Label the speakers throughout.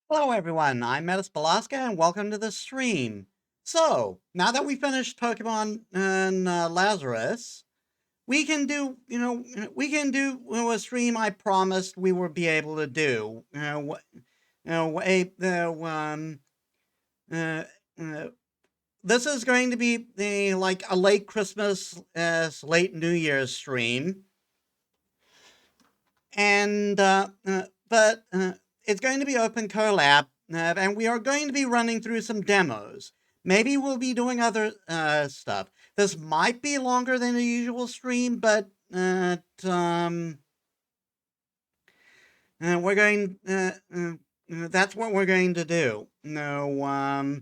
Speaker 1: Hello everyone, I'm Metis Balaska and welcome to the stream. So, now that we finished Pokemon and Lazarus, we can do a stream I promised we would be able to do. Uh, uh, this is going to be a late Christmas, late New Year's stream. And but it's going to be open collab, and we are going to be running through some demos. Maybe we'll be doing other stuff. This might be longer than a usual stream, but we're going. That's what we're going to do. No.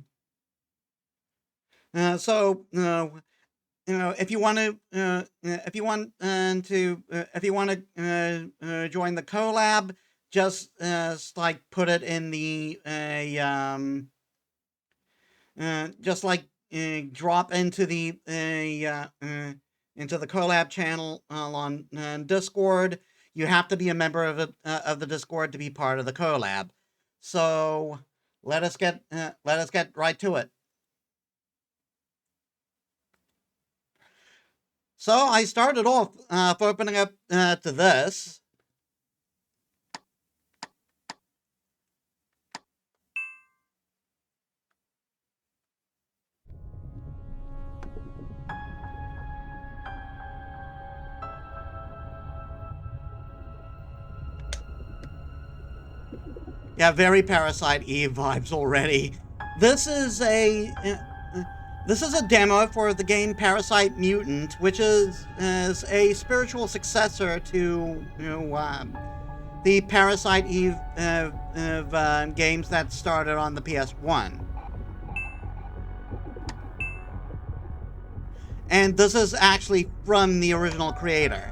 Speaker 1: So. If you want to, join the collab, just put it in the just drop into the collab channel on Discord. You have to be a member of the Discord to be part of the collab. So let us get right to it. So I started off opening up to this. Yeah, very Parasite Eve vibes already. This is a demo for the game Parasite Mutant, which is a spiritual successor to the Parasite Eve games that started on the PS1. And this is actually from the original creator.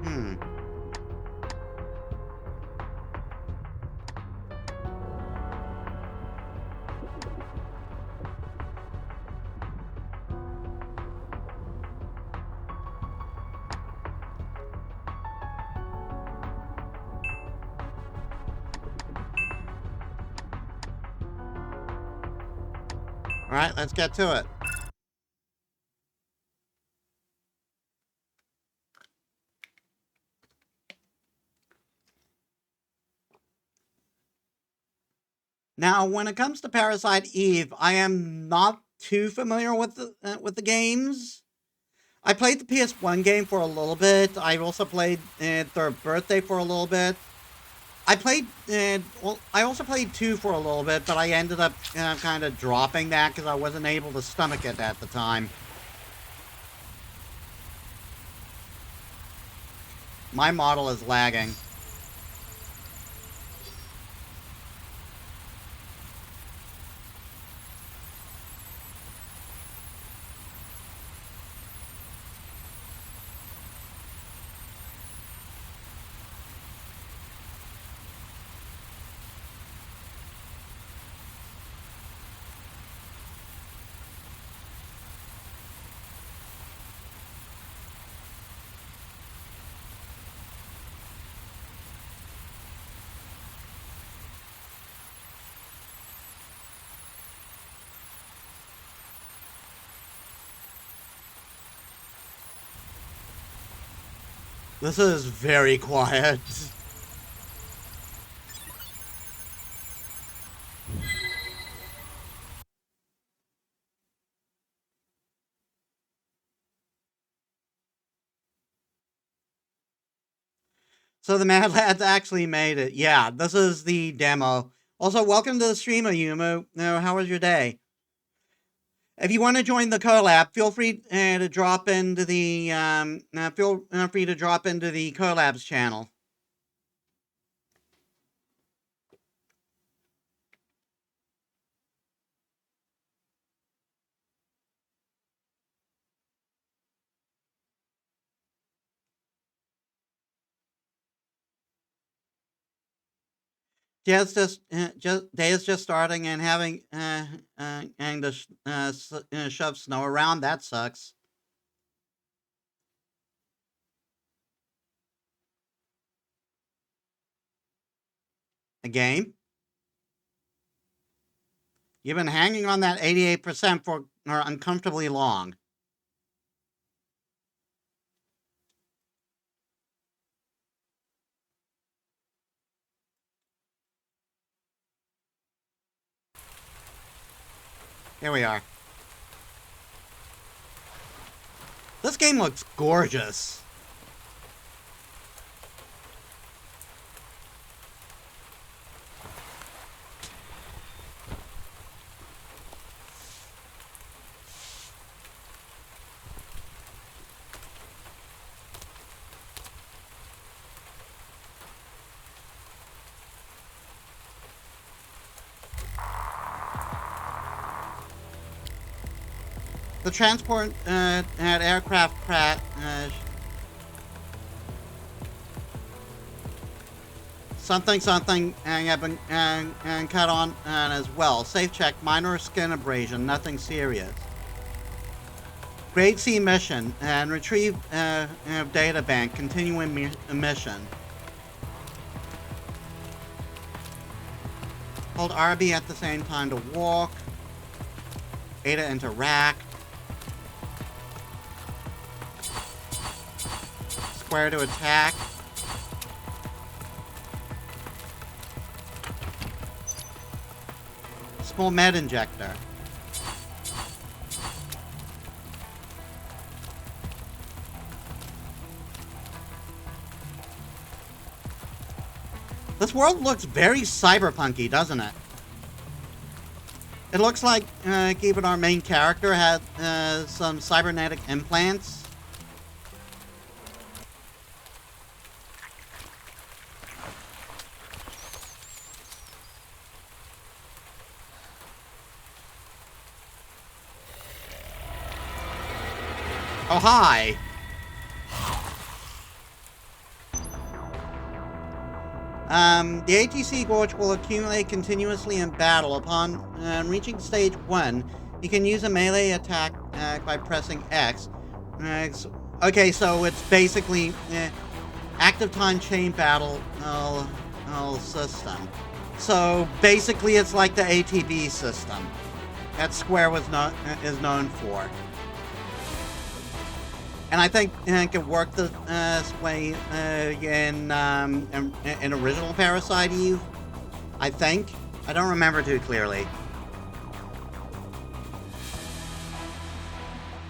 Speaker 1: Hmm. All right, let's get to it. Now, when it comes to Parasite Eve, I am not too familiar with the games. I played the PS1 game for a little bit. I also played Third Birthday for a little bit. I also played 2 for a little bit, but I ended up kind of dropping that because I wasn't able to stomach it at the time. My model is lagging. This is very quiet. So the Mad Lads actually made it. Yeah, this is the demo. Also, welcome to the stream, Ayumu. How was your day? If you want to join the collab, feel free to drop into the collab's channel. Day is just starting and having and to shove snow around. That sucks. A game. You've been hanging on that 88% for uncomfortably long. Here we are. This game looks gorgeous. The transport at aircraft crash. Something and have been and cut on as well. Safe check, minor skin abrasion, nothing serious. Grade C mission and retrieve data bank. Continuing mission. Hold RB at the same time to walk. A to interact. Square to attack. Small med injector. This world looks very cyberpunky, doesn't it? It looks like even our main character had some cybernetic implants. Oh, hi! The ATC Gorge will accumulate continuously in battle. Upon reaching stage 1, you can use a melee attack by pressing X. Okay, so it's basically active time chain battle system. So basically it's like the ATB system that Square is known for. And I think it could work this way in original Parasite Eve. I think. I don't remember too clearly.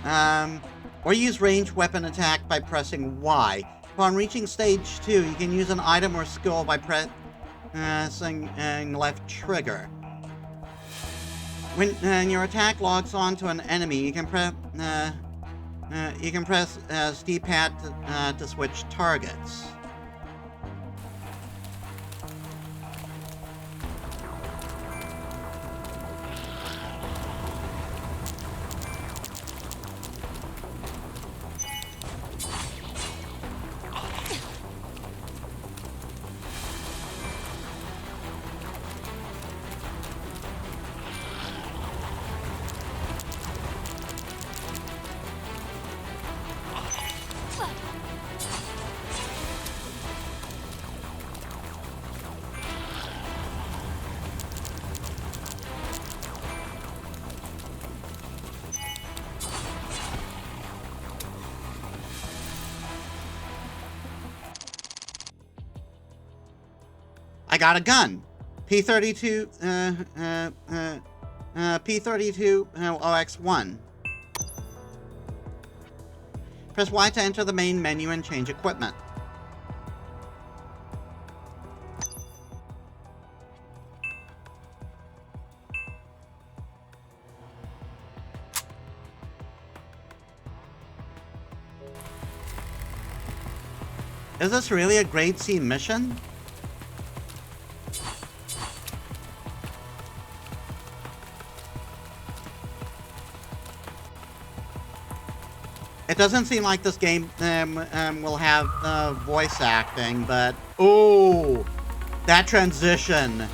Speaker 1: Or use ranged weapon attack by pressing Y. Upon reaching stage 2, you can use an item or skill by pressing left trigger. When your attack logs onto an enemy, you can press D-pad to switch targets. I got a gun. P32 OX1. Press Y to enter the main menu and change equipment. Is this really a grade C mission? It doesn't seem like this game will have voice acting, but... Ooh! That transition.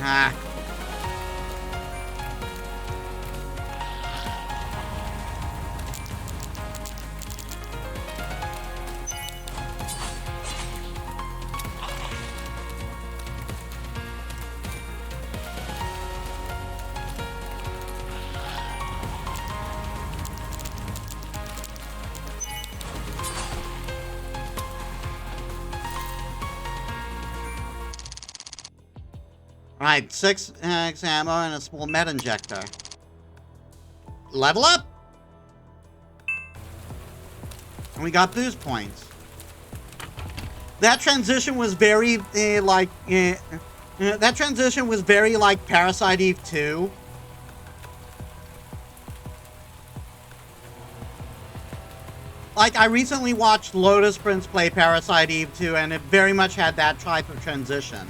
Speaker 1: Ah. Right, 6 X ammo and a small med injector. Level up! And we got boost points. That transition was very, that transition was very like Parasite Eve 2. Like, I recently watched Lotus Prince play Parasite Eve 2, and it very much had that type of transition.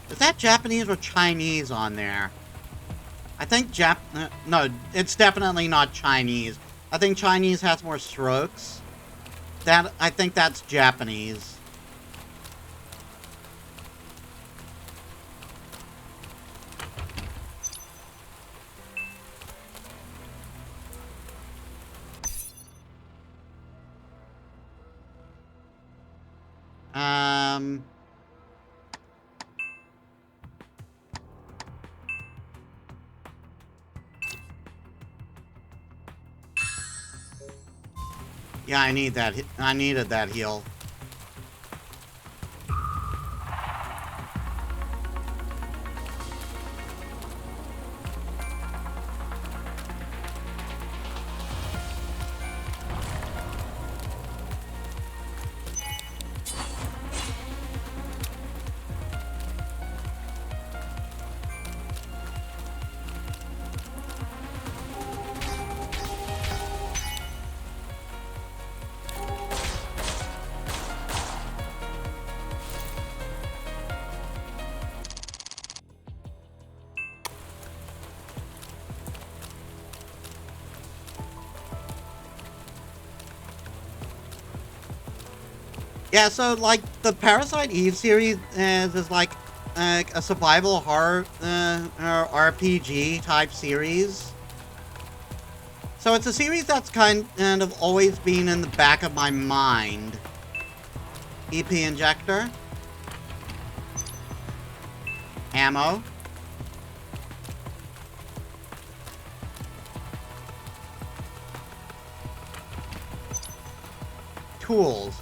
Speaker 1: Is that Japanese or Chinese on there? I think no, it's definitely not Chinese. I think Chinese has more strokes. I think that's Japanese. Yeah, I need that. I needed that heal. Yeah, so, like, the Parasite Eve series is like a survival horror RPG type series. So it's a series that's kind of always been in the back of my mind. EP injector. Ammo. Tools.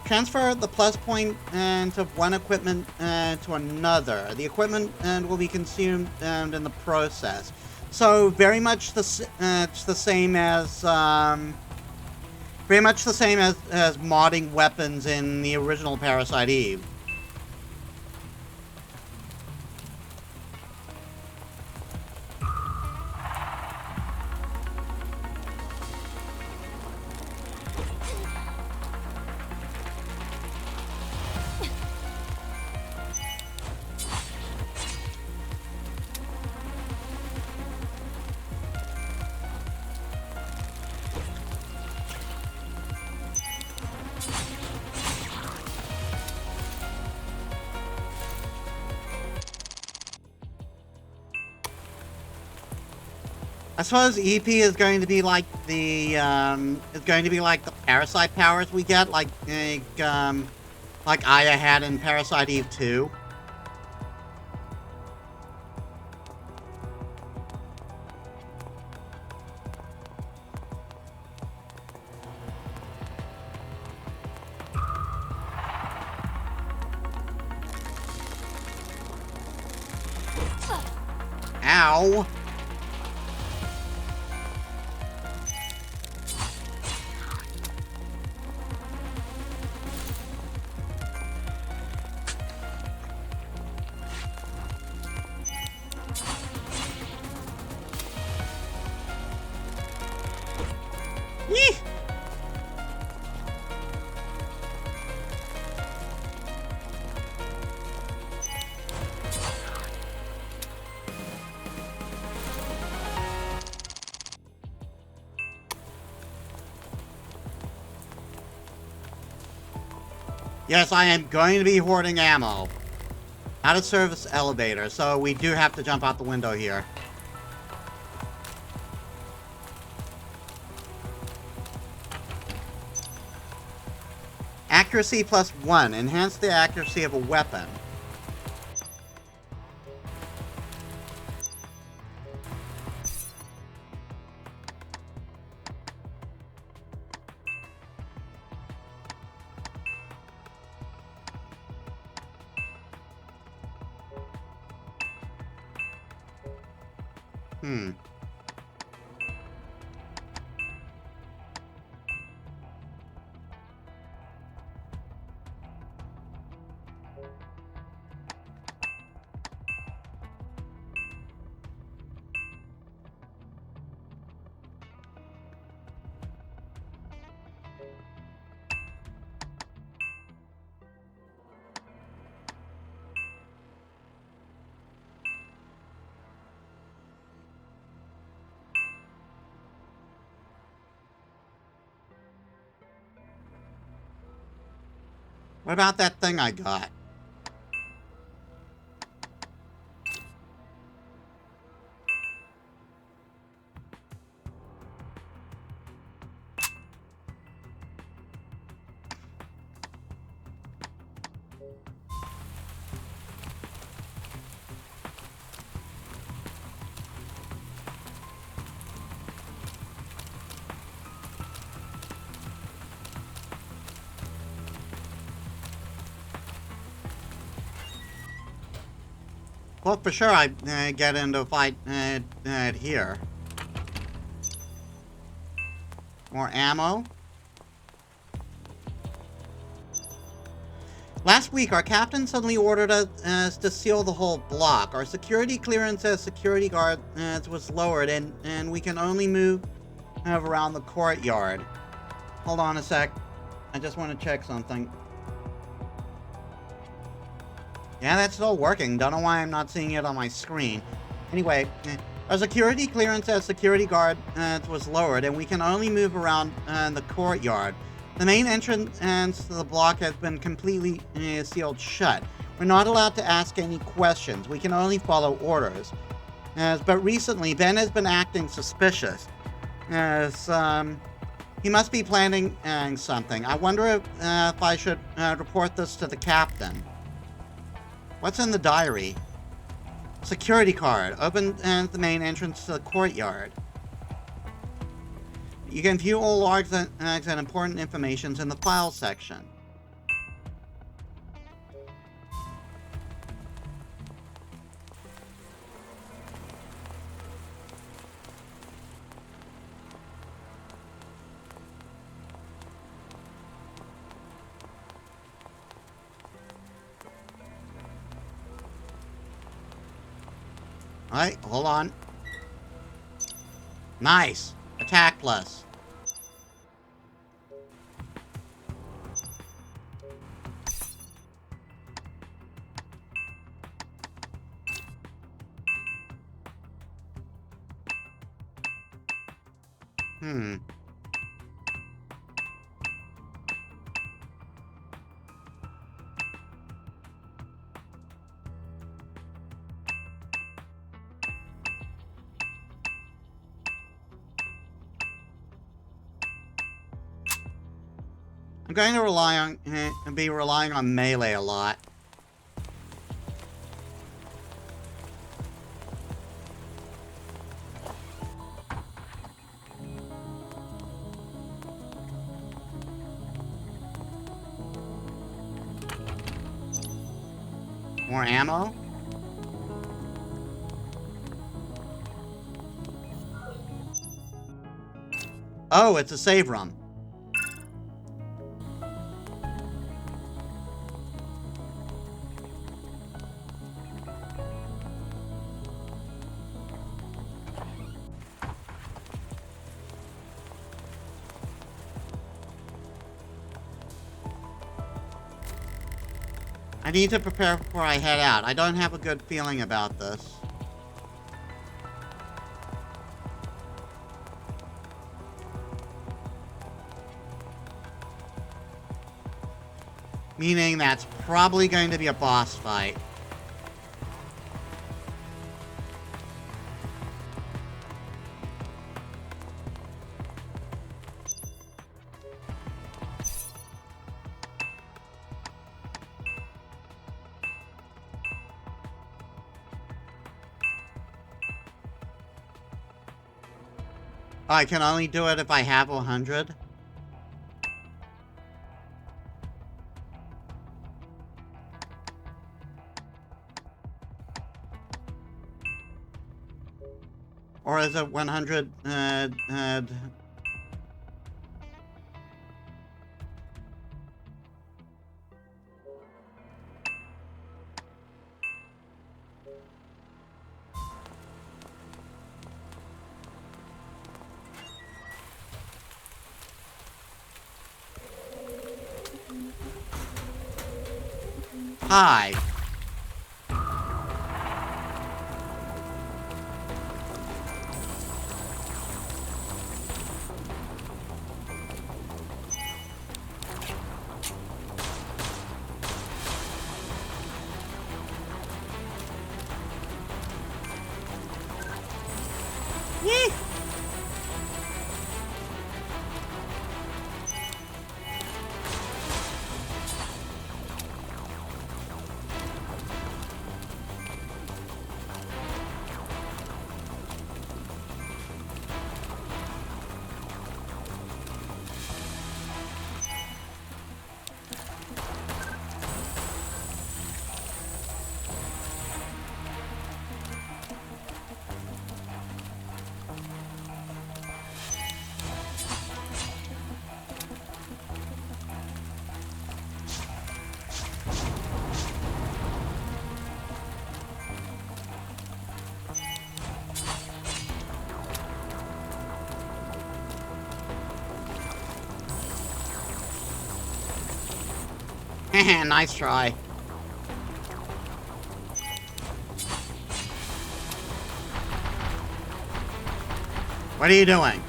Speaker 1: Transfer the plus point to one equipment to another. The equipment will be consumed in the process. So very much the same as modding weapons in the original Parasite Eve. I suppose EP is going to be like the Parasite powers we get, like like Aya had in Parasite Eve 2. Ow! Yee! Yes, I am going to be hoarding ammo. Out of service elevator, so we do have to jump out the window here. Accuracy +1. Enhance the accuracy of a weapon. Hmm. What about that thing I got? Well, for sure I get into a fight here. More ammo. Last week, our captain suddenly ordered us to seal the whole block. Our security clearance as security guard was lowered, and we can only move around the courtyard. Hold on a sec. I just want to check something. Yeah, that's still working. Don't know why I'm not seeing it on my screen. Anyway, our security clearance as security guard was lowered, and we can only move around the courtyard. The main entrance to the block has been completely sealed shut. We're not allowed to ask any questions. We can only follow orders. But recently, Ben has been acting suspicious. He must be planning something. I wonder if I should report this to the captain. What's in the diary? Security card. Open the main entrance to the courtyard. You can view all logs and important information in the file section. Alright, hold on. Nice. Attack plus. Hmm. I'm going to be relying on melee a lot. More ammo? Oh, it's a save room. I need to prepare before I head out. I don't have a good feeling about this. Meaning that's probably going to be a boss fight. I can only do it if I have 100. Or is it 100, Hi. Yee! Nice try. What are you doing?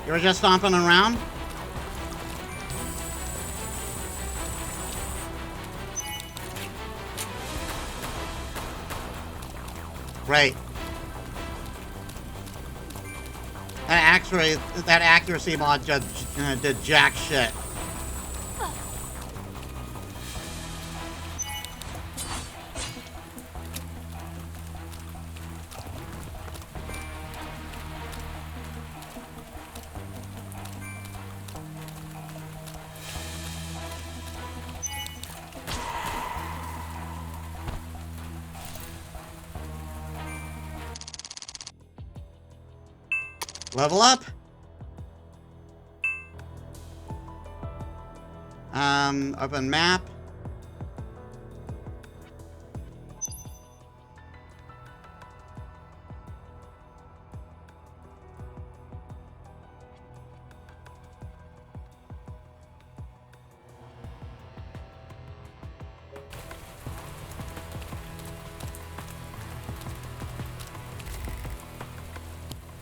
Speaker 1: You were just stomping around? Great. That accuracy mod just did jack shit. Level up. Open map.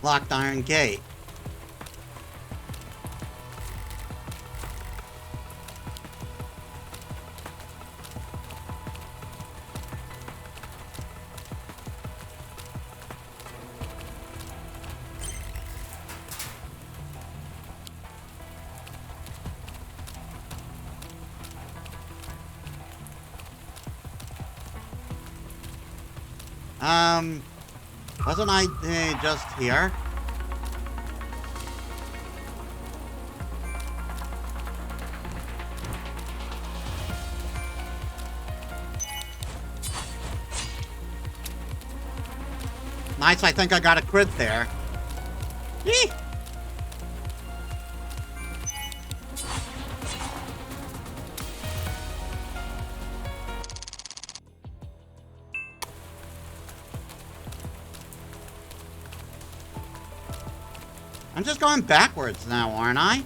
Speaker 1: Locked iron gate. Wasn't I just here? Nice, I think I got a crit there. Yee! I'm just going backwards now, aren't I?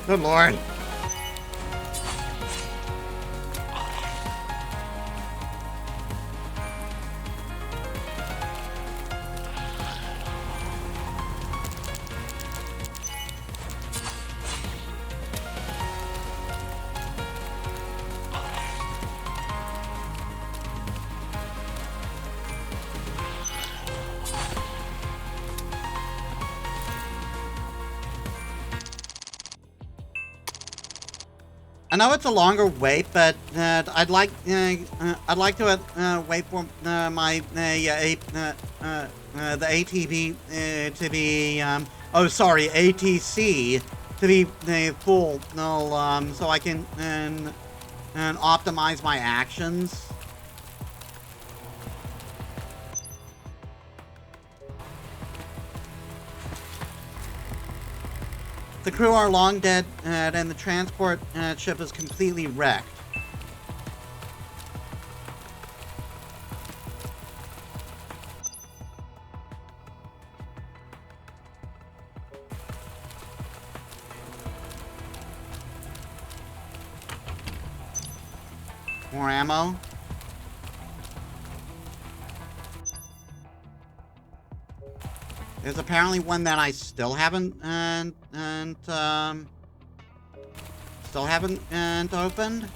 Speaker 1: Good lord. I know it's a longer wait, but I'd like to wait for my the ATB to be oh sorry ATC to be full, no, so I can optimize my actions. The crew are long dead, and the transport ship is completely wrecked. More ammo. There's apparently one that I still haven't opened.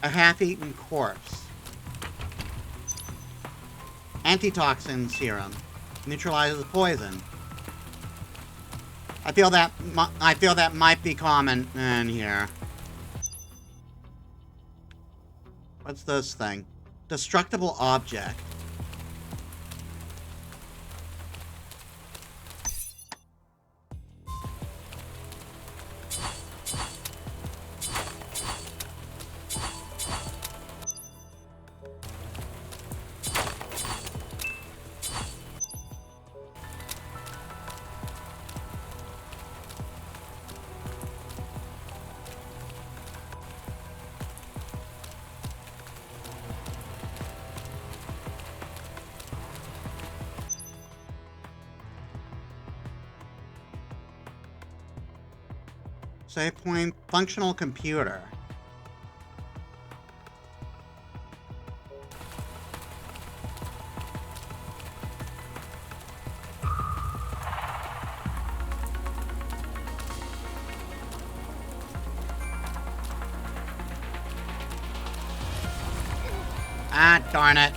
Speaker 1: A half-eaten corpse. Antitoxin serum. Neutralizes poison. I feel that might be common in here. What's this thing? Destructible object. Save point, functional computer. Ah, darn it.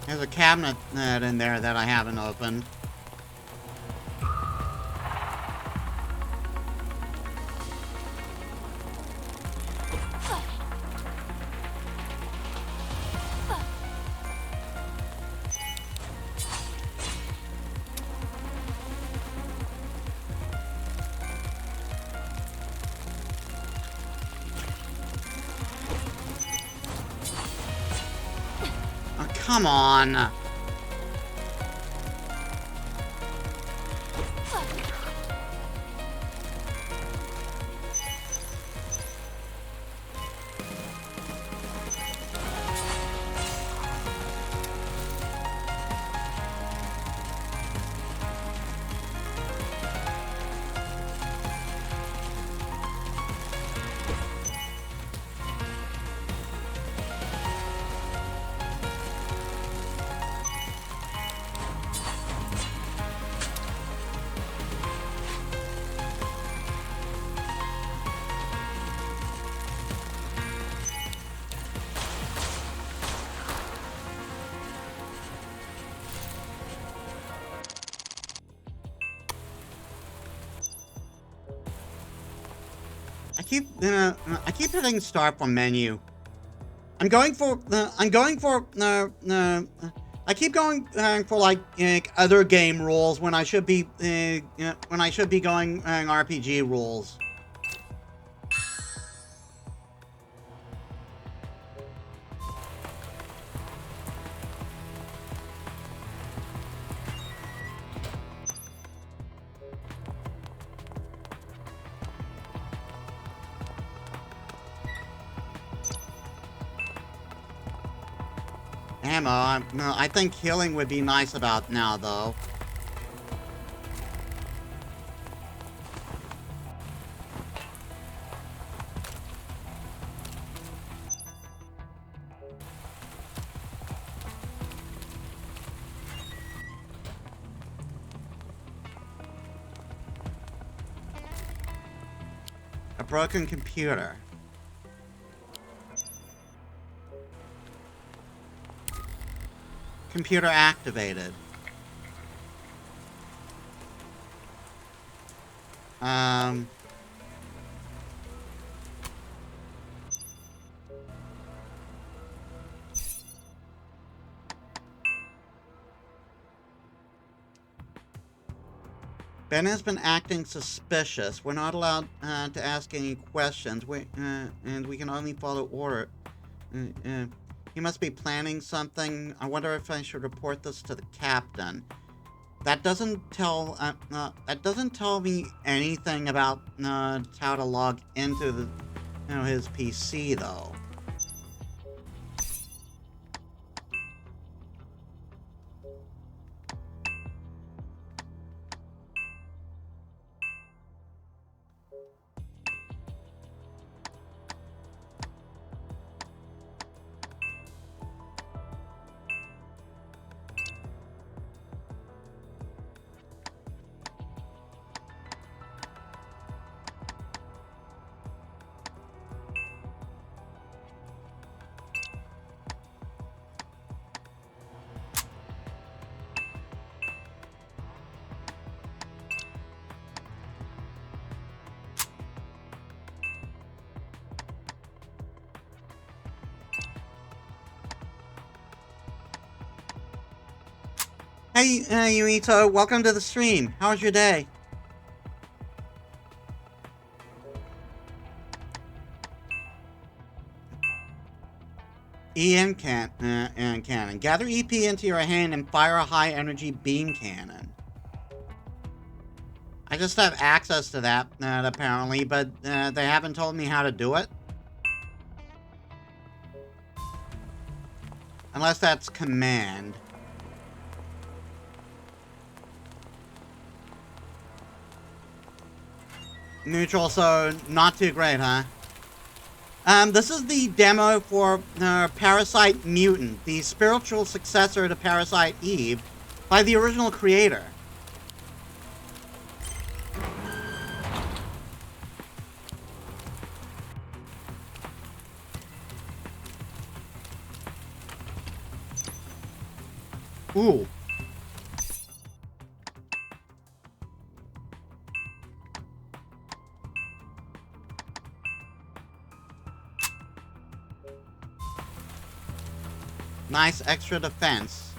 Speaker 1: There's a cabinet in there that I haven't opened. Oh, come on. I keep hitting start from menu. I keep going for like other game rules when I should be going RPG rules. Ammo. I think healing would be nice about now, though. A broken computer. Computer activated. Ben has been acting suspicious. We're not allowed to ask any questions. And we can only follow order. He must be planning something. I wonder if I should report this to the captain. That doesn't tell me anything about how to log into the his PC though. Hey, Yuito, welcome to the stream. How was your day? EM cannon. Gather EP into your hand and fire a high-energy beam cannon. I just have access to that, apparently, but they haven't told me how to do it. Unless that's command. Neutral, so not too great, huh? This is the demo for Parasite Mutant, the spiritual successor to Parasite Eve, by the original creator. Ooh. Nice extra defense.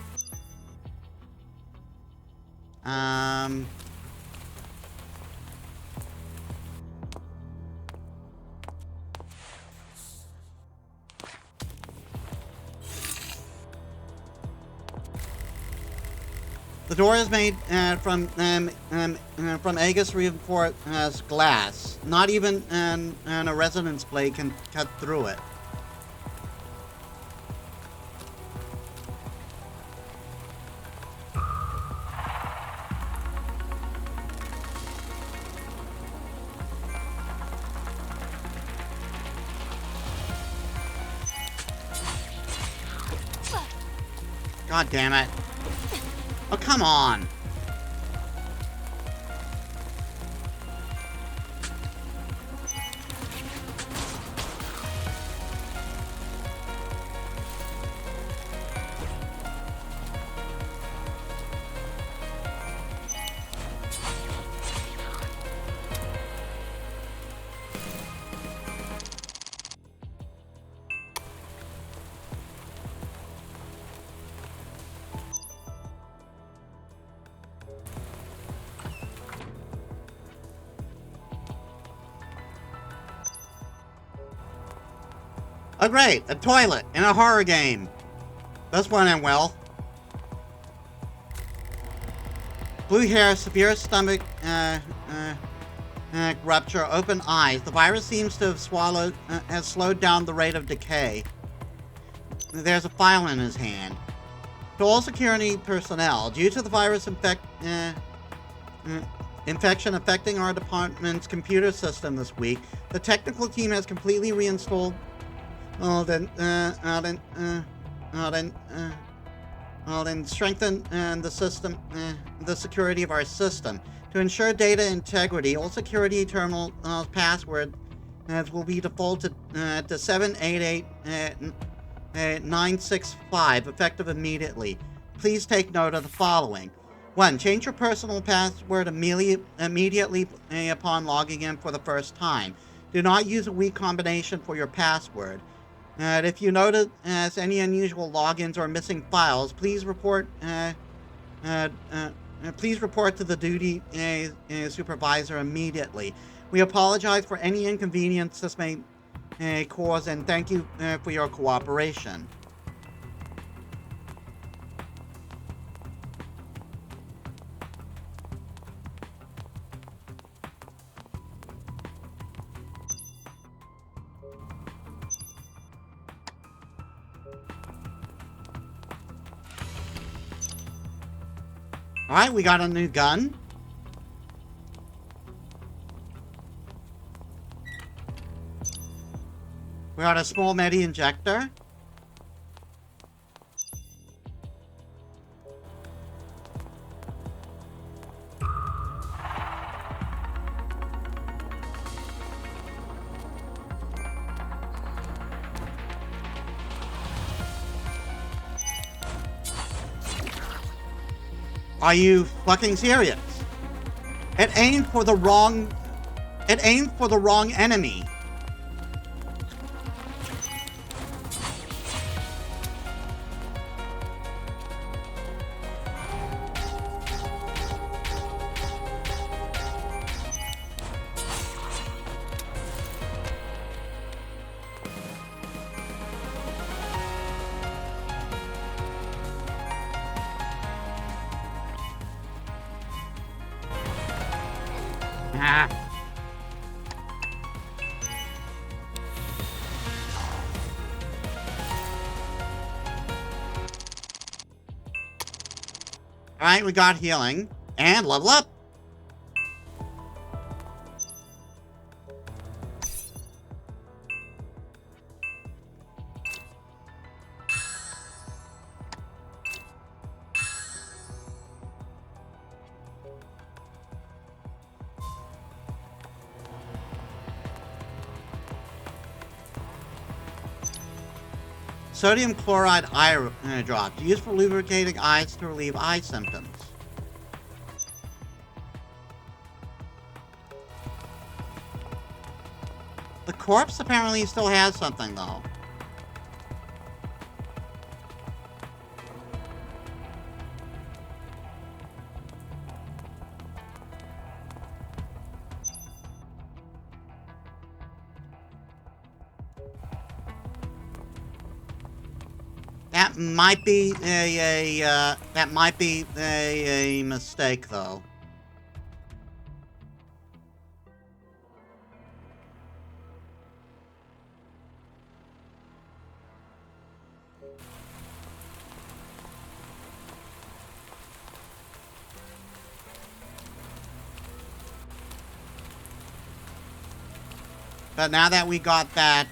Speaker 1: The door is made from Aegis reinforced glass. Not even a resonance blade can cut through it. God damn it. Oh, come on. Oh great, a toilet in a horror game. This one went well. Blue hair, severe stomach rupture, open eyes. The virus seems to have has slowed down the rate of decay. There's a file in his hand. To all security personnel, due to the virus infection affecting our department's computer system this week, the technical team has completely reinstalled strengthen the system, the security of our system. To ensure data integrity, all security terminal password will be defaulted to 788-965, effective immediately. Please take note of the following. 1. Change your personal password immediately upon logging in for the first time. Do not use a weak combination for your password. If you notice any unusual logins or missing files, please report to the duty supervisor immediately. We apologize for any inconvenience this may cause, and thank you for your cooperation. Alright, we got a new gun. We got a small medi injector. Are you fucking serious? It aimed for the wrong enemy. Ah. Alright, we got healing. And level up! Sodium chloride eye drops, used for lubricating eyes to relieve eye symptoms. The corpse apparently still has something, though. That might be a mistake, though. But now that we got that,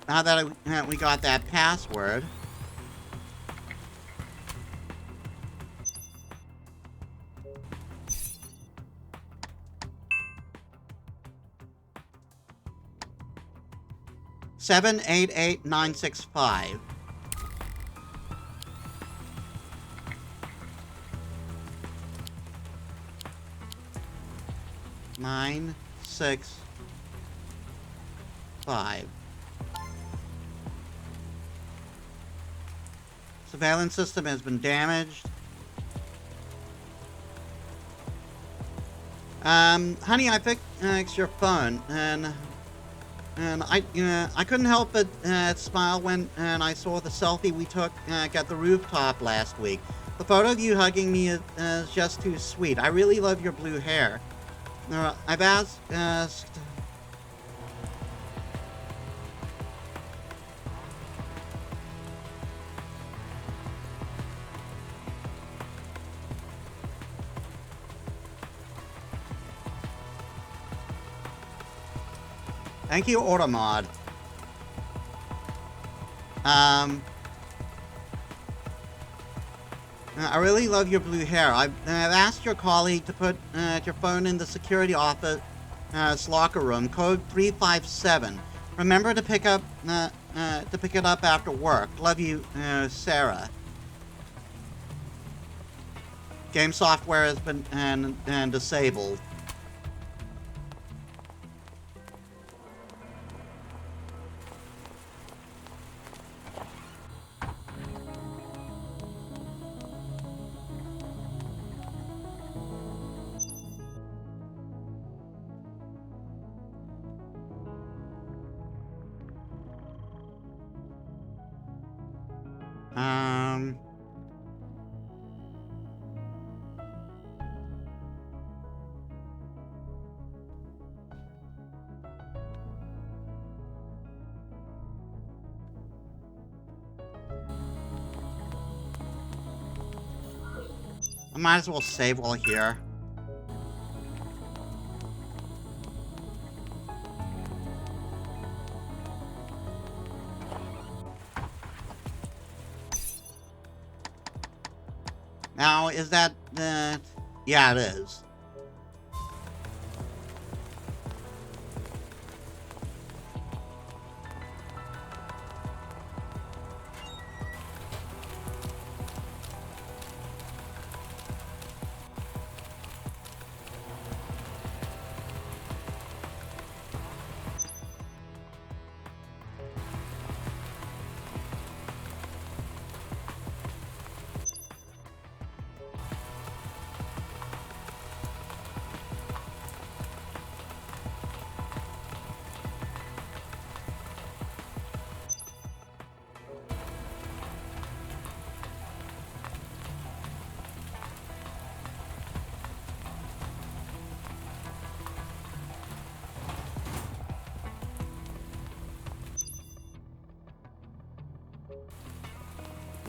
Speaker 1: now that we got that password, seven eight eight 965. Nine, 6, 5. Surveillance system has been damaged. Honey, I fixed your phone, and I couldn't help but smile when I saw the selfie we took at the rooftop last week. The photo of you hugging me is just too sweet. I really love your blue hair. I've asked. Thank you, Automod. I really love your blue hair. I've asked your colleague to put your phone in the security office locker room, code 357. Remember to pick up it up after work. Love you, Sarah. Game software has been disabled. I might as well save while here. Now, is that, yeah, it is.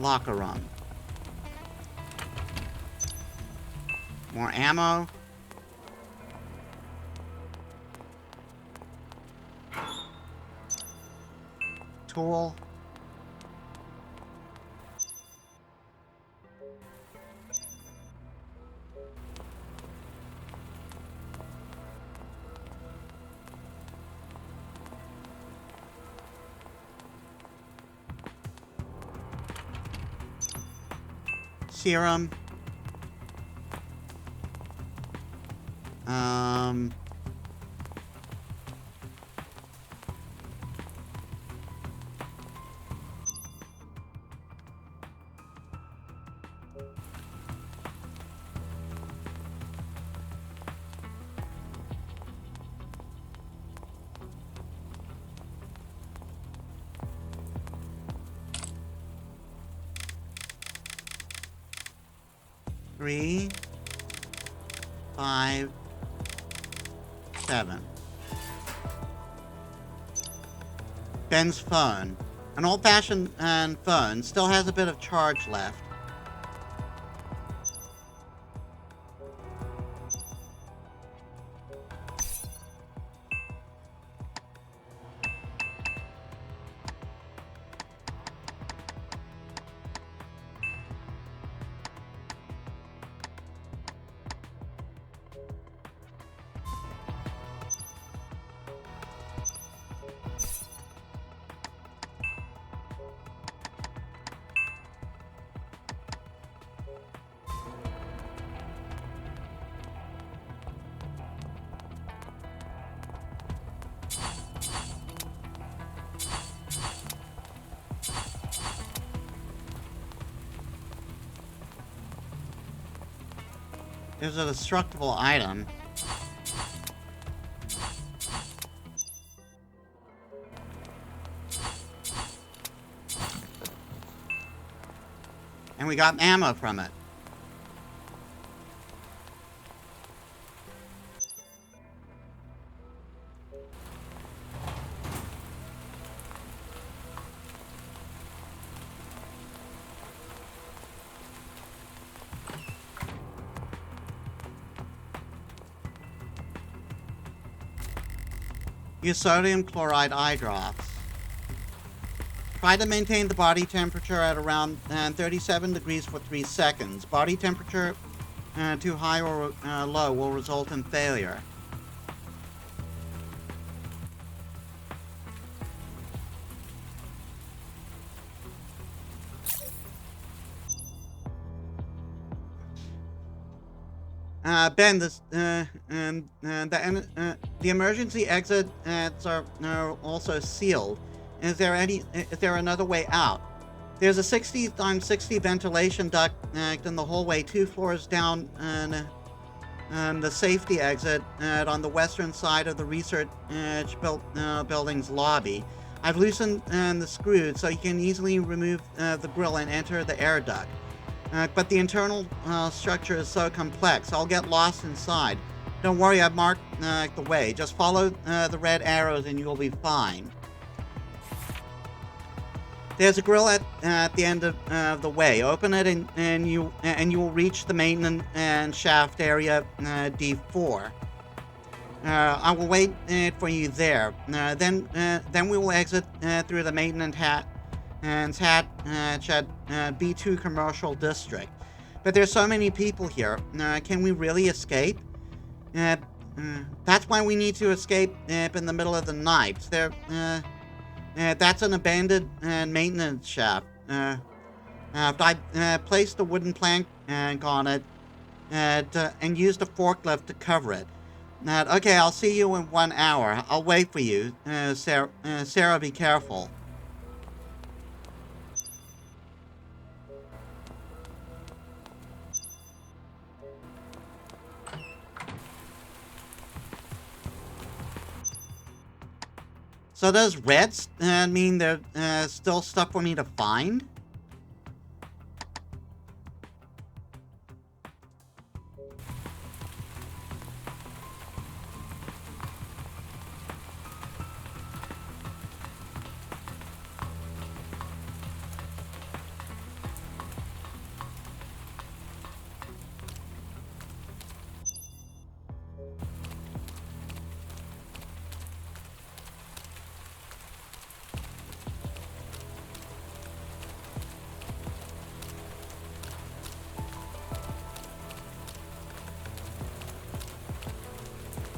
Speaker 1: locker room. More ammo. Tool. Serum. Three, 5, 7. Ben's phone. An old-fashioned phone still has a bit of charge left. There's a destructible item. And we got ammo from it. Use sodium chloride eye drops. Try to maintain the body temperature at around 37 degrees for 3 seconds. Body temperature too high or low will result in failure. Ben, the emergency exits are also sealed. Is there another way out? There's a 60 x 60 ventilation duct in the hallway 2 floors down, and the safety exit on the western side of the research building's lobby. I've loosened the screws so you can easily remove the grill and enter the air duct. But the internal structure is so complex, I'll get lost inside. Don't worry, I've marked the way. Just follow the red arrows and you'll be fine. There's a grill at the end of the way. Open it and you will reach the maintenance shaft area D4. I will wait for you there. Then we will exit through the maintenance hatch at B2 Commercial District. But there's so many people here. Can we really escape? That's why we need to escape in the middle of the night. That's an abandoned maintenance shaft. I placed a wooden plank on it and used a forklift to cover it. Okay, I'll see you in 1 hour. I'll wait for you. Sarah, be careful. So does reds mean there's still stuff for me to find?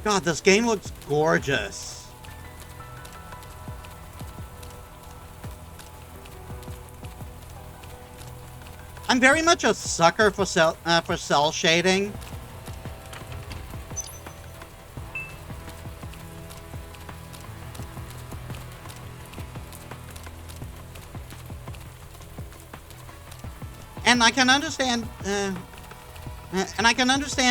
Speaker 1: God, this game looks gorgeous. I'm very much a sucker for cell shading. And I can understand,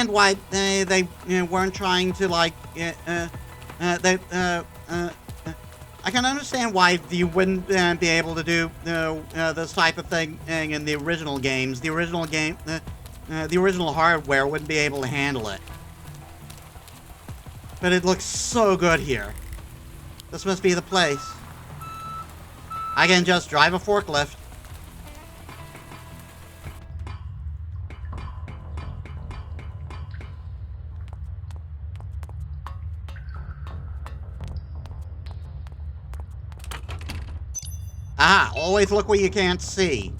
Speaker 1: why they weren't trying to like, I can understand why you wouldn't be able to do this type of thing in the original games. The original hardware wouldn't be able to handle it. But it looks so good here. This must be the place. I can just drive a forklift. Aha, always look what you can't see.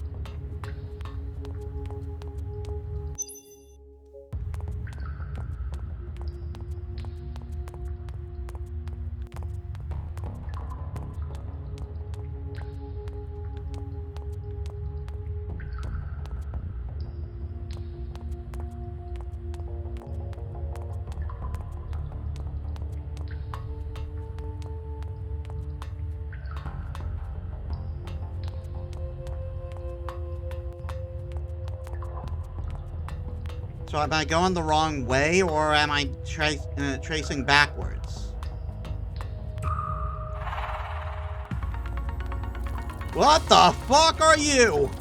Speaker 1: So am I going the wrong way, or am I tracing backwards? What the fuck are you?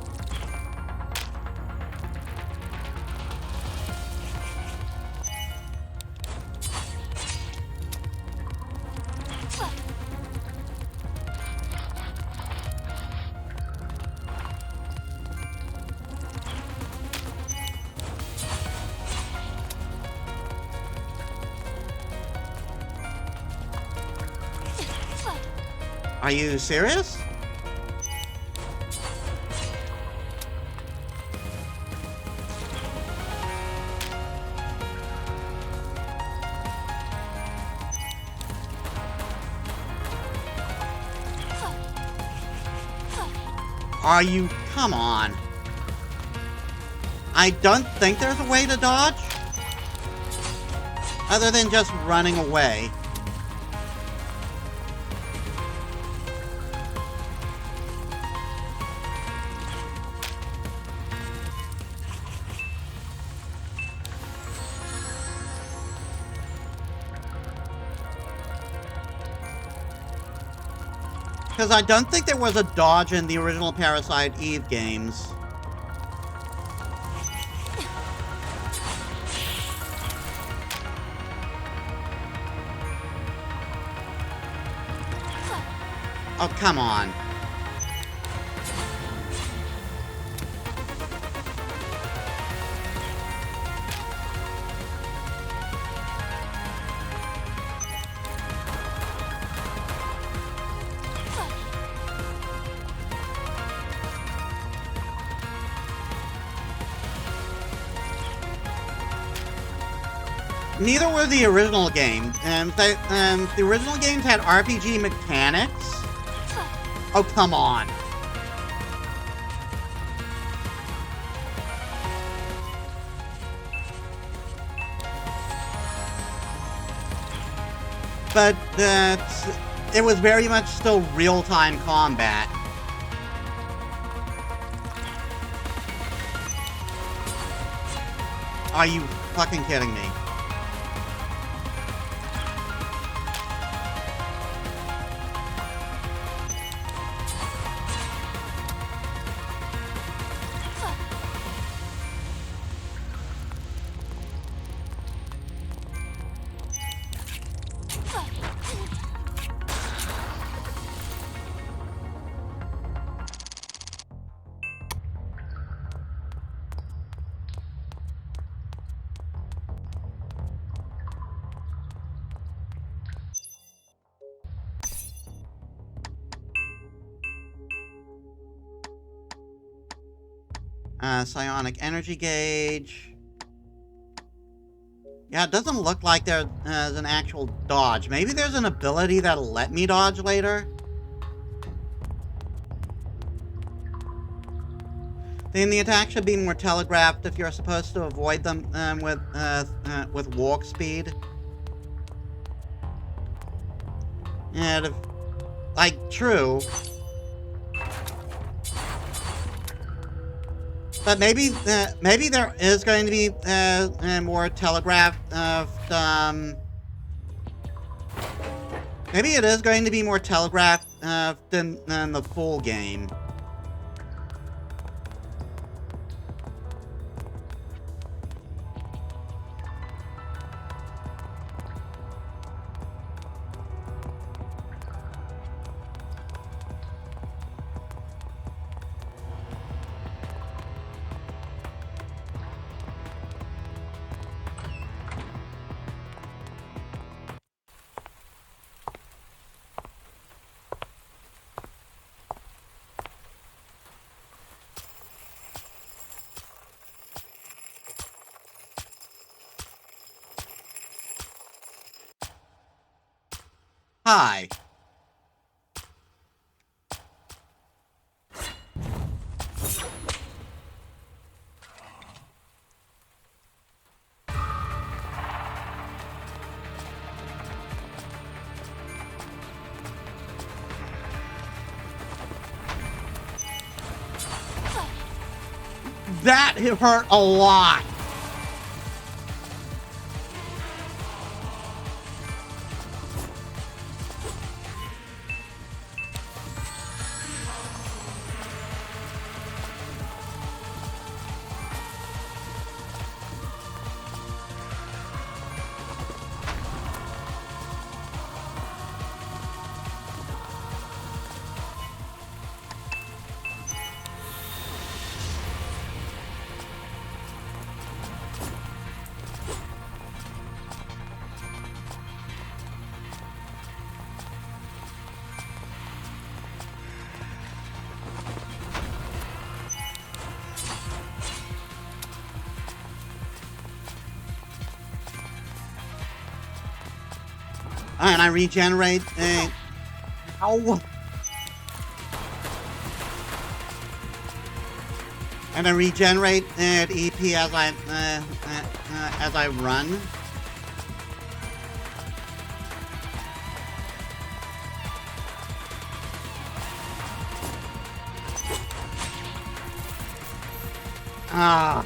Speaker 1: Are you serious? Are you? Come on. I don't think there's a way to dodge. Other than just running away. Because I don't think there was a dodge in the original Parasite Eve games. Oh, come on. Neither were the original game. The original games had RPG mechanics. Oh, come on. But it was very much still real-time combat. Are you fucking kidding me? Psionic energy gauge. Yeah, it doesn't look like there's an actual dodge. Maybe there's an ability that'll let me dodge later. Then the attack should be more telegraphed if you're supposed to avoid them with walk speed. And like, true. But maybe there is going to be more telegraphed. Maybe it is going to be more telegraphed than the full game. Hi. That hurt a lot. And I regenerate. Ow. And I regenerate EP as I run. Ah.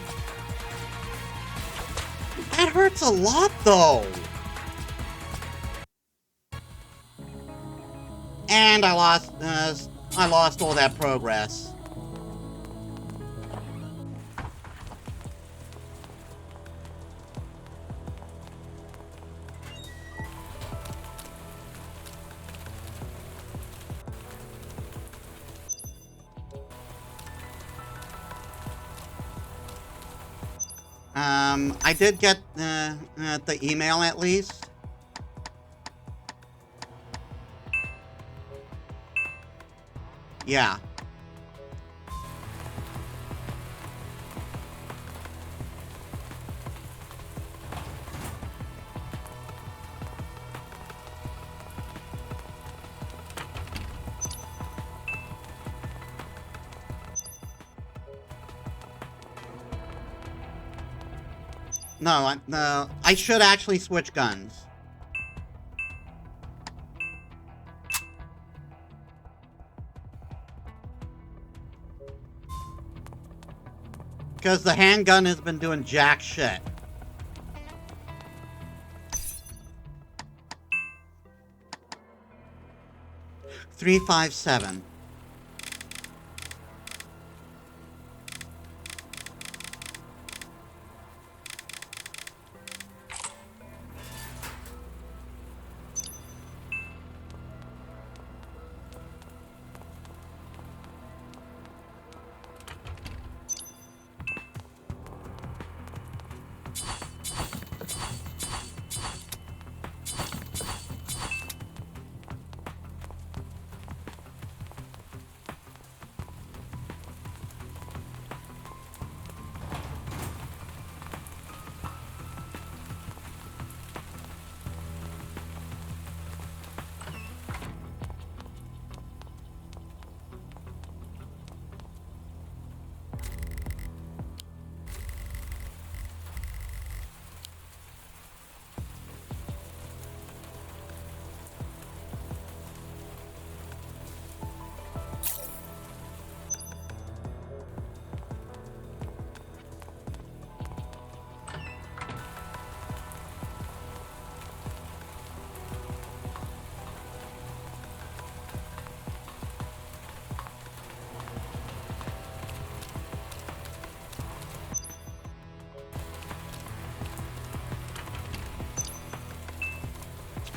Speaker 1: That hurts a lot, though. And I lost all that progress. I did get the email at least. Yeah. No, I should actually switch guns. Because the handgun has been doing jack shit. $357.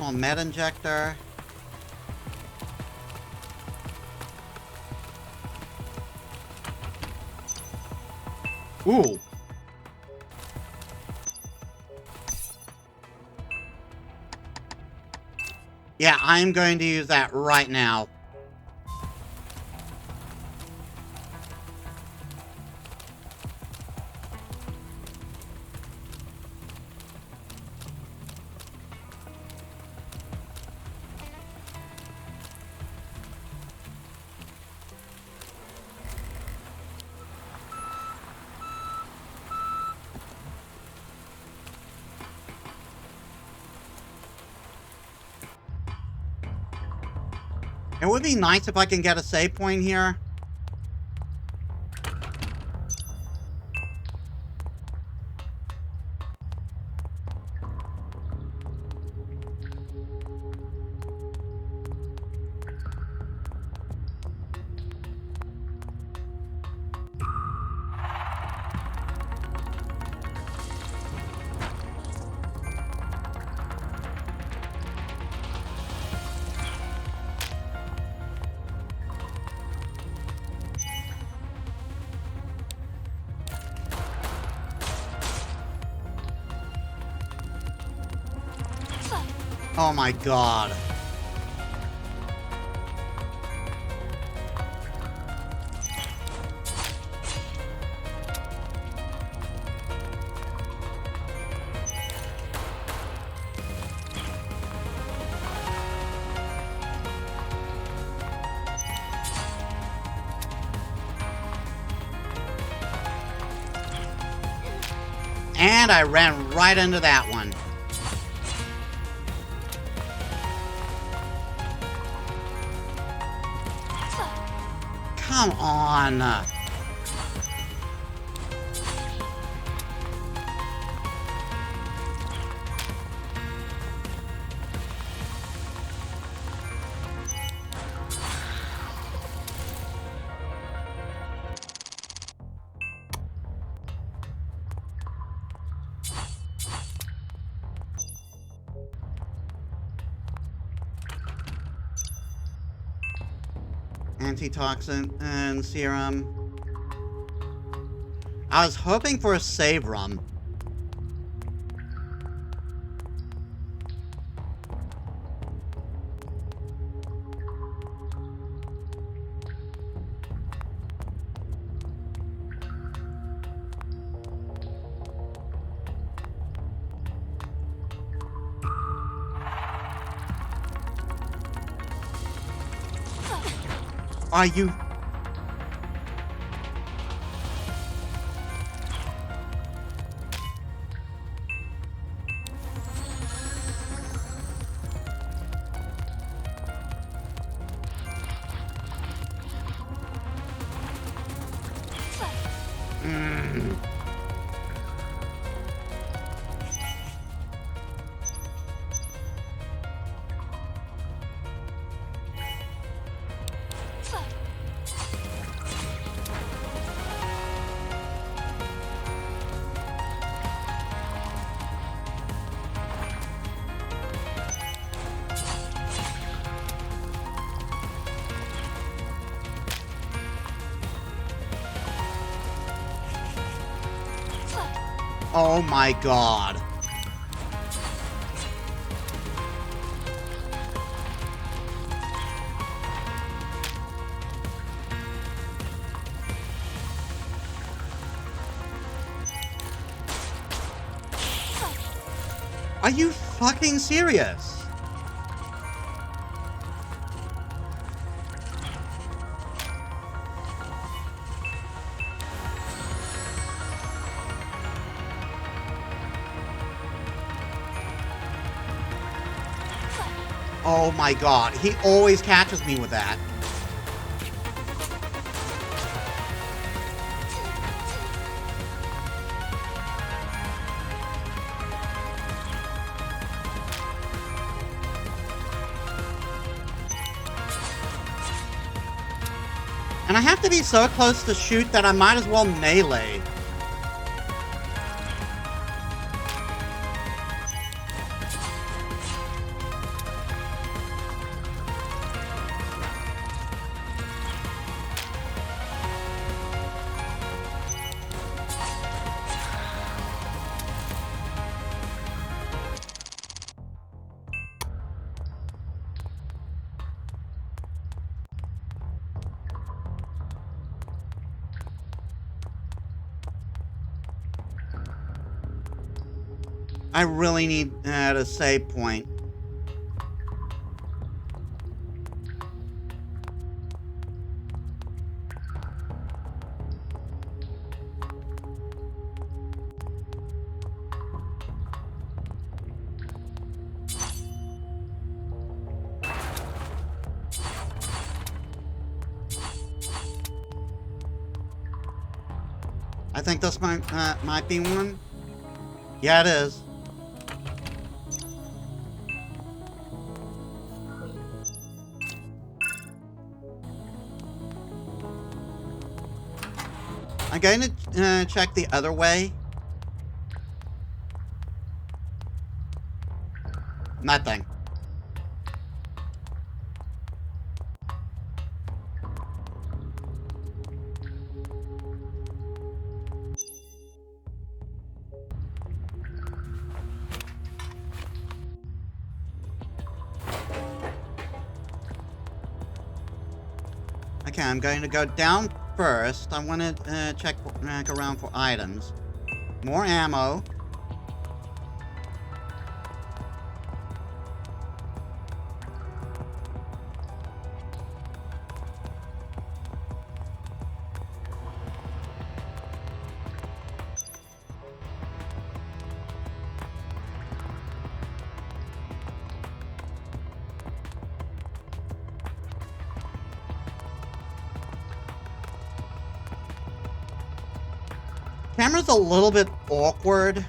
Speaker 1: additional med injector. Ooh. Yeah, I'm going to use that right now. It would be nice if I can get a save point here. Oh my god. And I ran right into that one. Come on. Antitoxin and serum. I was hoping for a save run. Are you... Oh my god. Are you fucking serious? Oh my god, he always catches me with that. And I have to be so close to shoot that I might as well melee. I really need a save point. I think this might be one. Yeah, it is. I'm going to check the other way. Nothing. Okay, I'm going to go down first. I want to check around for items. More ammo. Camera's a little bit awkward.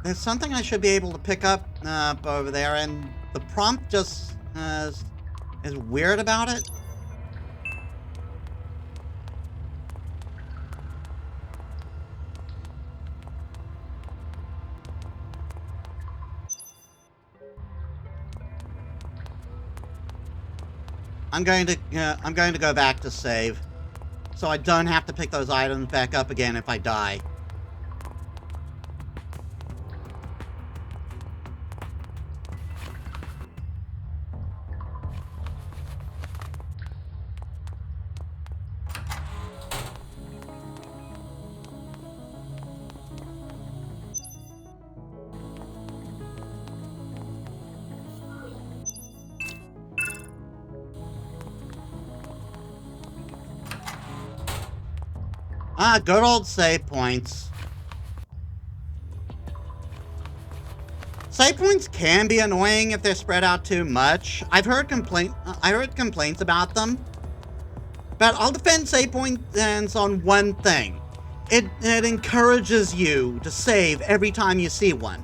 Speaker 1: There's something I should be able to pick up over there, and the prompt just is weird about it. I'm going to go back to save, so I don't have to pick those items back up again if I die. Ah, good old save points. Save points can be annoying if they're spread out too much. I heard complaints about them. But I'll defend save points on one thing. It encourages you to save every time you see one.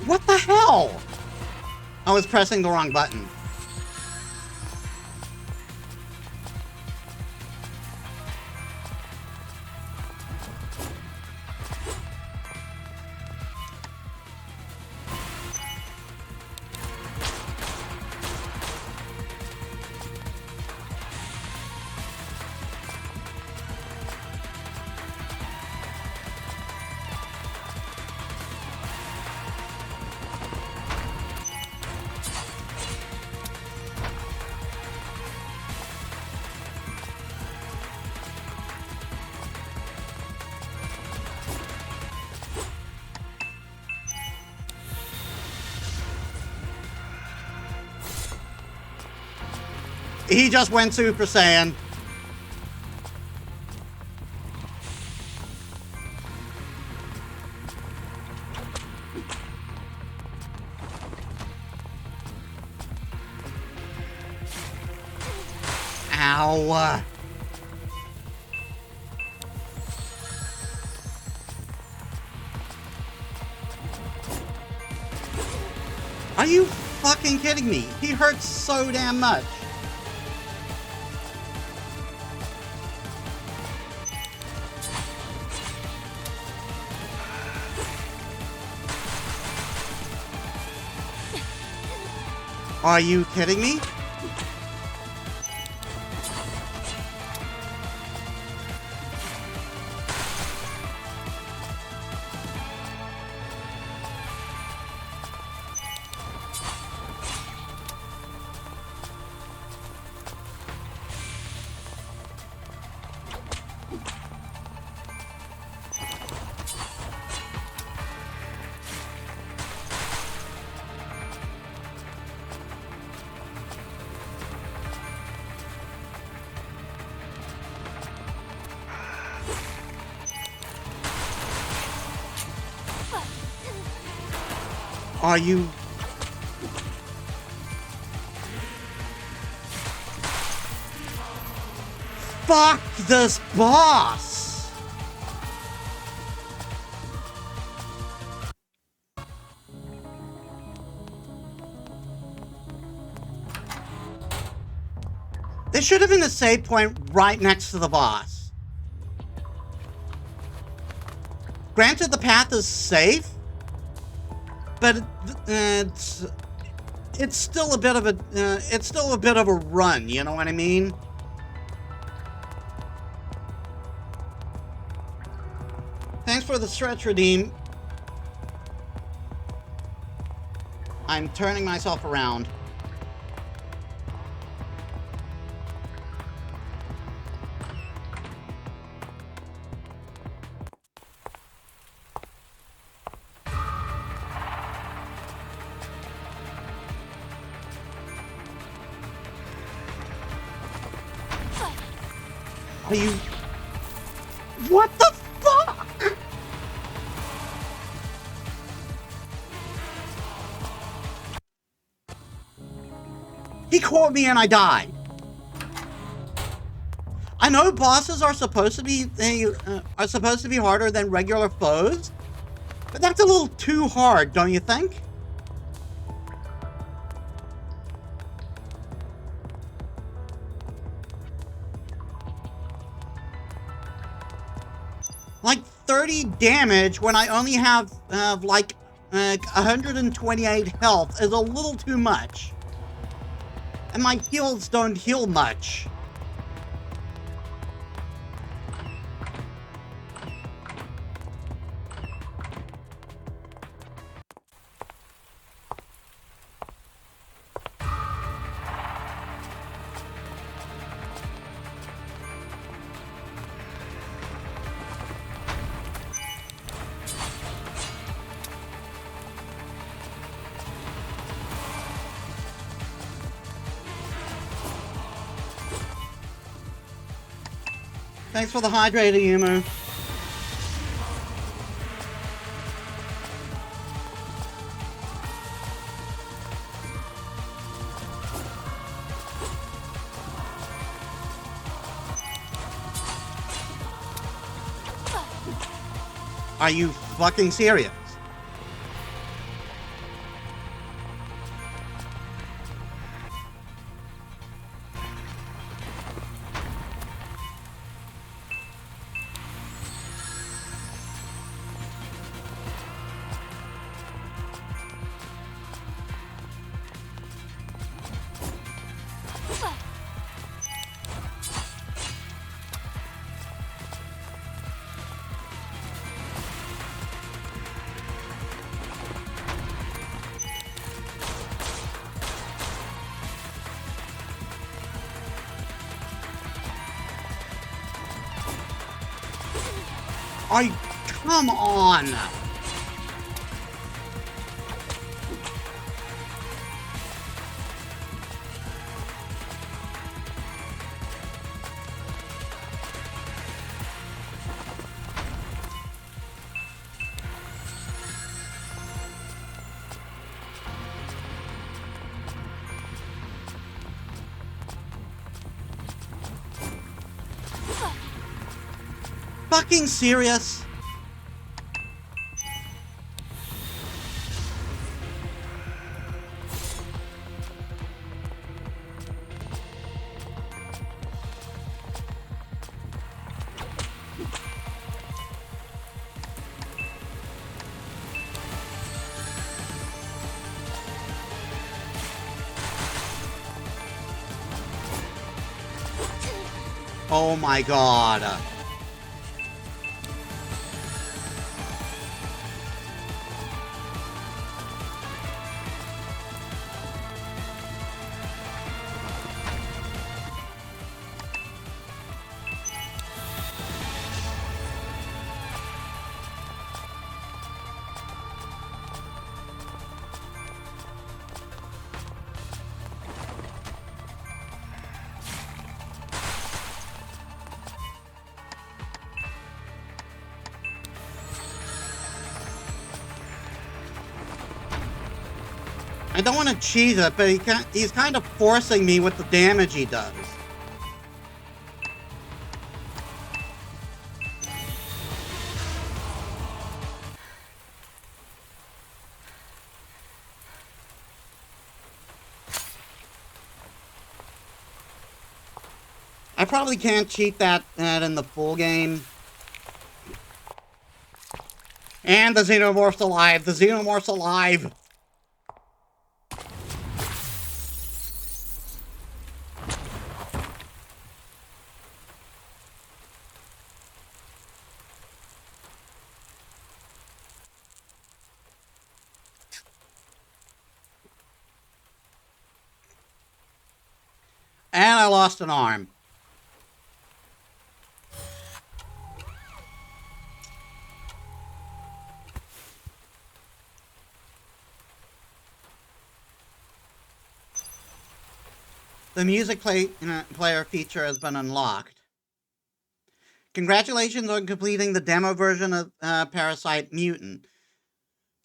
Speaker 1: What the hell? I was pressing the wrong button. He just went Super Saiyan. Ow. Are you fucking kidding me? He hurts so damn much. Are you kidding me? Are you... Fuck this boss! There should have been a save point right next to the boss. Granted, the path is safe, but it's still a bit of a run. You know what I mean? Thanks for the stretch, Redeem. I'm turning myself around. Are you... What the fuck? He caught me and I died. I know bosses are supposed to be harder than regular foes, but that's a little too hard, don't you think? Like 30 damage when I only have like 128 health is a little too much. And my heals don't heal much. Thanks for the hydrator, Yumu. Are you fucking serious? Come on! fucking serious? Oh my god. I don't want to cheese it, but he's kind of forcing me with the damage he does. I probably can't cheat that in the full game. And the Xenomorph's alive! The Xenomorph's alive! And I lost an arm. The music player feature has been unlocked. Congratulations on completing the demo version of Parasite Mutant.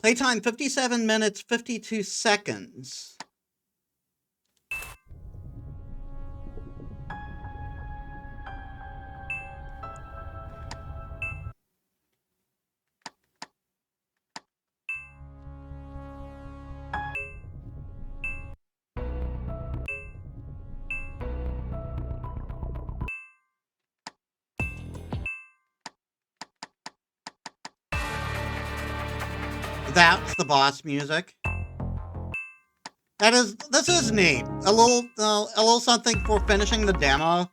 Speaker 1: Playtime 57 minutes 52 seconds. That's the boss music. This is neat. A little something for finishing the demo.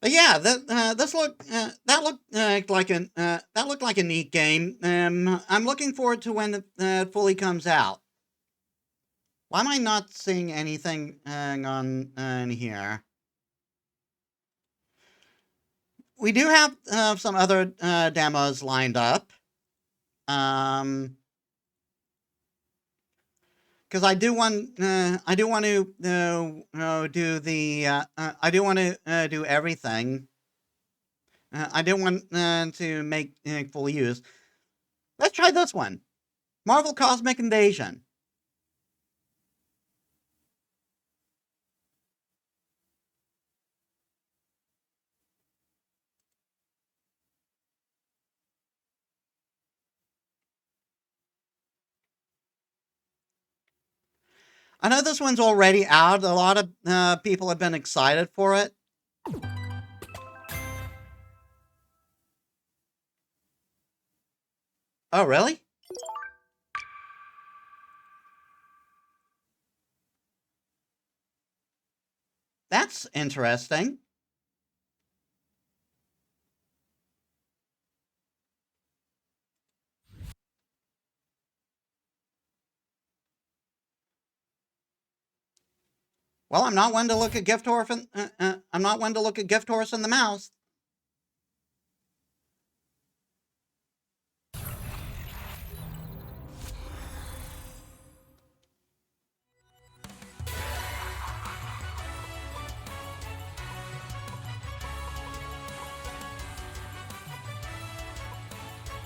Speaker 1: But yeah, that looked like a neat game. I'm looking forward to when it fully comes out. Why am I not seeing anything on in here? We do have some other demos lined up. Because I do want to do the I do want to do everything. I do want to make full use. Let's try this one. Marvel Cosmic Invasion. I know this one's already out. A lot of people have been excited for it. Oh, really? That's interesting. Well, I'm not one to look at gift horse. I'm not one to look at gift horse in the mouth.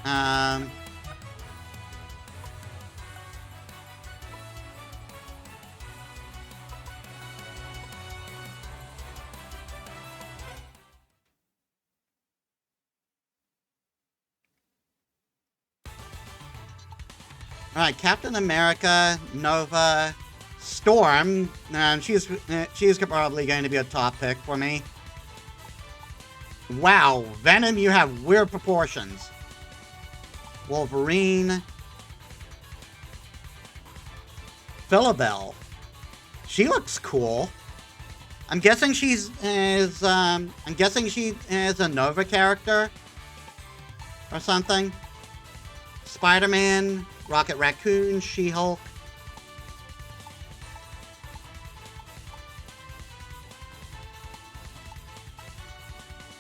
Speaker 1: Um. Alright, Captain America, Nova, Storm. She's probably going to be a top pick for me. Wow, Venom, you have weird proportions. Wolverine. Philibel. She looks cool. I'm guessing she is a Nova character or something. Spider-Man, Rocket Raccoon, She-Hulk.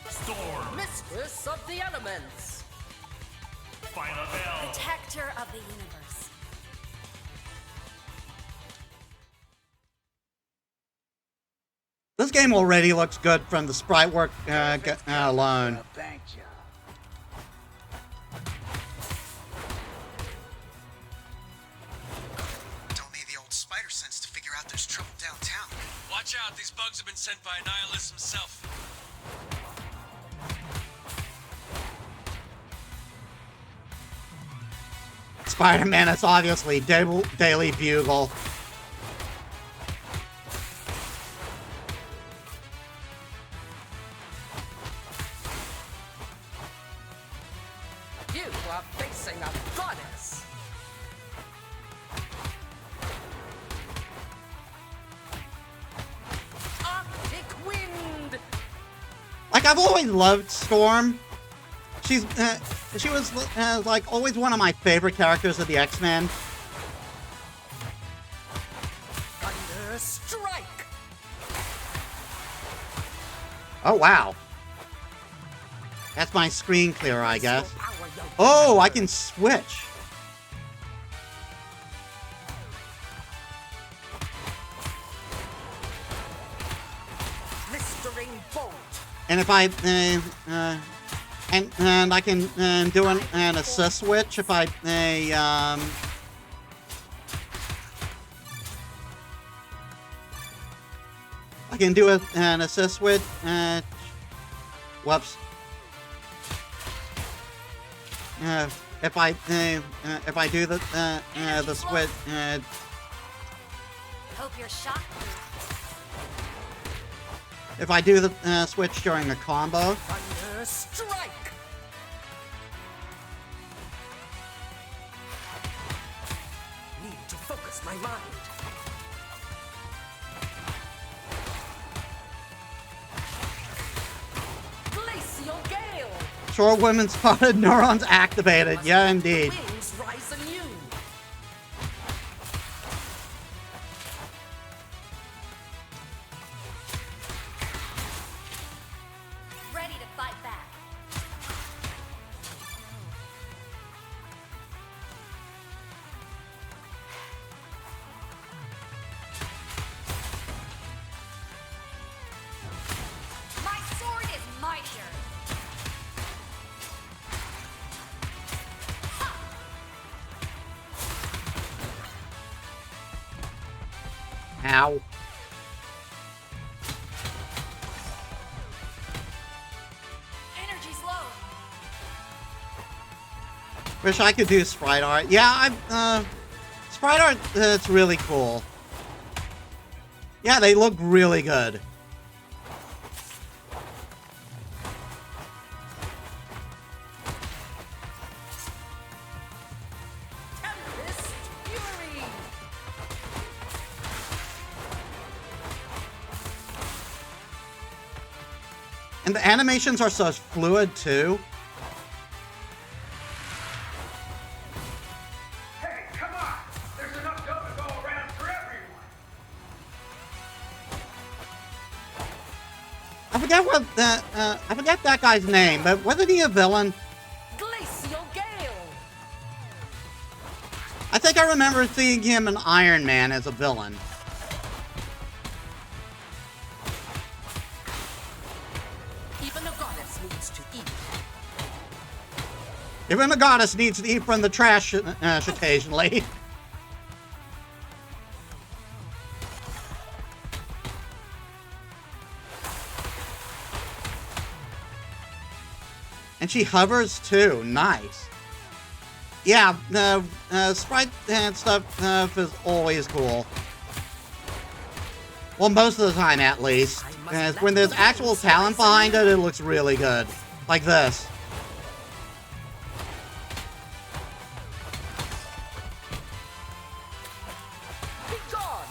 Speaker 2: Storm,
Speaker 3: Mistress of the elements.
Speaker 2: Final Bell,
Speaker 4: Protector of the universe.
Speaker 1: This game already looks good from the sprite work alone.
Speaker 5: Thank you.
Speaker 6: Don't need the old spider sense to figure out there's trouble downtown.
Speaker 7: Watch out, these bugs have been sent by Nihilus himself.
Speaker 1: Spider-Man is obviously Daily Bugle.
Speaker 3: You are facing a goddess. Arctic wind.
Speaker 1: Like, I've always loved Storm. She was like always one of my favorite characters of the X-Men.
Speaker 3: Thunder strike.
Speaker 1: Oh wow, that's my screen clearer, I guess. Oh, I can switch.
Speaker 3: Blistering bolt.
Speaker 1: And if I and I can do an assist switch if I can do an assist switch. Whoops. If I do the switch.
Speaker 4: Hope you're shocked.
Speaker 1: If I do the switch during a combo.
Speaker 3: Thunder strike. Need to focus my mind. Glacial gale.
Speaker 1: Shore women spotted, neurons activated. Yeah, indeed.
Speaker 3: Wings rise anew.
Speaker 4: Ready to fight back. My sword is mightier.
Speaker 1: Ow.
Speaker 4: Energy's low.
Speaker 1: Wish I could do sprite art. Yeah, sprite art, it's really cool. Yeah, they look really good.
Speaker 3: Tempest fury.
Speaker 1: And the animations are so fluid, too.
Speaker 5: Hey, come on! There's enough dough to go around for everyone!
Speaker 1: I forget that guy's name, but wasn't he a villain?
Speaker 3: Glacial gale.
Speaker 1: I think I remember seeing him in Iron Man as a villain.
Speaker 3: Even a goddess needs to eat.
Speaker 1: Even the goddess needs to eat from the trash occasionally. And she hovers too. Nice. Yeah, the sprite and stuff is always cool. Well, most of the time, at least. And when there's actual talent behind it, it looks really good. Like this.
Speaker 3: Be gone!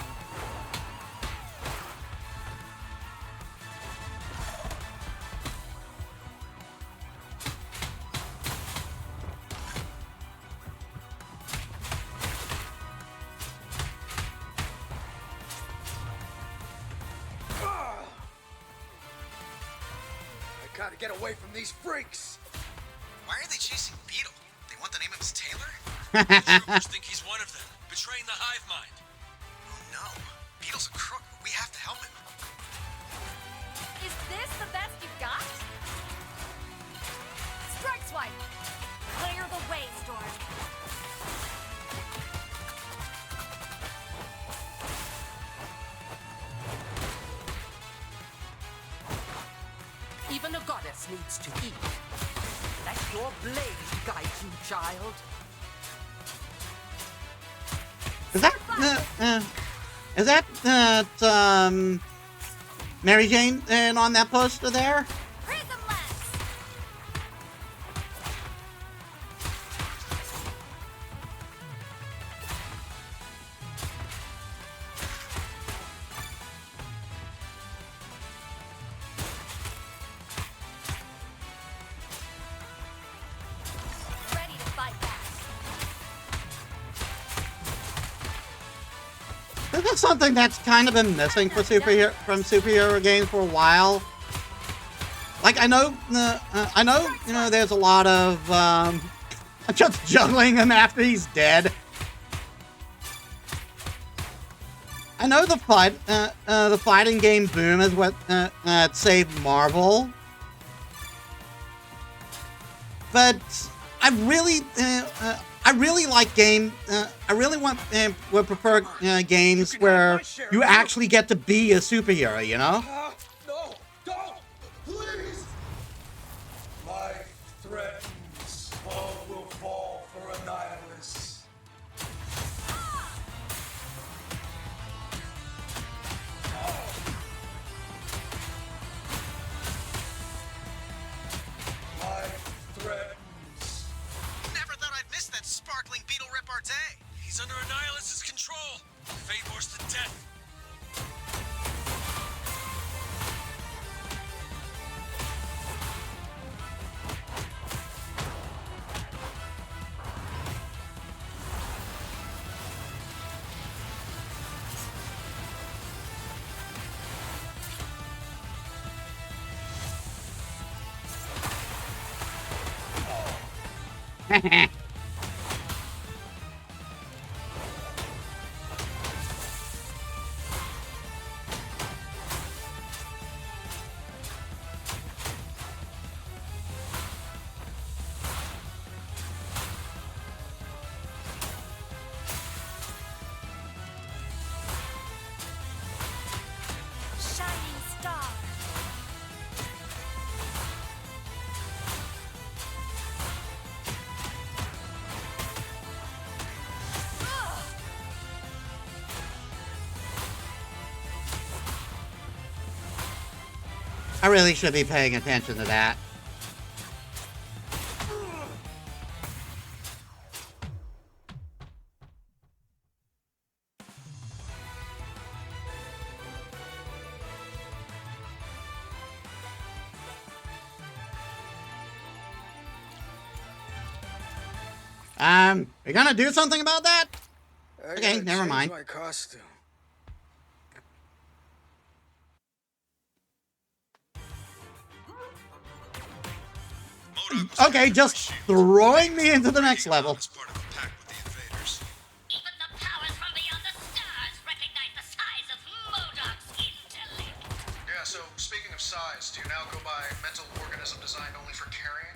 Speaker 5: I gotta get away from these freaks.
Speaker 6: Why are they chasing Beetle? They want the name of his tailor?
Speaker 7: Troopers think he's one of them, betraying the hive mind.
Speaker 6: Oh no. Beetle's a crook. We have to help him.
Speaker 4: Is this the best you got? Strike swipe! Clear the way, Storm.
Speaker 3: Even a goddess needs to eat. Let your blade guide you, child.
Speaker 1: Is that Mary Jane on that poster there?
Speaker 4: Prism lens! Ready to fight back.
Speaker 1: This is something that's kind of been missing for superhero games for a while. Like I know, there's a lot of just juggling him after he's dead. I know the fighting game boom is what saved Marvel, but I really like game. I really would prefer games where you actually get to be a superhero. You know?
Speaker 5: No, don't! Please! Life threatens. All will fall for a nihilist. Life threatens.
Speaker 6: Never thought I'd miss that sparkling beetle repartee.
Speaker 7: He's under a nihilist's control. Fate wars to death.
Speaker 4: Shining star.
Speaker 1: I really should be paying attention to that. You're gonna do something about that?
Speaker 5: I
Speaker 1: Okay,
Speaker 5: gotta
Speaker 1: never
Speaker 5: change
Speaker 1: mind.
Speaker 5: My costume.
Speaker 7: MODOK was
Speaker 1: Okay,
Speaker 7: carrying
Speaker 1: just
Speaker 7: my shield.
Speaker 1: throwing me into the next level.
Speaker 7: As part of a pact with the invaders.
Speaker 4: Even the powers from beyond the stars recognize the size of MODOK's intellect.
Speaker 6: Yeah, so speaking of size, do you now go by mental organism designed only for carrying?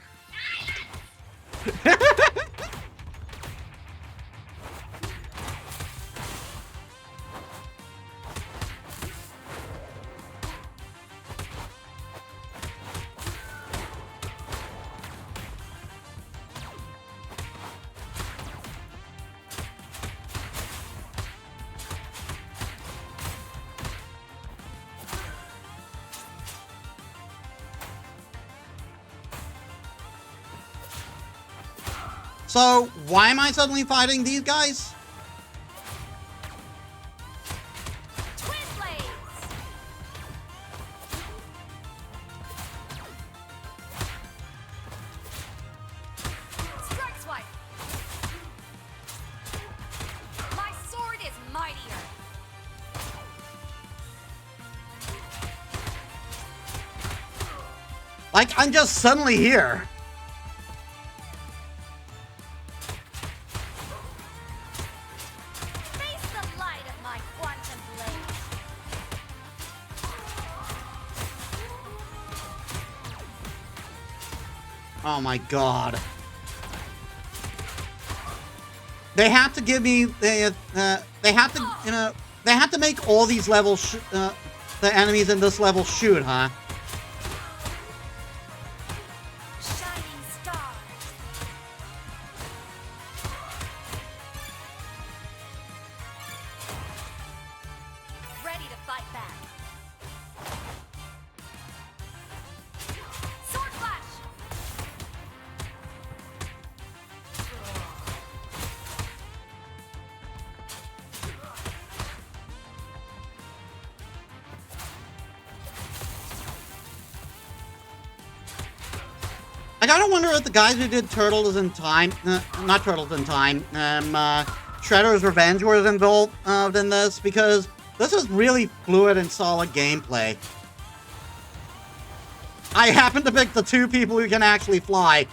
Speaker 1: So, why am I suddenly fighting these guys?
Speaker 4: Twin blades. Strike swipe. My sword is mightier.
Speaker 1: Like, I'm just suddenly here.
Speaker 4: Face the light of my quantum blade.
Speaker 1: Oh my god. They have to give me they have to, you know, they have to make all these levels the enemies in this level shoot, huh?
Speaker 4: Shining star. Ready to fight back. Sword flash.
Speaker 1: I gotta wonder if the guys who did Turtles in Time, not Turtles in Time, Shredder's Revenge was involved in this, because this is really fluid and solid gameplay. I happen to pick the two people who can actually fly.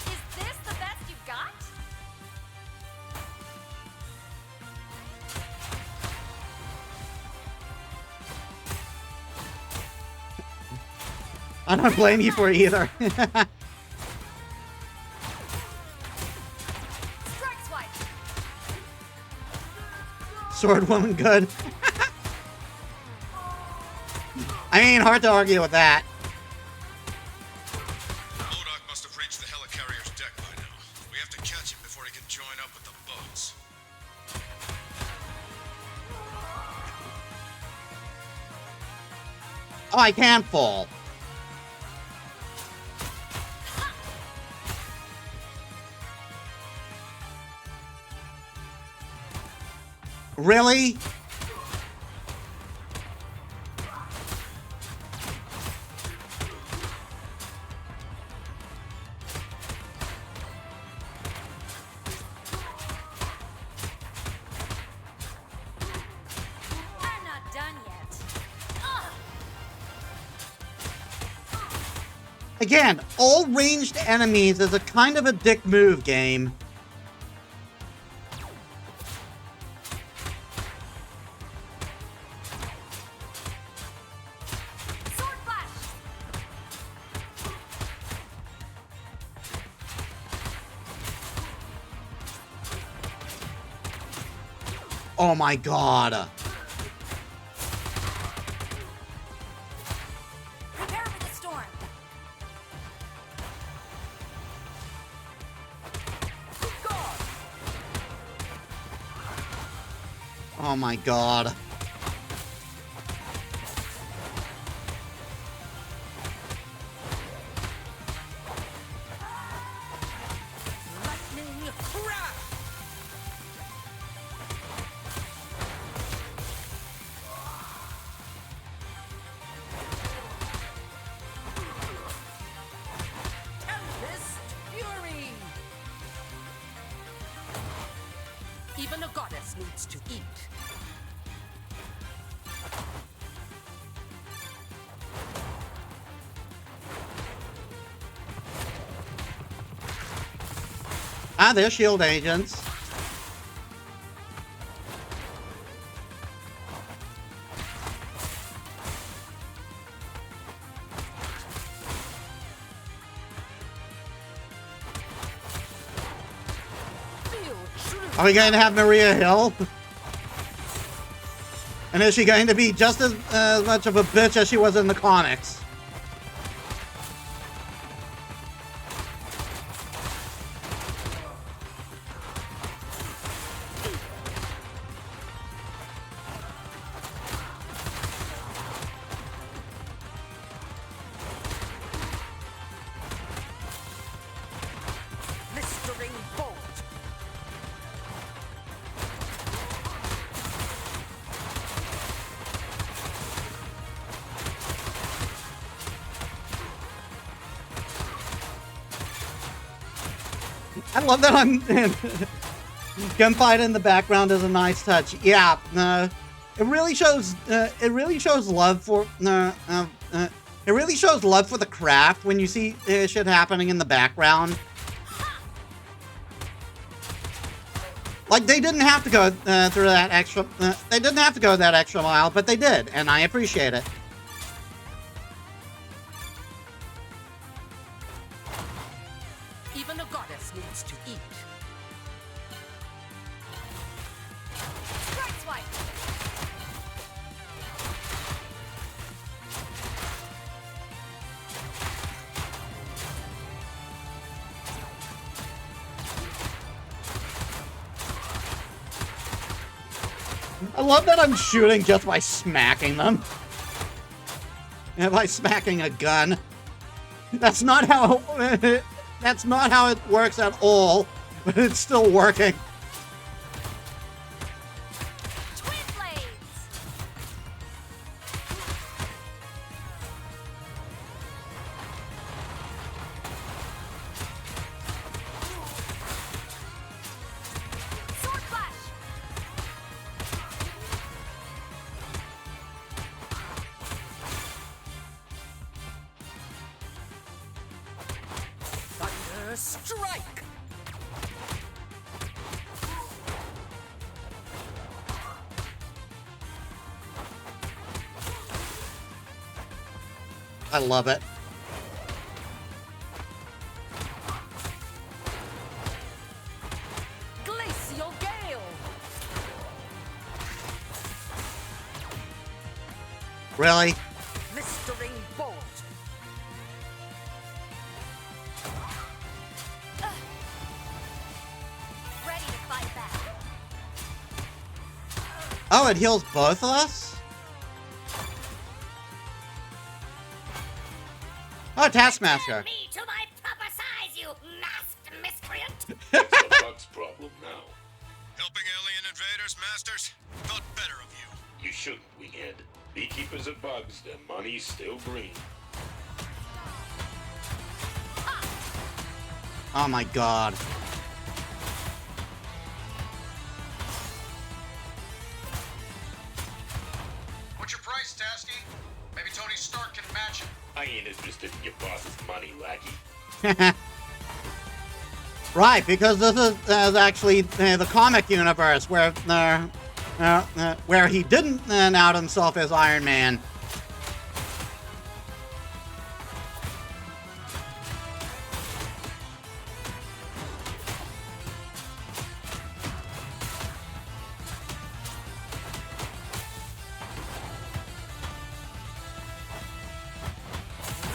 Speaker 4: Is this the best you've got?
Speaker 1: I don't blame you for it either.
Speaker 4: Strike swipe.
Speaker 1: Sword woman good. I mean, hard to argue with that.
Speaker 6: Modok must have reached the helicarrier's deck by now. We have to catch him before he can join up with the bugs.
Speaker 1: Oh, I can fall. Really?
Speaker 4: I'm not done yet. Ugh.
Speaker 1: Again, all ranged enemies is a kind of a dick move game.
Speaker 4: Sword flash.
Speaker 1: Oh my god.
Speaker 4: Prepare for the storm.
Speaker 1: Oh my god.
Speaker 3: Lightning crash! Tempest fury! Even a goddess needs to eat.
Speaker 1: Ah, they're shield agents.
Speaker 3: Feel true.
Speaker 1: Are we going to have Maria Hill? And is she going to be just as much of a bitch as she was in the comics? I love that I'm gunfight in the background is a nice touch. Yeah, it really shows. It really shows love for. It really shows love for the craft when you see shit happening in the background. Like they didn't have to go through that extra. They didn't have to go that extra mile, but they did, and I appreciate it.
Speaker 3: Even a goddess needs to eat. Strike swipe!
Speaker 1: I love that I'm shooting just by smacking them. And by smacking a gun. That's not how that's not how it works at all, but it's still working.
Speaker 4: Twin blades! Sword flash!
Speaker 3: Thunder strike!
Speaker 1: I love it.
Speaker 3: Glacial gale!
Speaker 1: Really?
Speaker 3: Mistering bolt!
Speaker 4: Ready to fight back.
Speaker 1: Oh, it heals both of us? Oh, Taskmaster.
Speaker 4: Me to my proper size, you masked miscreant.
Speaker 8: It's the Bug's problem now.
Speaker 6: Helping alien invaders, masters? Thought better of you.
Speaker 8: You shouldn't, Winghead. Beekeepers are bugs, their money's still green.
Speaker 1: Oh my god.
Speaker 6: What's your price, Tasky? Maybe Tony Stark can match it.
Speaker 8: I ain't interested in your boss's money, lackey.
Speaker 1: Right, because this is actually the comic universe where he didn't out himself as Iron Man.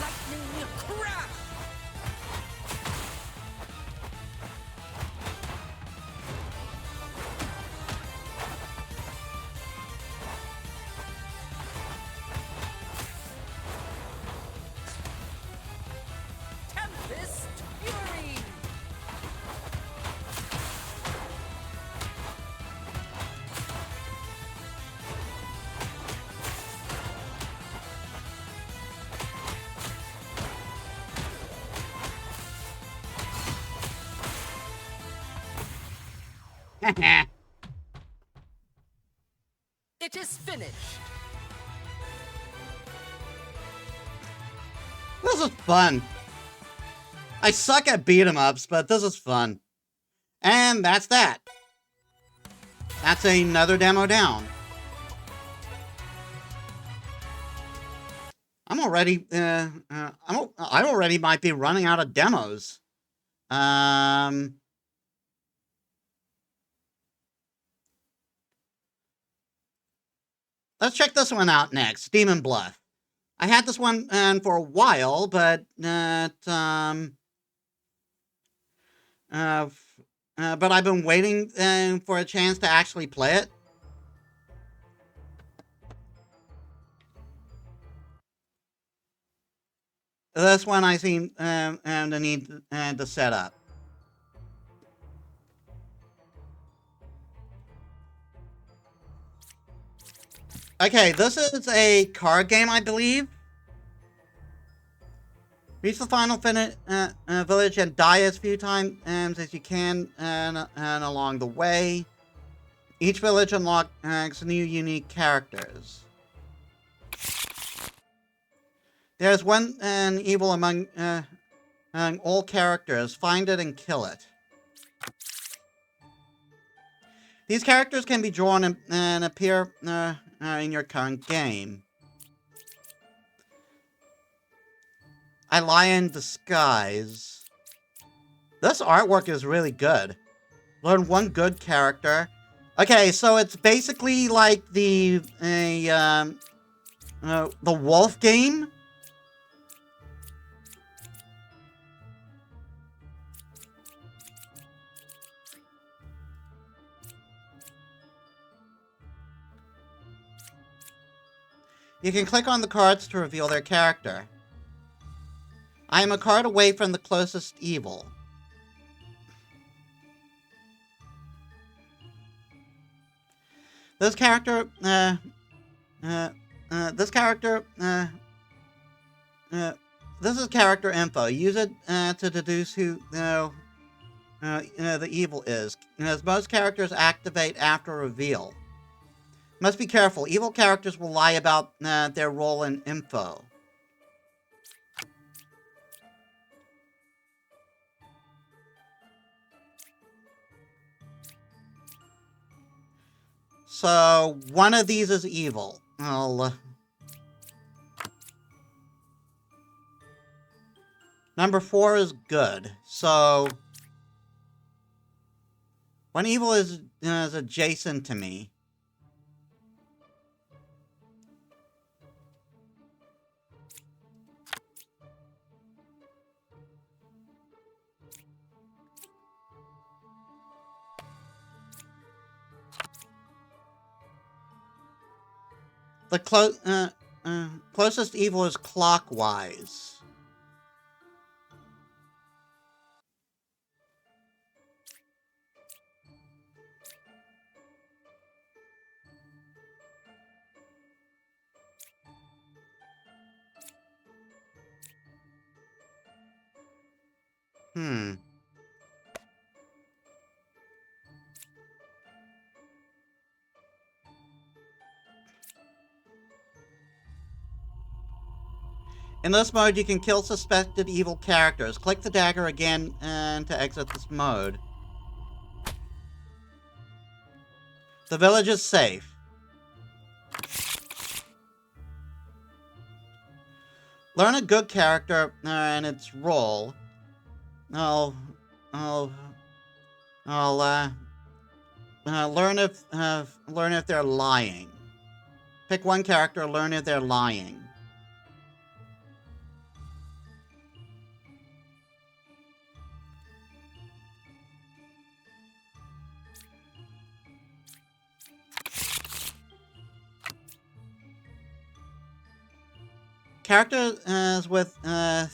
Speaker 3: Lightning crash! Tempest fury! It is finished.
Speaker 1: This is fun. I suck at beat 'em ups, but this is fun. And that's that. That's another demo down. I'm already, I already might be running out of demos. Let's check this one out next. Demon Bluff. I had this one for a while, but I've been waiting for a chance to actually play it. This one I seem to need to set up. Okay, this is a card game, I believe. Reach the final village and die as few times as you can and along the way. Each village unlocks new unique characters. There's one evil among all characters. Find it and kill it. These characters can be drawn and appear in your current game. I lie in disguise. This artwork is really good. Learn one good character. Okay, so it's basically like the wolf game. You can click on the cards to reveal their character. I am a card away from the closest evil. This character this is character info. Use it to deduce who the evil is, as most characters activate after reveal. Must be careful. Evil characters will lie about their role in info. So, one of these is evil. Number 4 is good. So, one evil is adjacent to me. The closest evil is clockwise. In this mode, you can kill suspected evil characters. Click the dagger again to exit this mode. The village is safe. Learn a good character and its role. Learn if they're lying. Pick one character, learn if they're lying. Characters within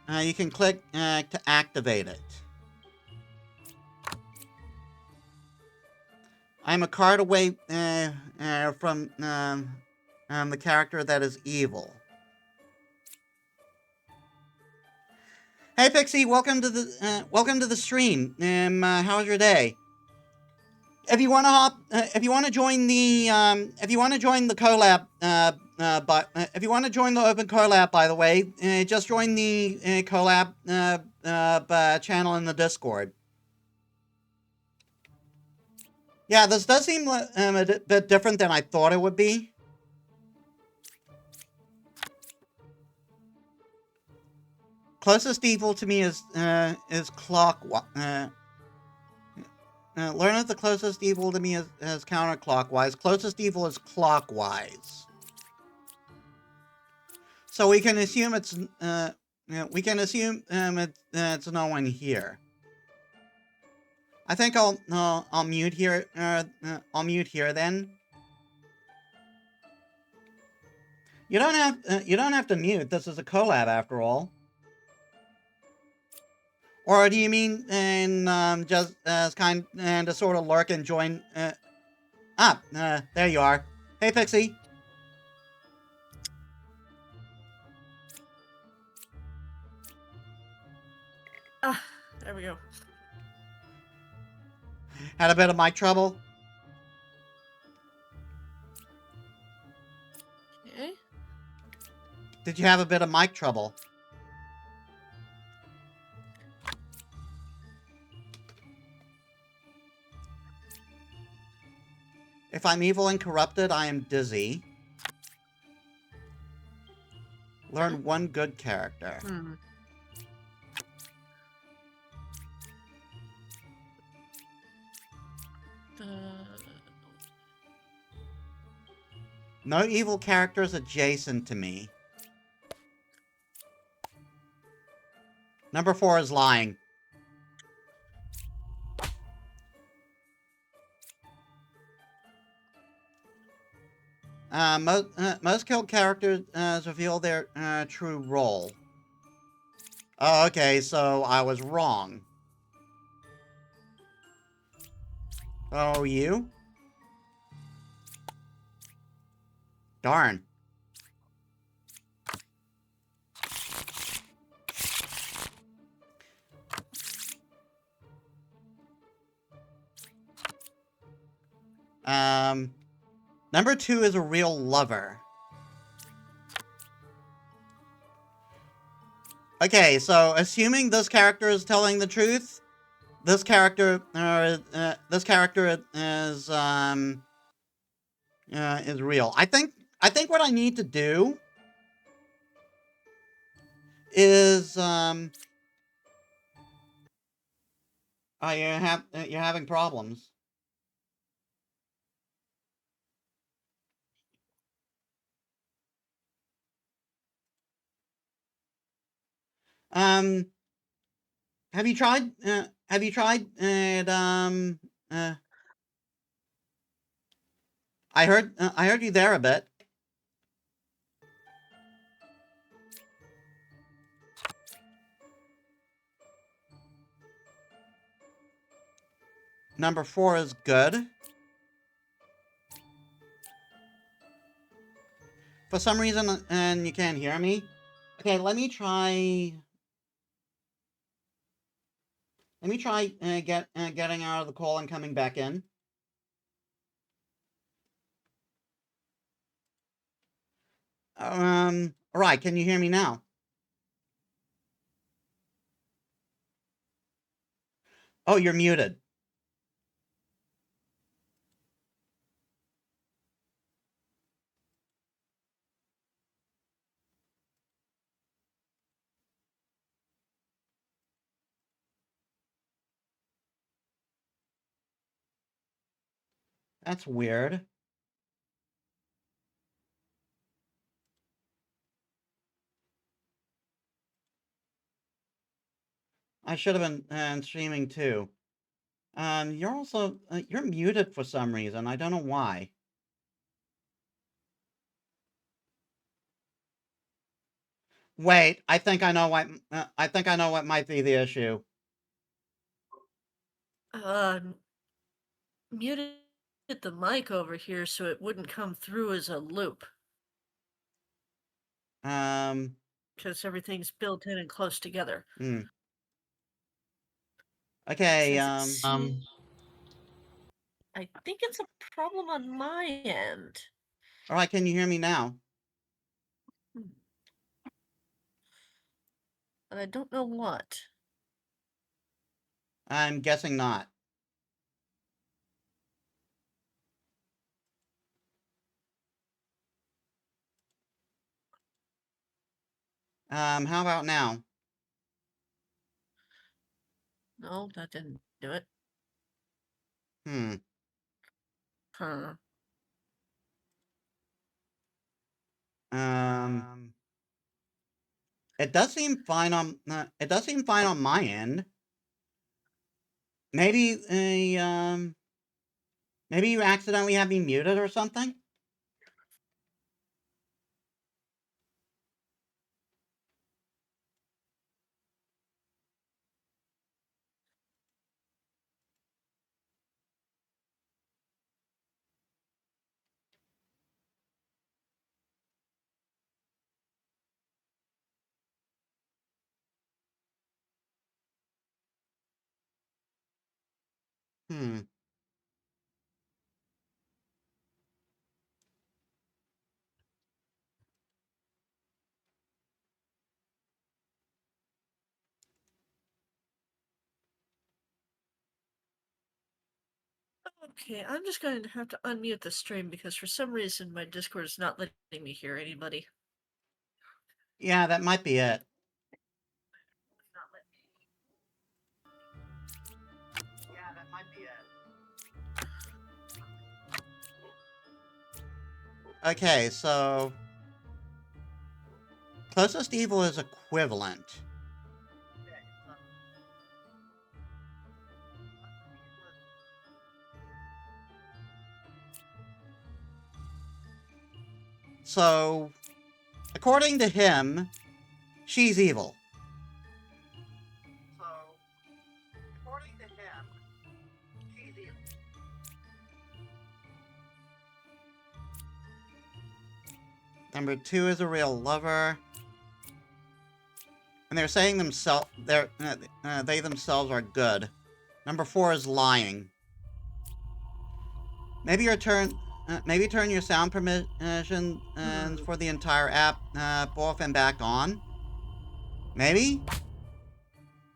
Speaker 1: you can click to activate it. I'm a card away from the character that is evil. Hey Pixie, welcome to the stream. How was your day? If you want to join the collab, if you want to join the open collab, by the way, just join the collab channel in the Discord. Yeah, this does seem a bit different than I thought it would be. Closest evil to me is clockwise. Learn if the closest evil to me is counterclockwise. Closest evil is clockwise. So we can assume it's it's no one here. I think I'll mute here. I'll mute here then. You don't have to mute. This is a collab after all. Or do you mean just as kind and to sort of lurk and join? There you are. Hey Pixie.
Speaker 9: Ah, there we go.
Speaker 1: Had a bit of mic trouble.
Speaker 9: Okay.
Speaker 1: Did you have a bit of mic trouble? If I'm evil and corrupted, I am dizzy. Learn one good character. No evil characters adjacent to me. Number 4 is lying. Most killed characters reveal their true role. Oh, okay, so I was wrong. Oh, you? Darn. Number 2 is a real lover. Okay, so assuming this character is telling the truth, this character is real. I think what I need to do is you're having problems. Have you tried I heard you there a bit. Number 4 is good. For some reason, and you can't hear me. Okay, let me try getting out of the call and coming back in. All right, can you hear me now? Oh, you're muted. That's weird. I should have been streaming too. You're also you're muted for some reason. I don't know why. Wait, I think I know what might be the issue.
Speaker 9: Muted the mic over here so it wouldn't come through as a loop. Because everything's built in and close together.
Speaker 1: Okay,
Speaker 9: I think it's a problem on my end.
Speaker 1: All right, can you hear me now?
Speaker 9: But I don't know what.
Speaker 1: I'm guessing not. How about now?
Speaker 9: No, that didn't do it. Huh.
Speaker 1: It does seem fine on my end. Maybe maybe you accidentally have me muted or something? Hmm.
Speaker 9: Okay, I'm just going to have to unmute the stream because for some reason my Discord is not letting me hear anybody.
Speaker 1: Yeah, that might be it. Yeah, that might be it. Okay, so closest evil is equivalent. So, according to him, she's evil. So, according to him, she's evil. Number 2 is a real lover. And they're saying they themselves are good. Number 4 is lying. Maybe maybe turn your sound permissions for the entire app off and back on. Maybe?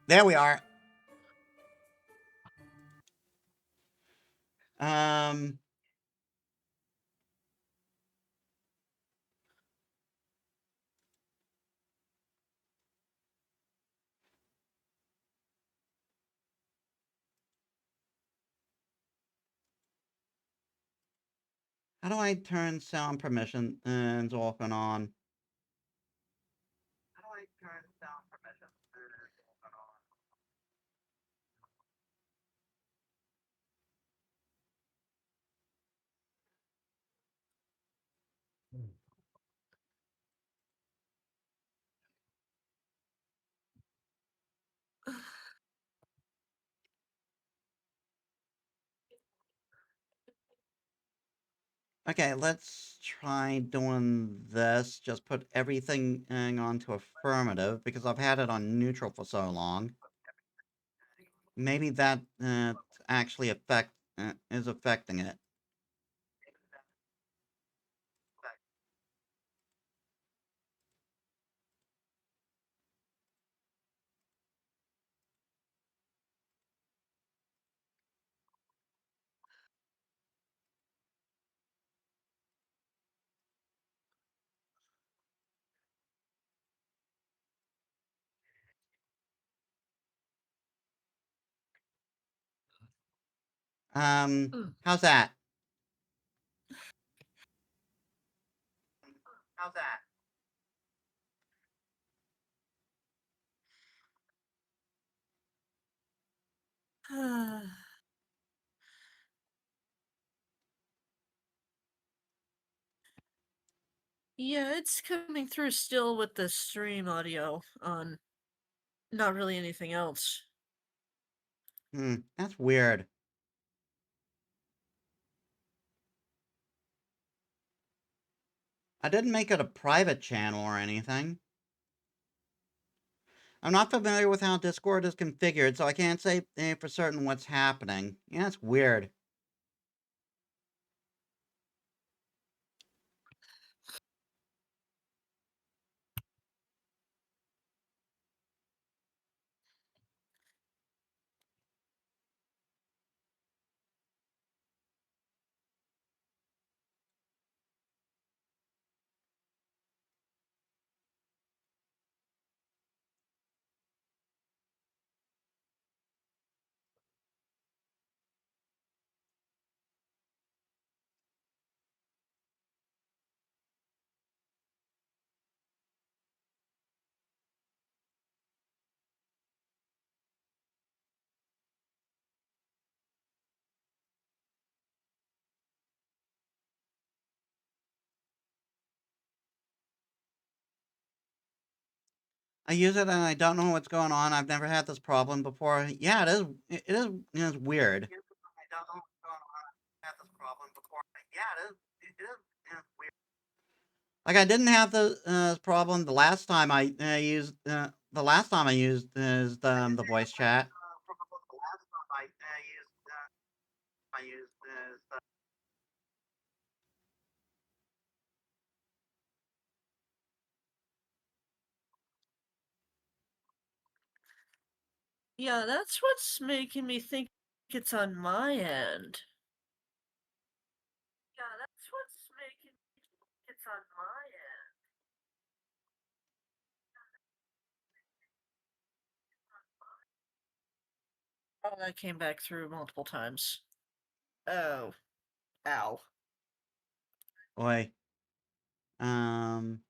Speaker 1: There we are. Um... How do I turn sound permissions off and on? How do I turn sound permissions off and on? Okay, let's try doing this. Just put everything onto affirmative because I've had it on neutral for so long. Maybe that actually is affecting it. How's that? How's that?
Speaker 9: Yeah, it's coming through still with the stream audio on. Not really anything else.
Speaker 1: That's weird. I didn't make it a private channel or anything. I'm not familiar with how Discord is configured, so I can't say for certain what's happening. Yeah, it's weird. I use it and I don't know what's going on. I've never had this problem before. Yeah, it is. It's weird. I don't know what's going on. I've had this problem before. Yeah, it's weird. Like I didn't have the problem the last time I used is the voice chat.
Speaker 9: Yeah, that's what's making me think it's on my end. Yeah, that's what's making me think it's on my end. Oh, that came back through multiple times. Oh. Ow.
Speaker 1: Oi. Um.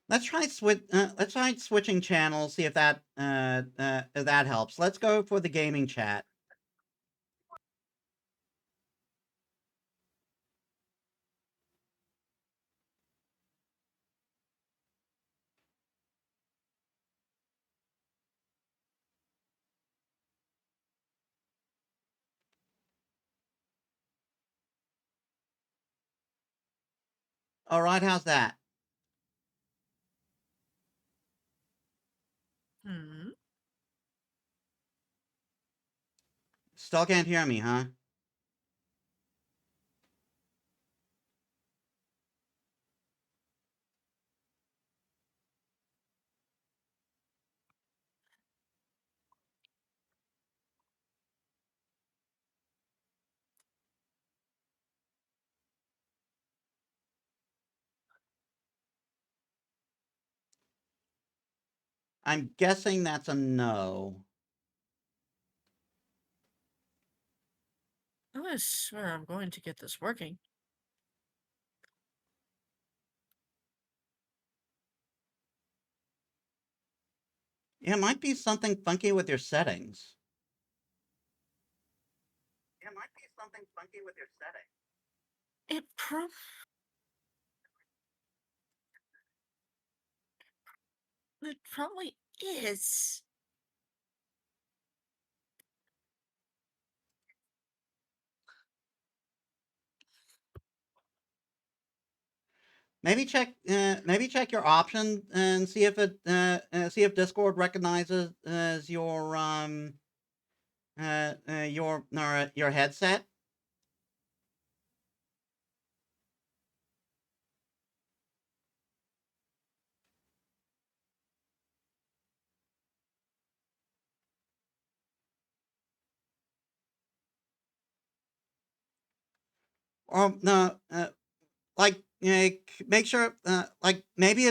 Speaker 1: Let's try switching channels. See if that helps. Let's go for the gaming chat. All right, how's that?
Speaker 9: Hmm.
Speaker 1: Still can't hear me, huh? I'm guessing that's a no.
Speaker 9: I swear I'm going to get this working.
Speaker 1: It might be something funky with your settings.
Speaker 9: It pro- it probably is.
Speaker 1: Maybe check your option and see if Discord recognizes as your headset. Or no, like make sure like maybe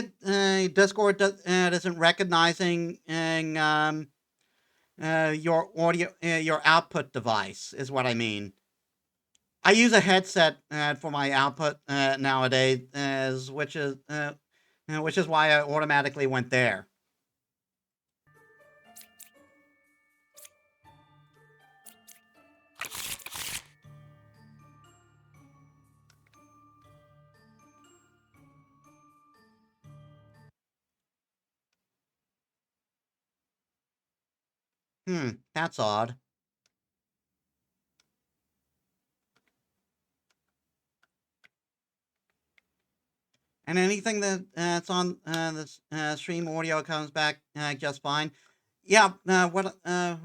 Speaker 1: Discord isn't recognizing your audio your output device is what I mean. I use a headset for my output nowadays, which is why I automatically went there. That's odd. And anything that's on the stream audio comes back just fine. Yeah. Uh,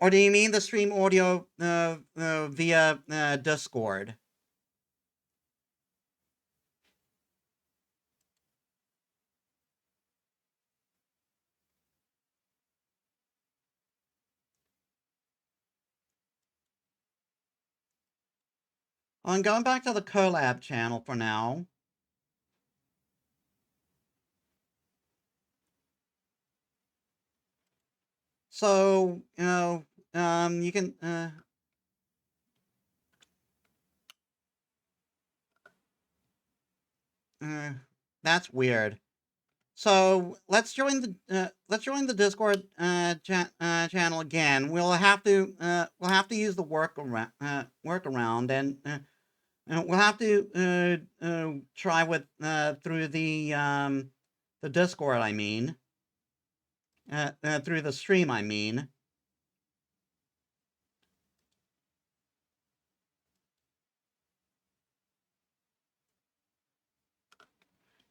Speaker 1: or do you mean the stream audio via Discord? Well, I'm going back to the Collab channel for now. So you can uh, that's weird. So let's join the Discord channel again. We'll have to use the workaround, and we'll have to try with through the Discord. I mean, through the stream. I mean.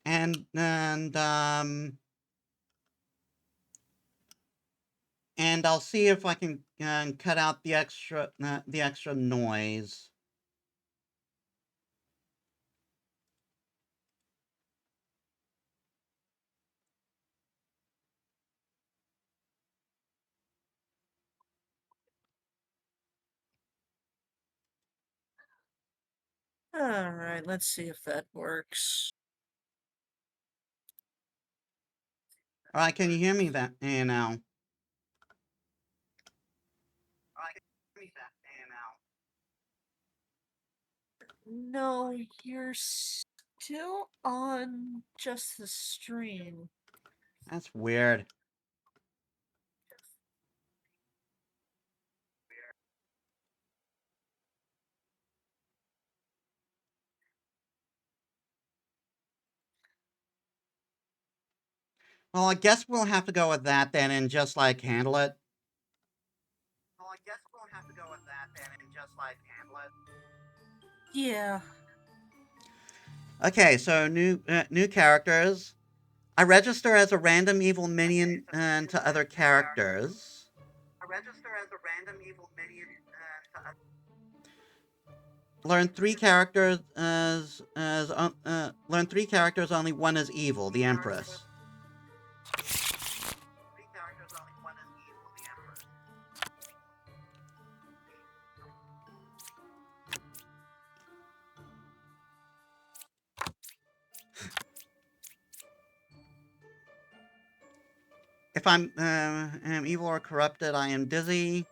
Speaker 1: and I'll see if I can cut out the extra noise.
Speaker 9: Alright, let's see if that works.
Speaker 1: All right, can you hear me now?
Speaker 9: No, you're still on just the stream.
Speaker 1: That's weird. Well, I guess we'll have to go with that then and just, like, handle it.
Speaker 9: Yeah.
Speaker 1: Okay, so new characters. I register as a random evil minion to other characters. Learn 3 characters learn 3 characters. Only one is evil. The Empress. If I'm am evil or corrupted, I am dizzy.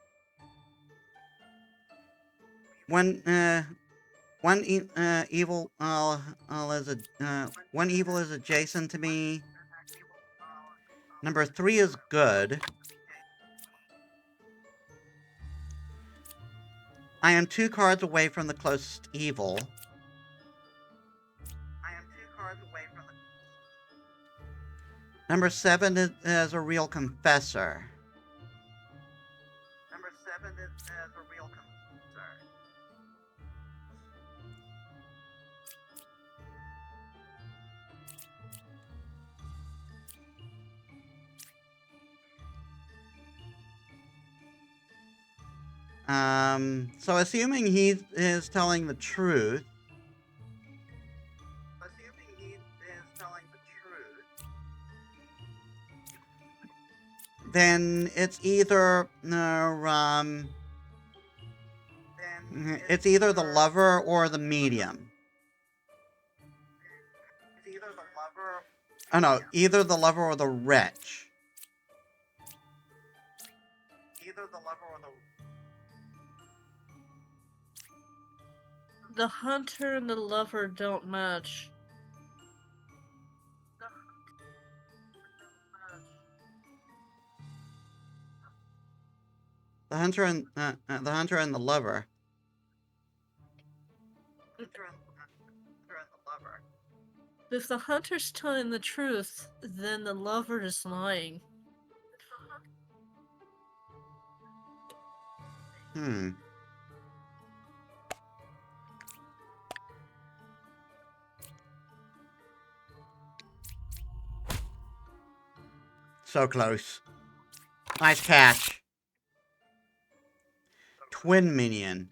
Speaker 1: One evil one evil is adjacent to me. Number 3 is good. I am 2 cards away from the closest evil. Number 7 is a real confessor. So assuming he is telling the truth. Then it's either the lover or the medium. Oh no, either the lover or the wretch.
Speaker 9: The hunter and the lover don't match.
Speaker 1: The hunter and the lover.
Speaker 9: If the hunter's telling the truth, then the lover is lying.
Speaker 1: So close. Nice catch. Twin minion.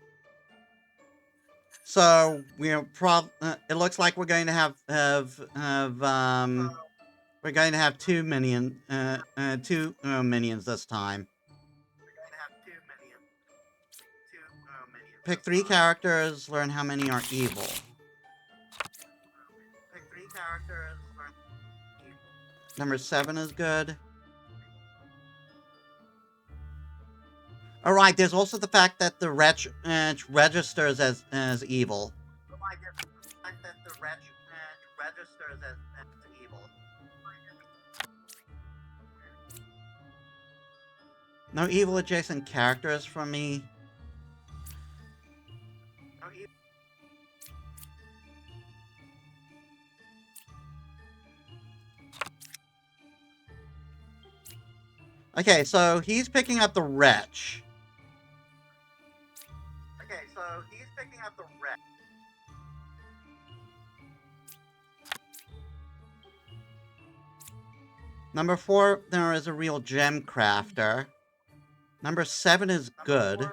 Speaker 1: So we're it looks like we're going to have we're going to have 2 minions this time. Pick 3 characters. Learn how many are evil. Number 7 is good. Alright, there's also the fact that the wretch registers as evil. No evil adjacent characters from me. Okay, so he's picking up the wretch. Number 4, there is a real gem crafter. Number 7 is good.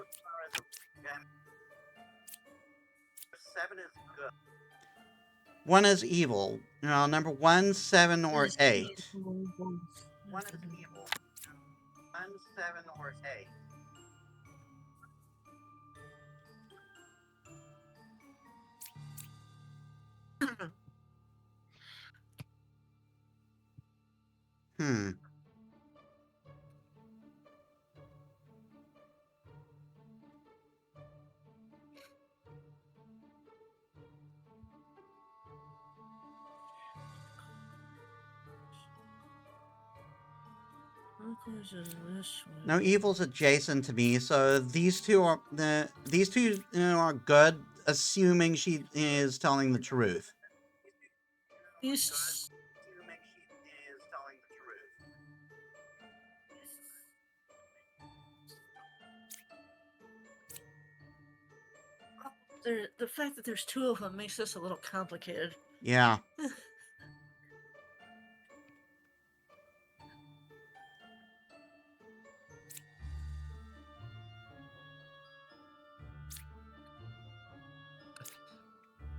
Speaker 1: 1 is evil. Number 1, 7, or 8. 1 is evil. 1, 7, or 8. Hmm. No, evil's adjacent to me, so these two are are good, assuming she is telling the truth.
Speaker 9: These the fact that there's 2 of them makes this a little complicated.
Speaker 1: Yeah.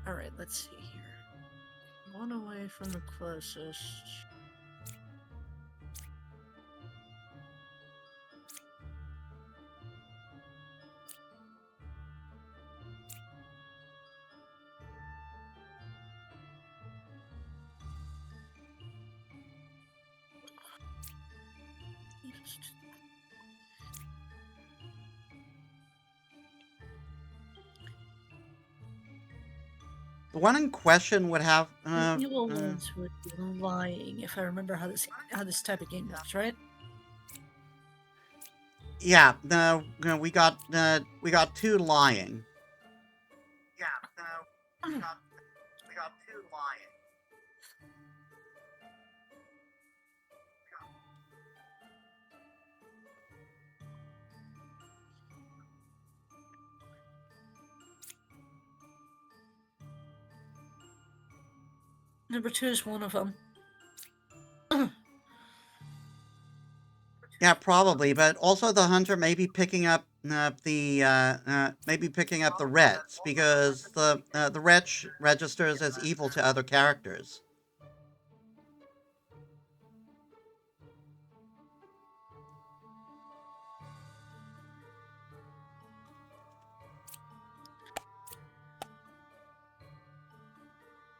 Speaker 9: Alright, let's see here. 1 away from the closest.
Speaker 1: The one in question would have...
Speaker 9: The evil ones would be lying, if I remember how this type of game works, right?
Speaker 1: Yeah, we got 2 lying. Yeah, we got 2 lying.
Speaker 9: Number 2 is one of them.
Speaker 1: Yeah, probably, but also the hunter may be picking up the wretch, because the wretch registers as evil to other characters.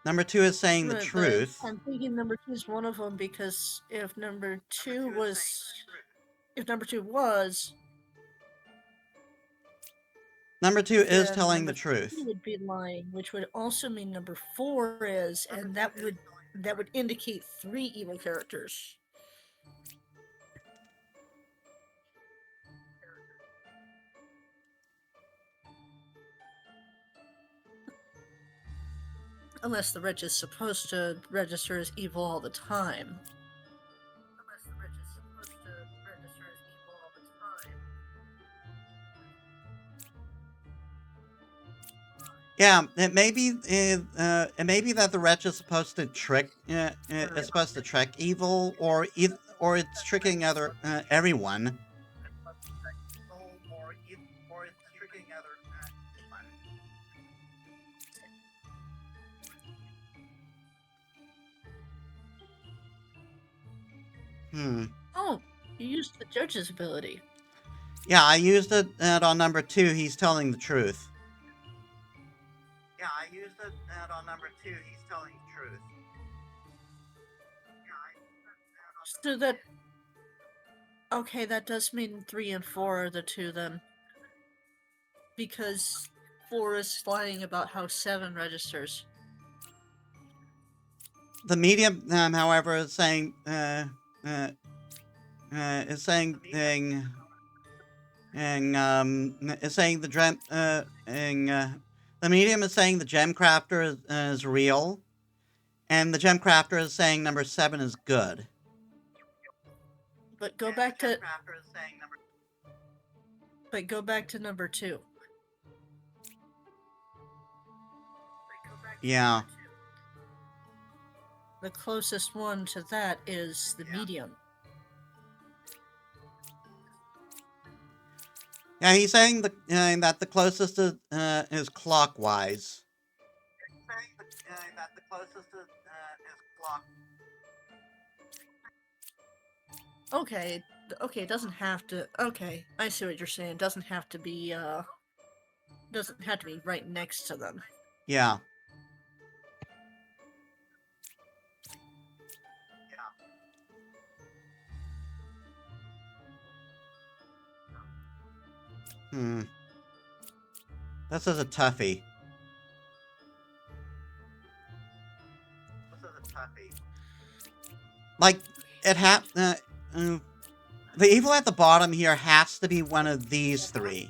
Speaker 1: Number 2 is saying the
Speaker 9: Right,
Speaker 1: truth.
Speaker 9: but I'm thinking number 2 is one of them because if number 2 was...
Speaker 1: Number 2 is
Speaker 9: then
Speaker 1: telling
Speaker 9: number
Speaker 1: the truth.
Speaker 9: 3 would be lying, which would also mean number 4 is, and that would indicate 3 evil characters. Unless the wretch is supposed to register as evil all the time.
Speaker 1: Yeah, it may be that the wretch is supposed to trick evil, or it's tricking everyone.
Speaker 9: Oh, you used the judge's ability.
Speaker 1: Yeah, I used it on number 2. He's telling the truth. Yeah, I used it on number 2. He's telling the truth.
Speaker 9: So that... Okay, that does mean 3 and 4 are the 2 then. Because 4 is lying about how 7 registers.
Speaker 1: The medium, however, is saying the medium is saying the gem crafter is real, and the gem crafter is saying number 7 is good.
Speaker 9: But go back to number 2.
Speaker 1: Yeah.
Speaker 9: The closest one to that is the medium.
Speaker 1: Yeah, he's saying that the closest is clockwise. That the closest is clock.
Speaker 9: Okay, it doesn't have to. Okay, I see what you're saying. It doesn't have to be. Doesn't have to be right next to them.
Speaker 1: Yeah. This is a toughie. Like, the evil at the bottom here has to be one of these three.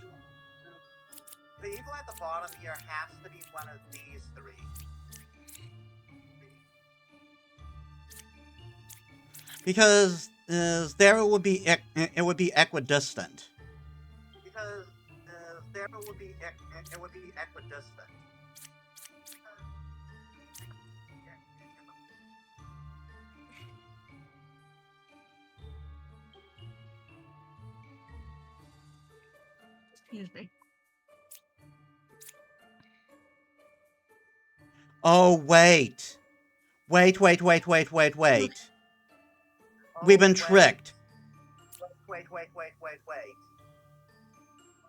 Speaker 1: The evil at the bottom here has to be one of these three. Because there it would be equidistant. Because there it would be equidistant.
Speaker 9: Excuse me.
Speaker 1: Oh, wait. Wait. We've been tricked. Wait.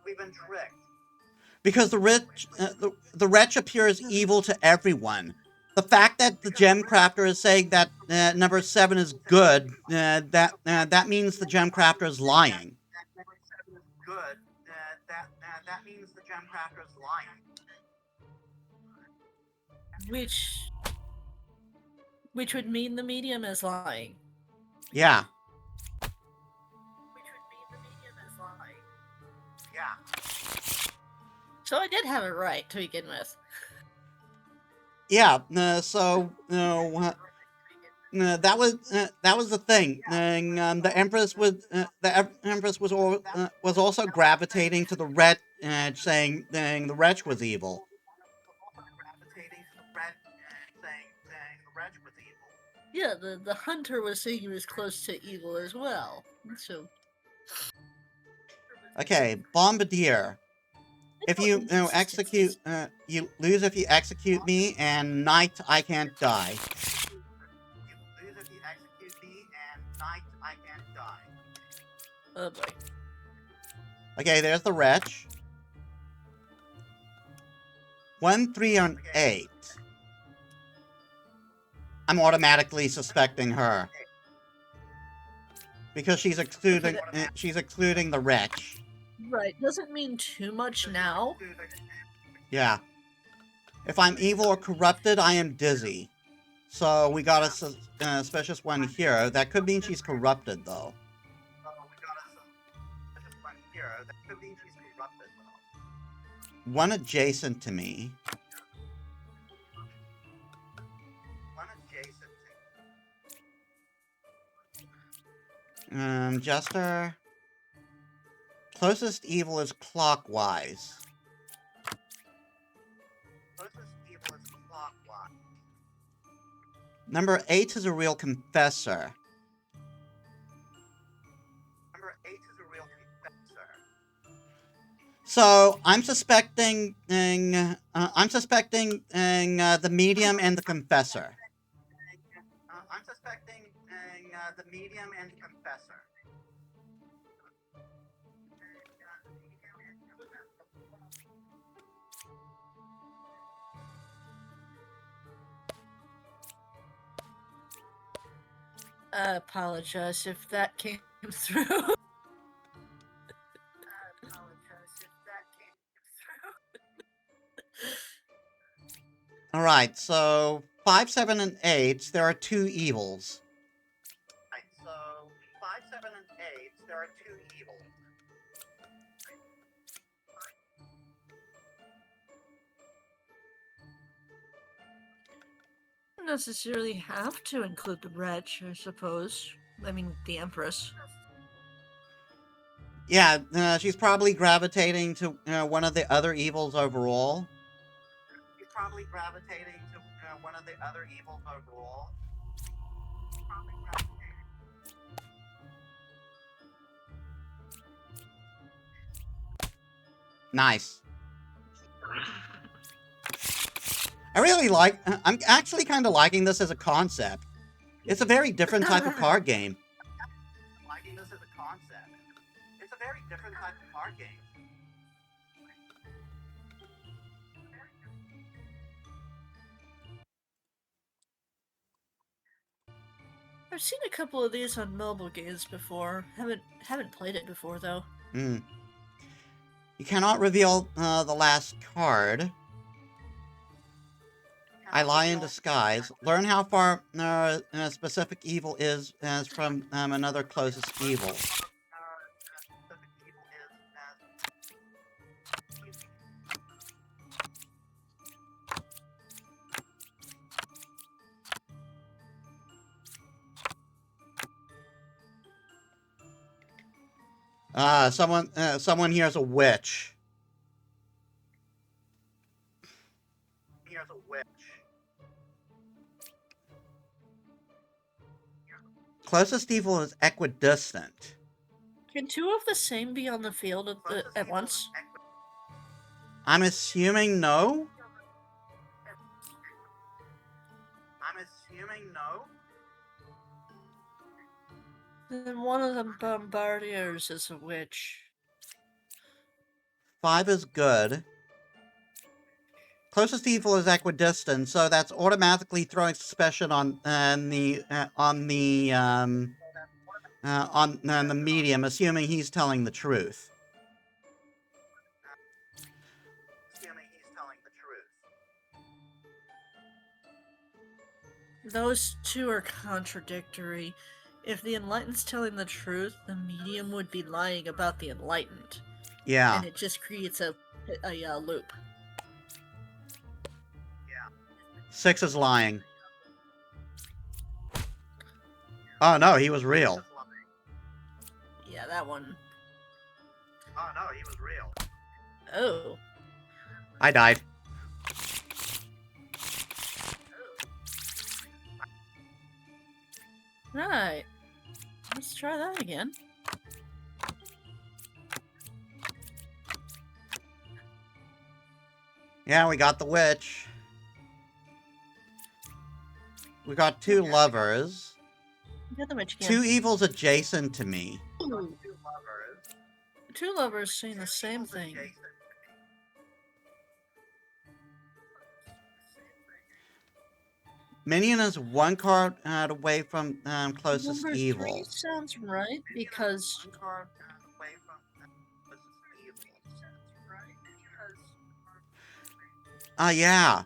Speaker 1: We've been tricked. Because the wretch appears evil to everyone. The fact that the gem crafter is saying that number 7 is good, that means the gem crafter is lying. That means the gem crafter is lying.
Speaker 9: Which would mean the medium is lying.
Speaker 1: Yeah.
Speaker 9: So I did have it right to begin with.
Speaker 1: Yeah. So that was the thing. The Empress was also gravitating to the wretch, saying the wretch was evil.
Speaker 9: Yeah, the hunter was saying he was close to evil as well. So.
Speaker 1: Okay, Bombardier. If you execute, you lose if you execute me, and Knight, I can't die. You lose if you execute me, and Knight, I can't die.
Speaker 9: Oh boy.
Speaker 1: Okay, there's the wretch. 1, 3, and 8. I'm automatically suspecting her. Because she's excluding the wretch.
Speaker 9: Right, doesn't mean too much now.
Speaker 1: Yeah. If I'm evil or corrupted, I am dizzy. So we got a suspicious one here. That could mean she's corrupted, though. One adjacent to me. Jester. Closest evil is clockwise. Number 8 is a real confessor. So I'm suspecting the medium and the confessor.
Speaker 9: I apologize if that came through.
Speaker 1: Alright, so 5, 7, and 8, there are 2 evils.
Speaker 9: Don't necessarily have to include the wretch, I suppose. I mean, the Empress.
Speaker 1: Yeah, she's probably gravitating to one of the other evils overall. Nice. I really like... I'm actually kind of liking this as a concept. It's a very different type of card game. Liking this as a concept. It's a very different type of card game.
Speaker 9: I've seen a couple of these on mobile games before. Haven't played it before though.
Speaker 1: You cannot reveal the last card. I lie in disguise. Learn how far a specific evil is as from another closest evil. Someone here's a witch. Here's a witch. Closest evil is equidistant.
Speaker 9: Can two of the same be on the field at once?
Speaker 1: I'm assuming no. I'm assuming no.
Speaker 9: Then one of the bombardiers is a witch.
Speaker 1: 5 is good. Closest evil is equidistant, so that's automatically throwing suspicion on the medium, assuming he's telling the truth.
Speaker 9: Those two are contradictory. If the Enlightened's telling the truth, the medium would be lying about the Enlightened.
Speaker 1: Yeah.
Speaker 9: And it just creates a loop.
Speaker 1: 6 is lying. Oh no, he was real.
Speaker 9: Yeah, that one.
Speaker 1: Oh no, he was real.
Speaker 9: Oh.
Speaker 1: I died.
Speaker 9: Right. Let's try that again.
Speaker 1: Yeah, we got the witch. We got 2 lovers.
Speaker 9: Get the witch again.
Speaker 1: 2 evils adjacent to me.
Speaker 9: Ooh. 2 lovers saying the same thing.
Speaker 1: Minion is 1 card away from closest
Speaker 9: Number
Speaker 1: evil.
Speaker 9: 3 sounds right because
Speaker 1: Yeah.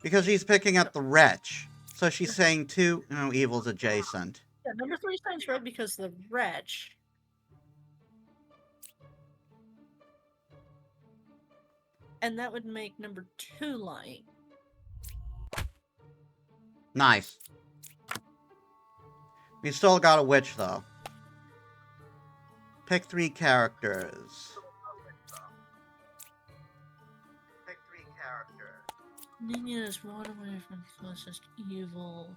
Speaker 1: Because she's picking up the wretch. So she's saying 2 evils adjacent.
Speaker 9: yeah, number 3 sounds right because the wretch. And that would make number 2 lying.
Speaker 1: Nice. We still got a witch, though. Pick 3 characters. Pick 3 characters.
Speaker 9: Minion is 1 away from closest evil.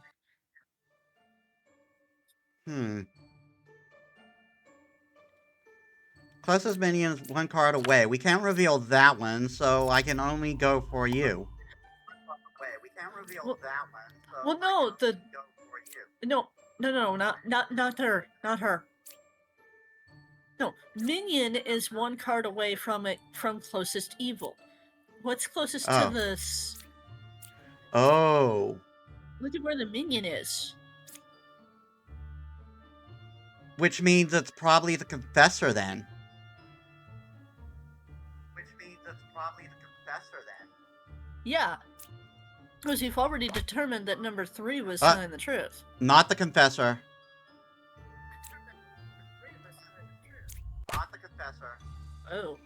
Speaker 1: Closest minion is 1 card away. We can't reveal that one, so I can only go for you. We can't reveal that one, so
Speaker 9: Well, no,
Speaker 1: I can only go for you.
Speaker 9: No, not her, not her. No, minion is 1 card away from closest evil. What's closest to this?
Speaker 1: Oh.
Speaker 9: Look at where the minion is.
Speaker 1: Which means it's probably the confessor then.
Speaker 9: Yeah. Because you've already determined that number 3 was telling the truth.
Speaker 1: Not the confessor. Not the confessor.
Speaker 9: Oh.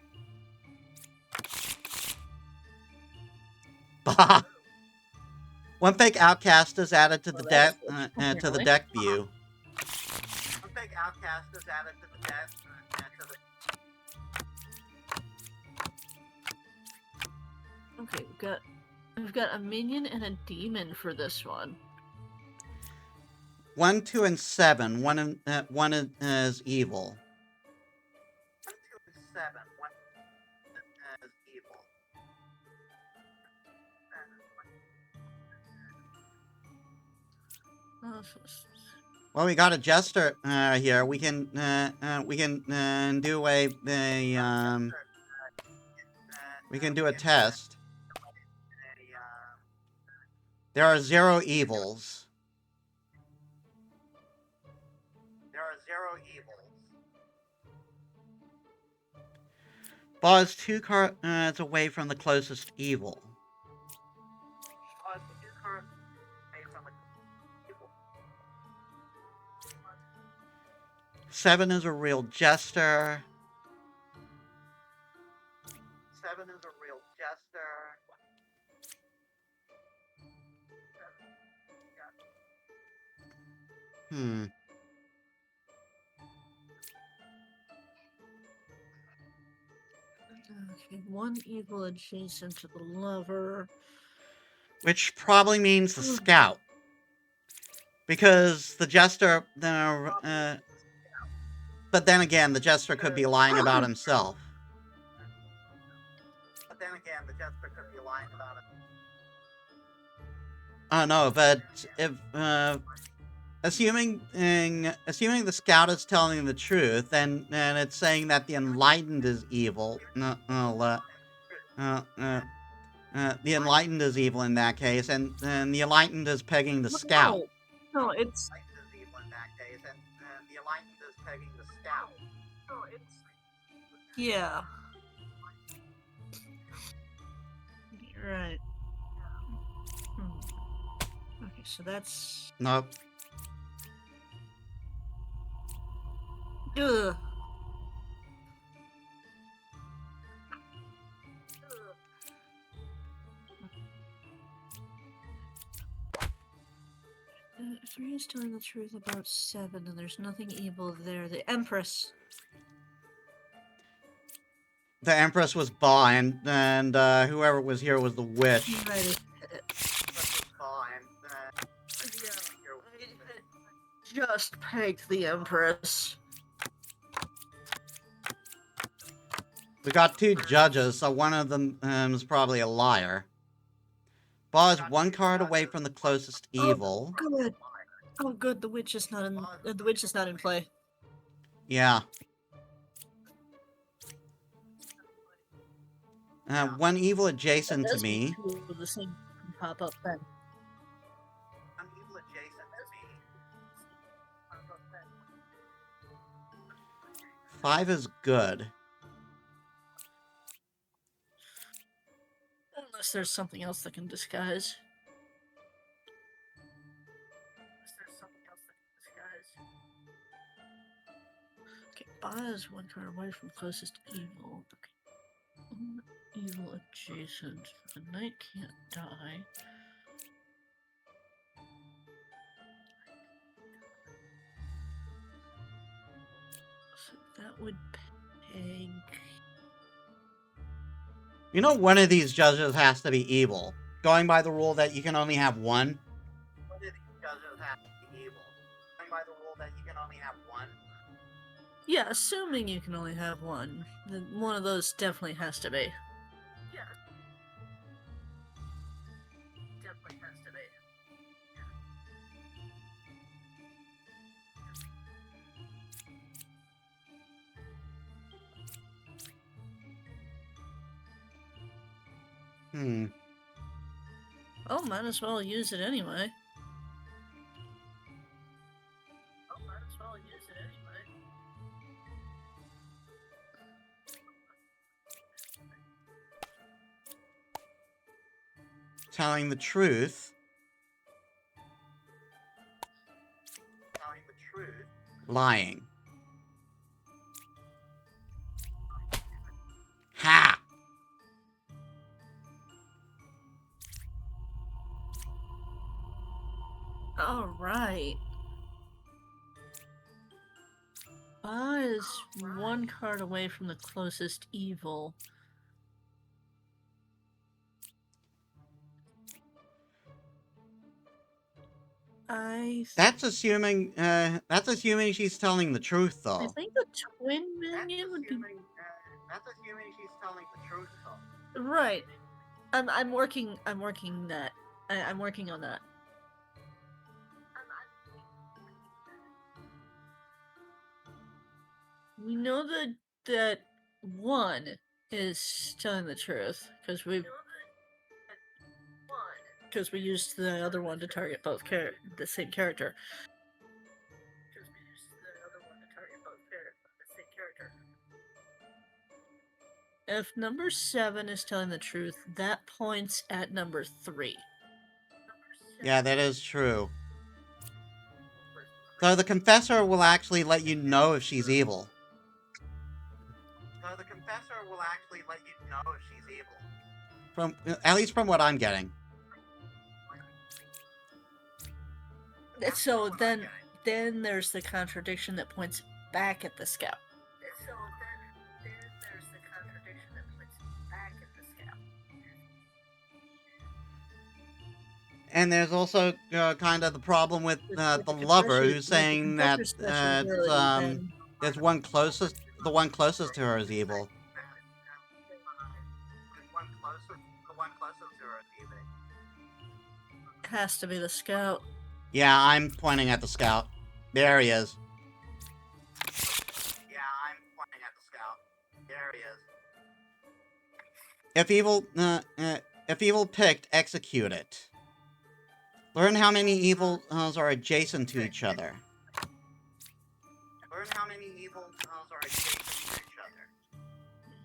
Speaker 1: One fake outcast is added to the deck
Speaker 9: really?
Speaker 1: deck view. One fake outcast is added to the deck
Speaker 9: Okay, we've got a minion and a demon for this one.
Speaker 1: 1, 2, and 7. One is evil. 1, 2, and 7. One is evil. Well, we got a jester here. We can do we can do a test. There are 0 evils. There are 0 evils. Ball is 2 cards away from the closest evil. 7 is a real jester. 7 is a real jester.
Speaker 9: Okay, 1 evil adjacent to the lover.
Speaker 1: Which probably means the scout. Because the jester... but then again, the jester could be lying about himself. But then again, the jester could be lying about it. Oh no, but if assuming the scout is telling the truth, then it's saying that the enlightened is evil. The enlightened is evil in that case, and the enlightened is pegging the scout.
Speaker 9: No, it's... Yeah. You're right. Okay, so that's...
Speaker 1: Nope.
Speaker 9: Ugh. If 3 is telling the truth about 7, then there's nothing evil there. The Empress.
Speaker 1: The Empress was Ba, and whoever was here was the witch.
Speaker 9: Right. Just pegged the Empress.
Speaker 1: We got 2 judges, so one of them is probably a liar. Ba is 1 card away from the closest evil.
Speaker 9: Oh, good. Oh, good. The witch is not in. The witch is not in play.
Speaker 1: Yeah. 1 evil adjacent to me.
Speaker 9: The same can pop up then.
Speaker 1: 1 evil adjacent to me. 5 is good.
Speaker 9: Unless there's something else that can disguise. Okay, Ba is 1 card away from closest evil. Okay. Evil adjacent. The knight can't die. So that would peg...
Speaker 1: You know, one of these judges has to be evil. Going by the rule that you can only have 1. One of these judges has to be evil. Going by the rule that you can only have 1.
Speaker 9: Yeah, assuming you can only have 1. Then one of those definitely has to be. Yeah. Definitely has to be. Oh, might as well use it anyway.
Speaker 1: Telling the truth. Telling the truth. Lying. Ha!
Speaker 9: Alright. Ba is 1 card away from the closest evil.
Speaker 1: That's assuming she's telling the truth,
Speaker 9: I
Speaker 1: though.
Speaker 9: think the twin minion would be
Speaker 1: That's assuming she's telling the truth, though.
Speaker 9: right. I'm working that. I'm working on that. We know that one is telling the truth because we used the other one to target both the same character. If number 7 is telling the truth, that points at number 3.
Speaker 1: Yeah, that is true. So the Confessor will actually let you know if she's evil. From at least from what I'm getting.
Speaker 9: So then there's the contradiction that points back at the scout.
Speaker 1: And there's also kind of the problem with the lover who's saying that there's one closest, the one closest to her is evil.
Speaker 9: Has to be the scout.
Speaker 1: Yeah, I'm pointing at the scout. There he is. If evil picked, execute it. Learn how many evils are adjacent to each other.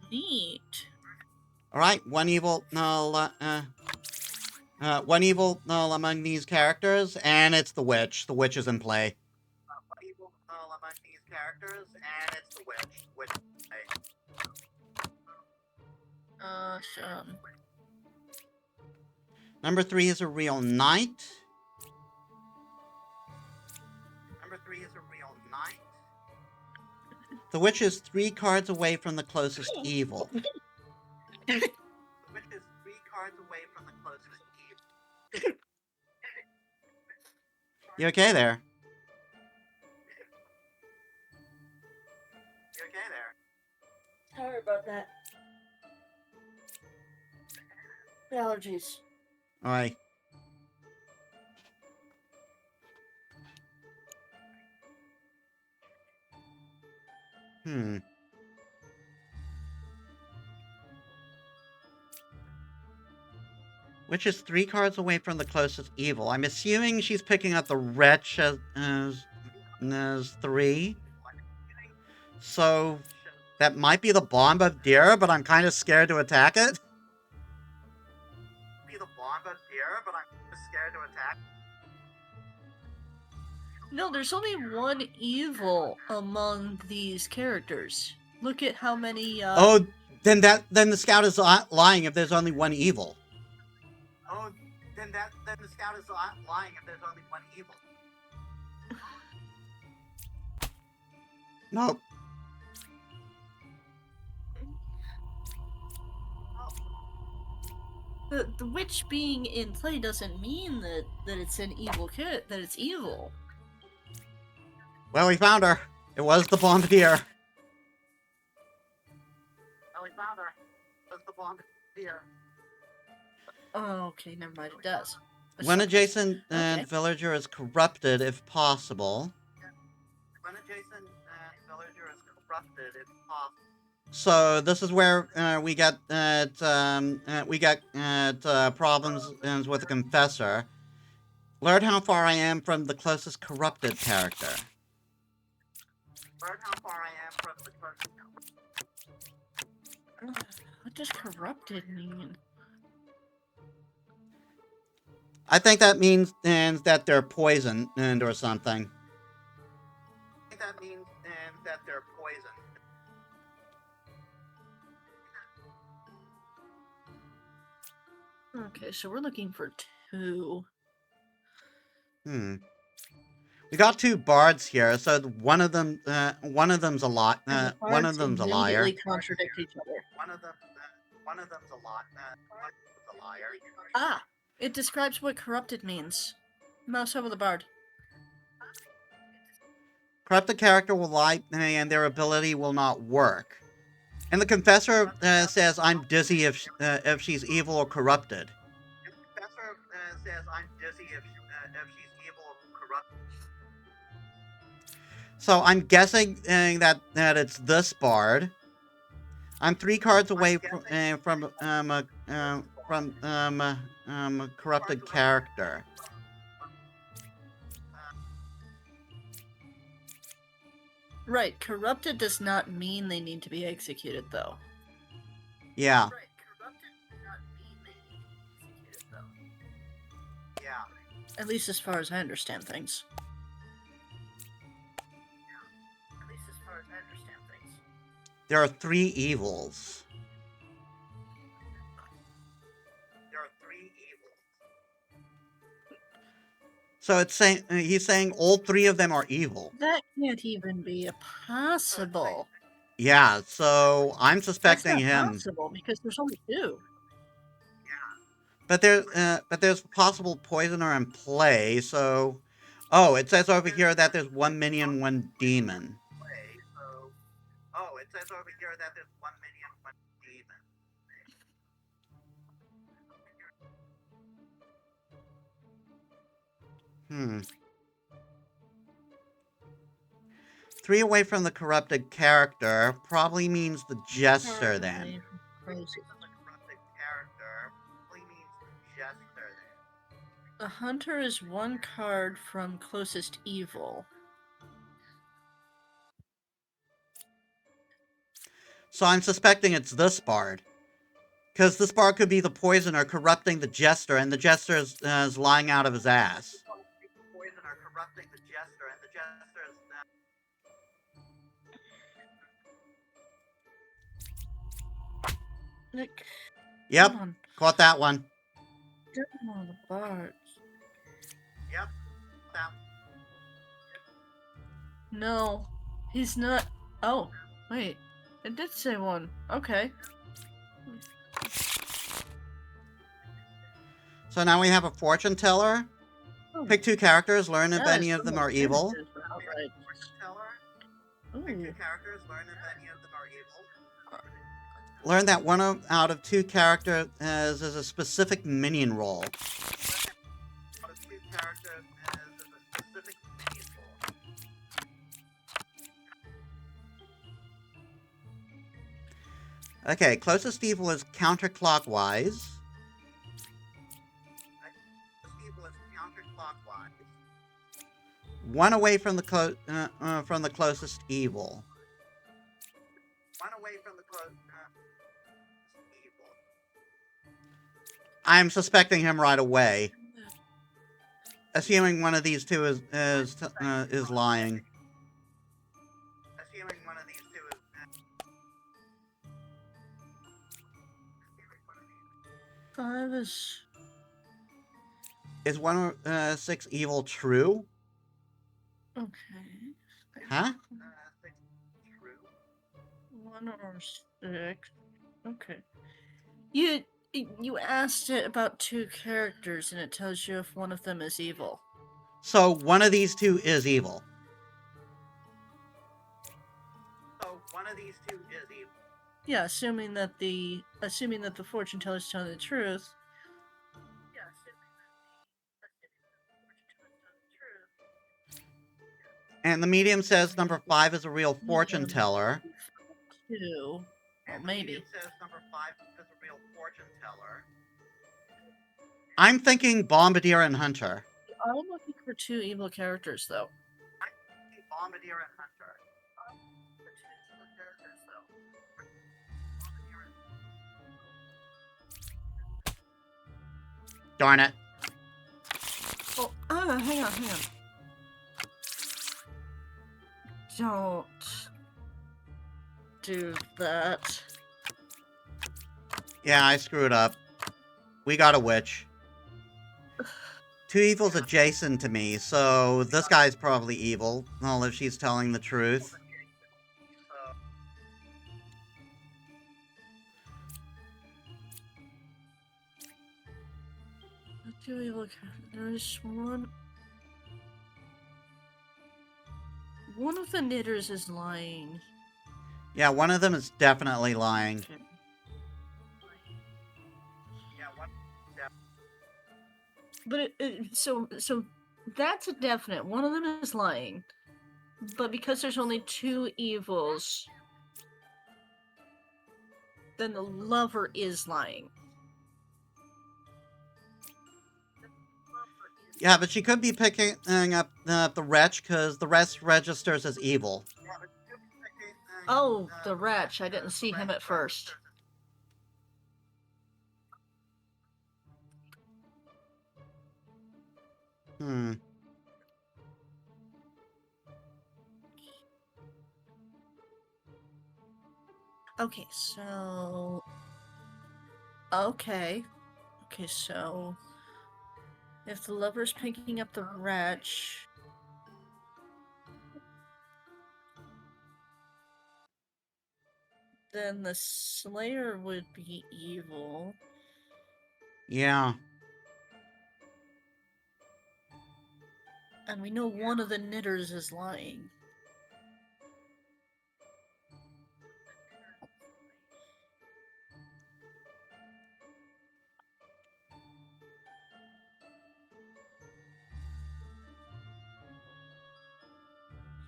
Speaker 9: Neat.
Speaker 1: Alright, one evil among these characters, and it's the witch. The witch is in play.
Speaker 9: Awesome.
Speaker 1: Number 3 is a real knight. The witch is 3 cards away from the closest evil. You okay there?
Speaker 9: Sorry about that. Allergies.
Speaker 1: Alright. Which is 3 cards away from the closest evil. I'm assuming she's picking up the wretch as 3. So that might be the bombardier, but I'm kind of scared to attack it.
Speaker 9: No, there's only one evil among these characters. Look at how many.
Speaker 1: Oh, then the scout is lying if there's only one evil. Nope.
Speaker 9: The witch being in play doesn't mean that it's an evil kid, that it's evil.
Speaker 1: Well, we found her. It was the bombardier.
Speaker 9: Oh, okay, never mind, it does.
Speaker 1: When adjacent villager is corrupted, if possible. So this is where we get problems with the Confessor. Learn how far I am from the closest corrupted character.
Speaker 9: What does corrupted mean?
Speaker 1: I think that means that they're poisoned or something.
Speaker 9: Okay, so we're looking for 2.
Speaker 1: We got 2 bards here, so one of them's a lot. One of them's a liar.
Speaker 9: Contradict each other. Ah, it describes what corrupted means. Mouse over the bard.
Speaker 1: Corrupted character will lie, and their ability will not work. And the Confessor says, I'm dizzy if she's evil or corrupted. And the Confessor says, I'm dizzy if she's evil or corrupted. So I'm guessing that it's this bard. I'm 3 cards away from a corrupted character.
Speaker 9: Right, corrupted does not mean they need to be executed, though.
Speaker 1: Yeah.
Speaker 9: Right, corrupted does not mean they need to be executed, though.
Speaker 1: Yeah.
Speaker 9: At least as far as I understand things.
Speaker 1: There are 3 evils. So it's saying he's saying all 3 of them are evil.
Speaker 9: That can't even be possible.
Speaker 1: Yeah, so I'm suspecting
Speaker 9: That's not
Speaker 1: him.
Speaker 9: possible because there's only 2.
Speaker 1: But there's possible poisoner in play. So, oh, it says over here that there's 1 minion, 1 demon. Oh, it says over here that there's 1 minion, 1 demon. 3 away from the corrupted character probably means the jester then.
Speaker 9: The hunter is 1 card from closest evil.
Speaker 1: So I'm suspecting it's this bard. Because this bard could be the poisoner corrupting the jester, and the jester is lying out of his ass. Poisoner corrupting the jester, and the jester is...
Speaker 9: Nick.
Speaker 1: Yep, caught that one.
Speaker 9: One of the bards.
Speaker 1: Yep, that.
Speaker 9: No, he's not. Oh, wait. It did say 1. Okay.
Speaker 1: So now we have a fortune teller.
Speaker 9: Oh.
Speaker 1: Pick 2 characters, learn if
Speaker 9: That
Speaker 1: any
Speaker 9: is
Speaker 1: of them
Speaker 9: somewhat
Speaker 1: are evil.
Speaker 9: definitive, but outright.
Speaker 1: Pick 2
Speaker 9: Ooh.
Speaker 1: characters, learn if any of them are evil. Learn that 1 out of 2 characters is a specific minion role. Okay, closest evil is counterclockwise. 1 away from the closest evil. 1 away from the closest evil. I'm suspecting him right away. Assuming one of these 2 is lying. Assuming one of these 2 is...
Speaker 9: 5 is...
Speaker 1: Is 1/6 evil true?
Speaker 9: Okay.
Speaker 1: Huh?
Speaker 9: 1 or 6. Okay. You asked it about 2 characters, and it tells you if one of them is evil.
Speaker 1: So one of these 2 is evil.
Speaker 9: Yeah, assuming that the fortune teller is telling the truth.
Speaker 1: And the medium says number 5 is a real fortune teller.
Speaker 9: 2. Well, maybe.
Speaker 1: Says number 5 is a real fortune teller. I'm thinking Bombardier and Hunter.
Speaker 9: I'm looking for 2 evil characters, though.
Speaker 1: I'm thinking Bombardier and Hunter. Darn it.
Speaker 9: Oh, hang on. Don't do that.
Speaker 1: Yeah, I screwed up. We got a witch. 2 evils adjacent to me, so this guy's probably evil. Well, if she's telling the truth.
Speaker 9: Do we look? There's 1 One of the knitters is lying.
Speaker 1: Yeah, one of them is definitely lying.
Speaker 9: Okay. But so that's a definite. One of them is lying. But because there's only two evils, then the lover is lying.
Speaker 1: Yeah, but she could be picking up the wretch, because the wretch registers as evil.
Speaker 9: Oh, the wretch. I didn't see him at first.
Speaker 1: Hmm.
Speaker 9: Okay, so... Okay, so... If the lover's picking up the wretch... then the Slayer would be evil.
Speaker 1: Yeah.
Speaker 9: And we know one of the knitters is lying.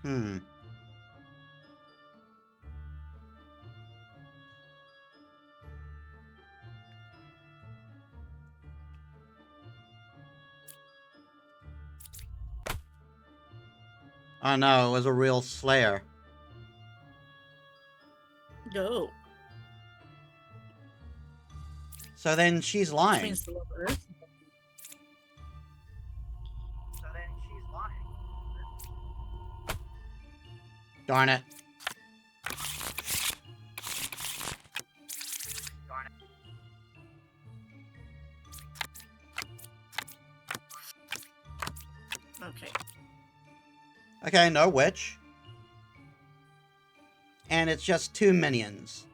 Speaker 1: Hmm. Oh no, it was a real Slayer.
Speaker 9: No.
Speaker 1: So then she's
Speaker 9: Which
Speaker 1: lying.
Speaker 9: means the lover is.
Speaker 1: Darn it.
Speaker 9: Okay.
Speaker 1: Okay, no witch. And it's just two minions.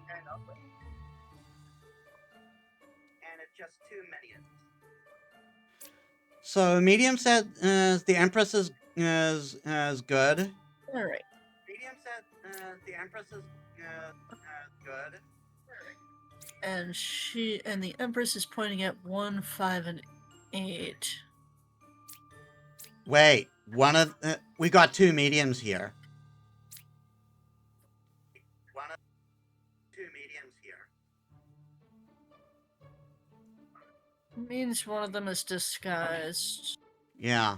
Speaker 1: So medium said the Empress is good.
Speaker 9: All right.
Speaker 1: Medium said the Empress is good.
Speaker 9: And the Empress is pointing at 1, 5, and 8.
Speaker 1: Wait, we got two mediums here.
Speaker 9: Means one of them is disguised.
Speaker 1: Yeah.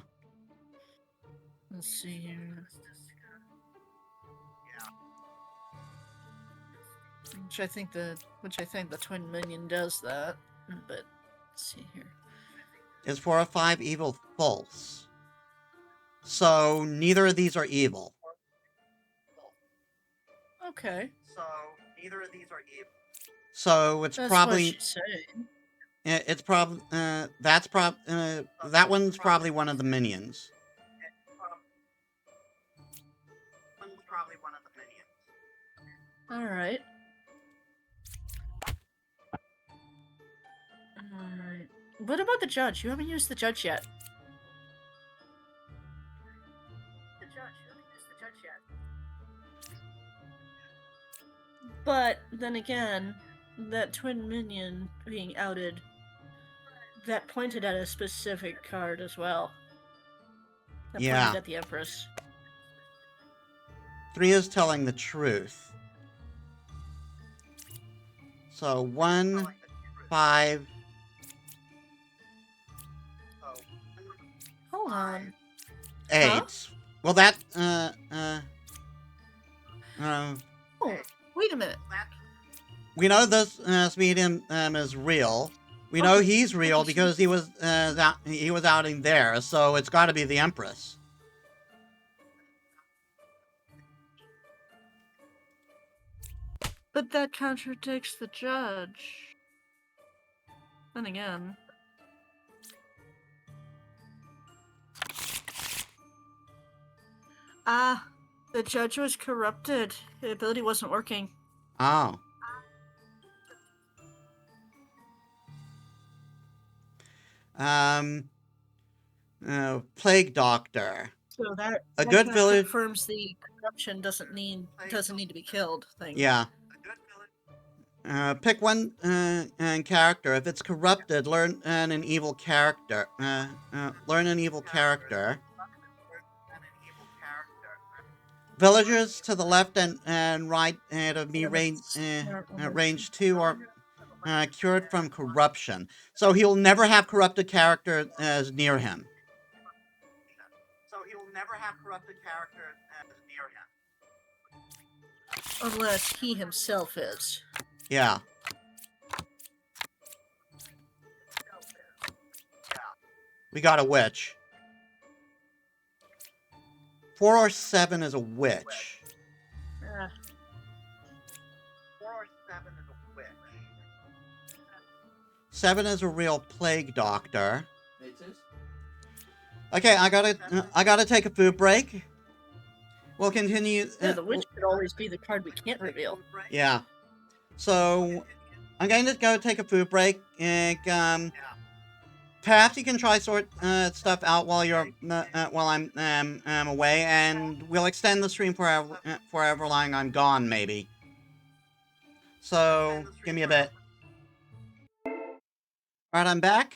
Speaker 9: Let's see here. Which I think the twin minion does that. But let's see here.
Speaker 1: Is 4 or 5 evil false? So neither of these are evil.
Speaker 9: Okay.
Speaker 1: So neither of these are evil. So it's
Speaker 9: That's
Speaker 1: probably
Speaker 9: what she's saying.
Speaker 1: it's probably that one's probably one of the minions.
Speaker 9: All right. Alright. What about the judge? You haven't used the judge yet. But then again, that twin minion being outed, that pointed at a specific card as well. That
Speaker 1: Yeah.
Speaker 9: pointed at the Empress.
Speaker 1: 3 is telling the truth. So 1, 5.
Speaker 9: Hold on.
Speaker 1: 8.
Speaker 9: Huh?
Speaker 1: Well, that
Speaker 9: Oh, wait a minute.
Speaker 1: we know this medium is real. We know he's real because he was outing there, so it's got to be the Empress.
Speaker 9: But that contradicts the judge. Then again. Ah, the judge was corrupted. The ability wasn't working.
Speaker 1: Oh. Plague Doctor.
Speaker 9: So that
Speaker 1: A good
Speaker 9: that
Speaker 1: village.
Speaker 9: confirms the corruption doesn't need to be killed thing.
Speaker 1: Yeah. Pick one character. If it's corrupted, learn an evil character. Learn an evil character. Villagers to the left and right of me
Speaker 9: Yeah,
Speaker 1: range
Speaker 9: that's not almost-
Speaker 1: range 2 are cured from corruption. So he'll never have corrupted character as near him.
Speaker 9: Unless he himself is.
Speaker 1: Yeah. We got a witch. 4 or 7 is a witch. 7 is a real plague doctor. Okay, I gotta take a food break. We'll continue.
Speaker 9: Yeah, the witch could always be the card we can't reveal.
Speaker 1: Yeah. So I'm going to go take a food break. And, perhaps you can try sort stuff out while I'm away, and we'll extend the stream for however long I'm gone, maybe. So give me a bit. All right, I'm back.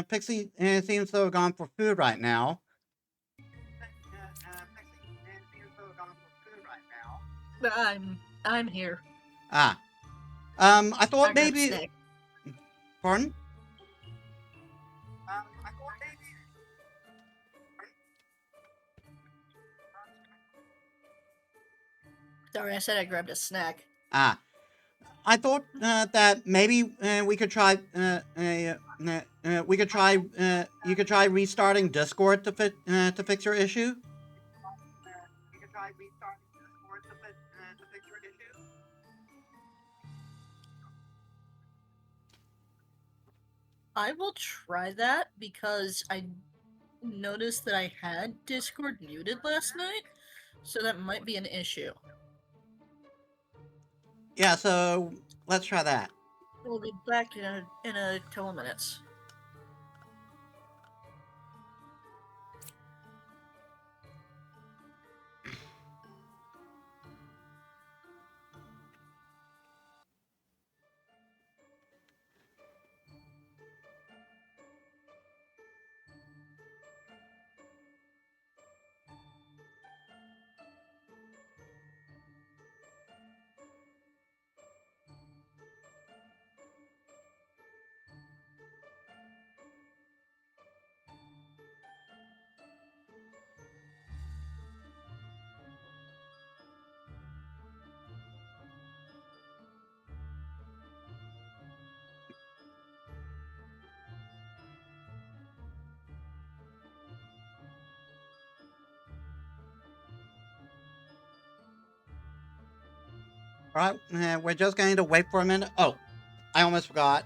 Speaker 1: Pixie seems to have gone for food right now.
Speaker 9: But I'm here.
Speaker 1: Ah. I
Speaker 9: I
Speaker 1: thought
Speaker 9: grabbed a
Speaker 1: maybe.
Speaker 9: snack.
Speaker 1: Pardon?
Speaker 9: Sorry, I said I grabbed a snack.
Speaker 1: Ah. I thought that maybe we could try. You could try restarting Discord to fix your issue.
Speaker 9: I will try that because I noticed that I had Discord muted last night, so that might be an issue.
Speaker 1: Yeah, so let's try that.
Speaker 9: We'll be back in a couple of minutes.
Speaker 1: All right, we're just going to wait for a minute. Oh, I almost forgot.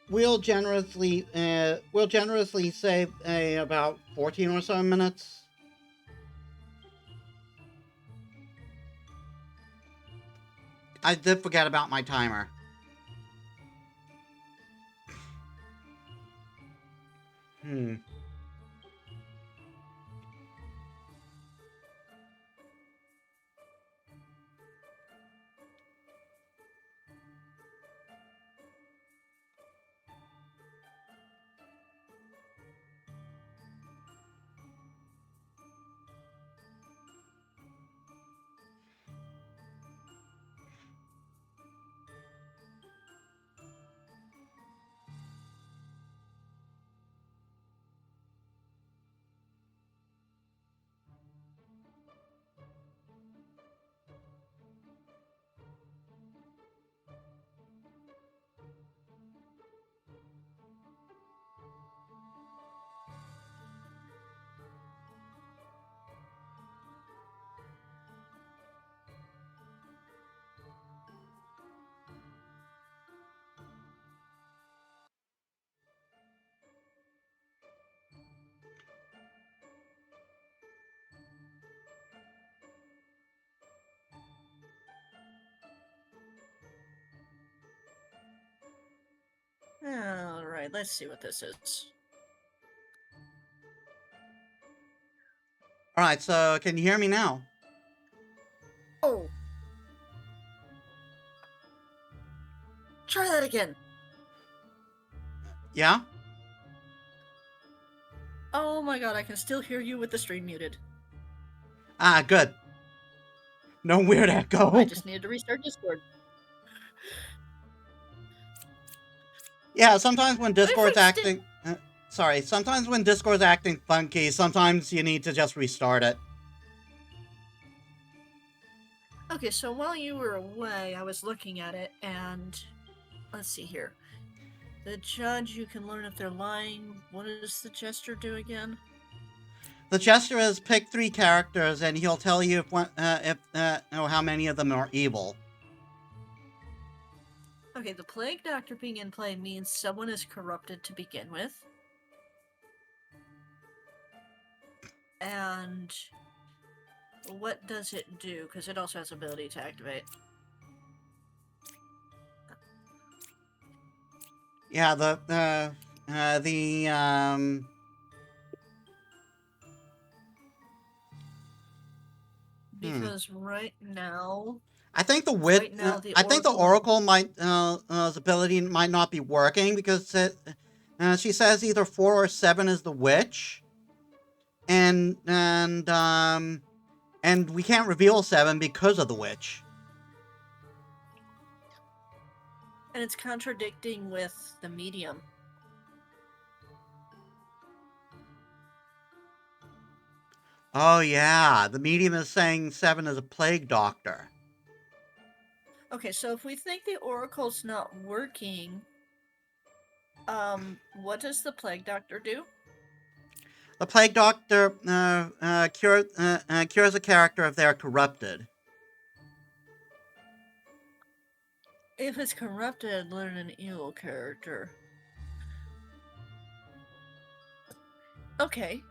Speaker 1: We'll generously save about 14 or so minutes. I did forget about my timer.
Speaker 9: Alright, let's see what this is.
Speaker 1: Alright, so can you hear me now?
Speaker 9: Oh! Try that again.
Speaker 1: Yeah?
Speaker 9: Oh my god, I can still hear you with the stream muted.
Speaker 1: Ah, good. No weird echo.
Speaker 9: I just needed to restart Discord.
Speaker 1: Yeah, sometimes when Discord's
Speaker 9: fixed it.
Speaker 1: acting... sometimes when Discord's acting funky, sometimes you need to just restart it.
Speaker 9: Okay, so while you were away, I was looking at it, and let's see here. The judge, you can learn if they're lying. What does the jester do again?
Speaker 1: The jester has picked 3 characters, and he'll tell you how many of them are evil.
Speaker 9: Okay, the plague doctor being in play means someone is corrupted to begin with. And what does it do? Because it also has ability to activate.
Speaker 1: Yeah,
Speaker 9: Because right now...
Speaker 1: I think the wit.
Speaker 9: Right now, the
Speaker 1: I think the
Speaker 9: Oracle-
Speaker 1: Oracle his ability might not be working because she says either 4 or 7 is the witch, and we can't reveal 7 because of the witch.
Speaker 9: And it's contradicting with the medium.
Speaker 1: Oh yeah, the medium is saying 7 is a plague doctor.
Speaker 9: Okay, so if we think the Oracle's not working, what does the plague doctor do?
Speaker 1: The plague doctor cures a character if they are corrupted.
Speaker 9: If it's corrupted, learn an evil character. Okay,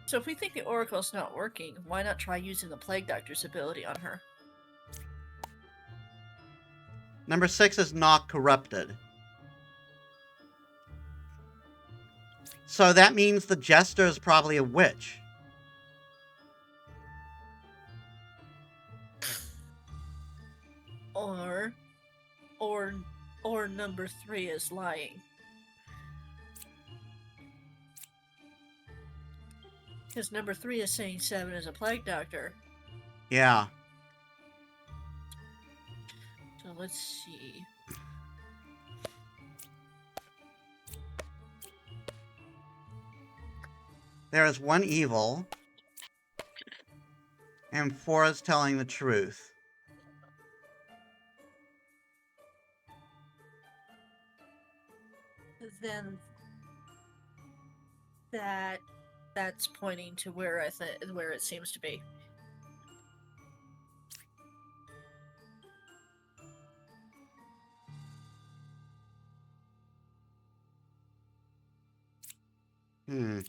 Speaker 9: so if we think the Oracle's not working, why not try using the plague doctor's ability on her?
Speaker 1: Number 6 is not corrupted. So that means the jester is probably a witch.
Speaker 9: Or number 3 is lying. Because number 3 is saying 7 is a plague doctor.
Speaker 1: Yeah.
Speaker 9: So let's see.
Speaker 1: There is 1 evil, and 4 is telling the truth.
Speaker 9: Then that's pointing to where where it seems to be.
Speaker 1: Hmm.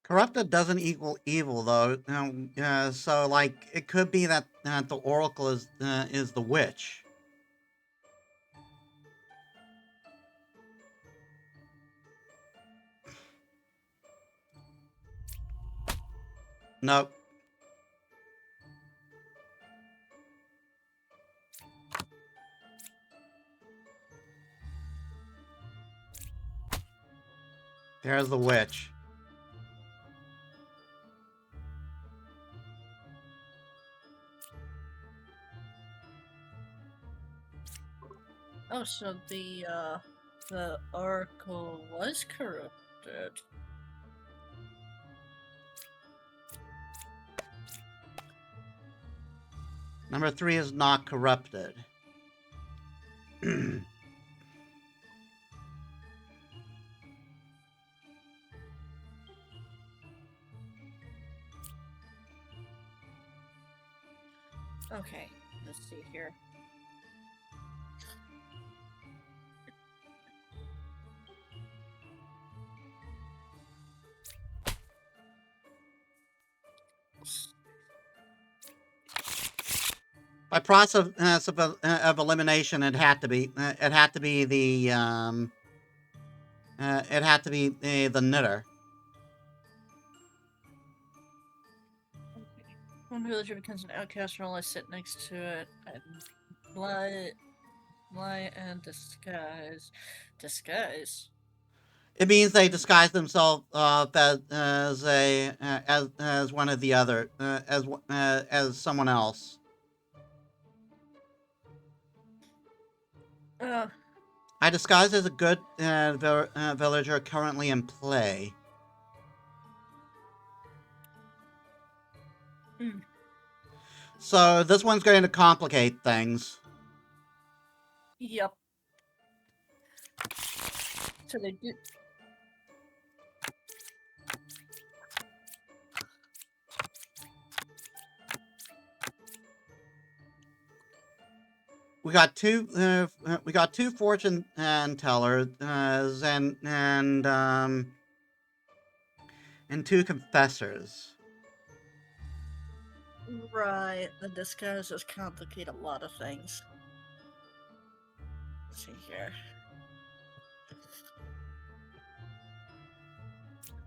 Speaker 1: Corrupted doesn't equal evil, though. So, like, it could be that the Oracle is the witch. Nope. There's the witch.
Speaker 9: Oh, so the Oracle was corrupted.
Speaker 1: Number 3 is not corrupted.
Speaker 9: Okay, let's see here.
Speaker 1: By process of elimination, it had to be the the knitter.
Speaker 9: One villager becomes an outcast and all I sit next to it. And lie and disguise. Disguise?
Speaker 1: It means they disguise themselves as one of the other as someone else. I disguise as a good villager currently in play.
Speaker 9: Mm.
Speaker 1: So this one's going to complicate things.
Speaker 9: Yep. So they did.
Speaker 1: We got two fortune tellers and two confessors.
Speaker 9: Right, the disguises complicate a lot of things. Let's see here.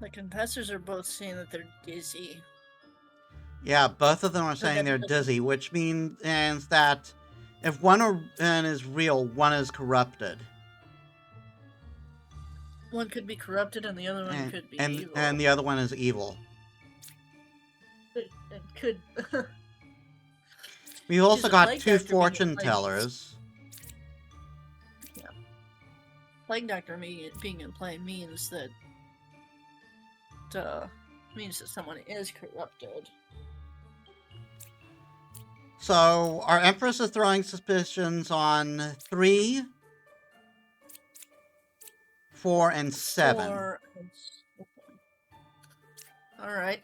Speaker 9: The confessors are both saying that they're dizzy.
Speaker 1: Yeah, both of them are saying they're dizzy, which means that if one is real, one is corrupted.
Speaker 9: One could be corrupted and the other one could be evil.
Speaker 1: And the other one is evil.
Speaker 9: It could.
Speaker 1: We've also got two fortune tellers.
Speaker 9: Yeah. Plague Doctor being in play means that someone is corrupted.
Speaker 1: So our Empress is throwing suspicions on 3, 4, and 7.
Speaker 9: Alright.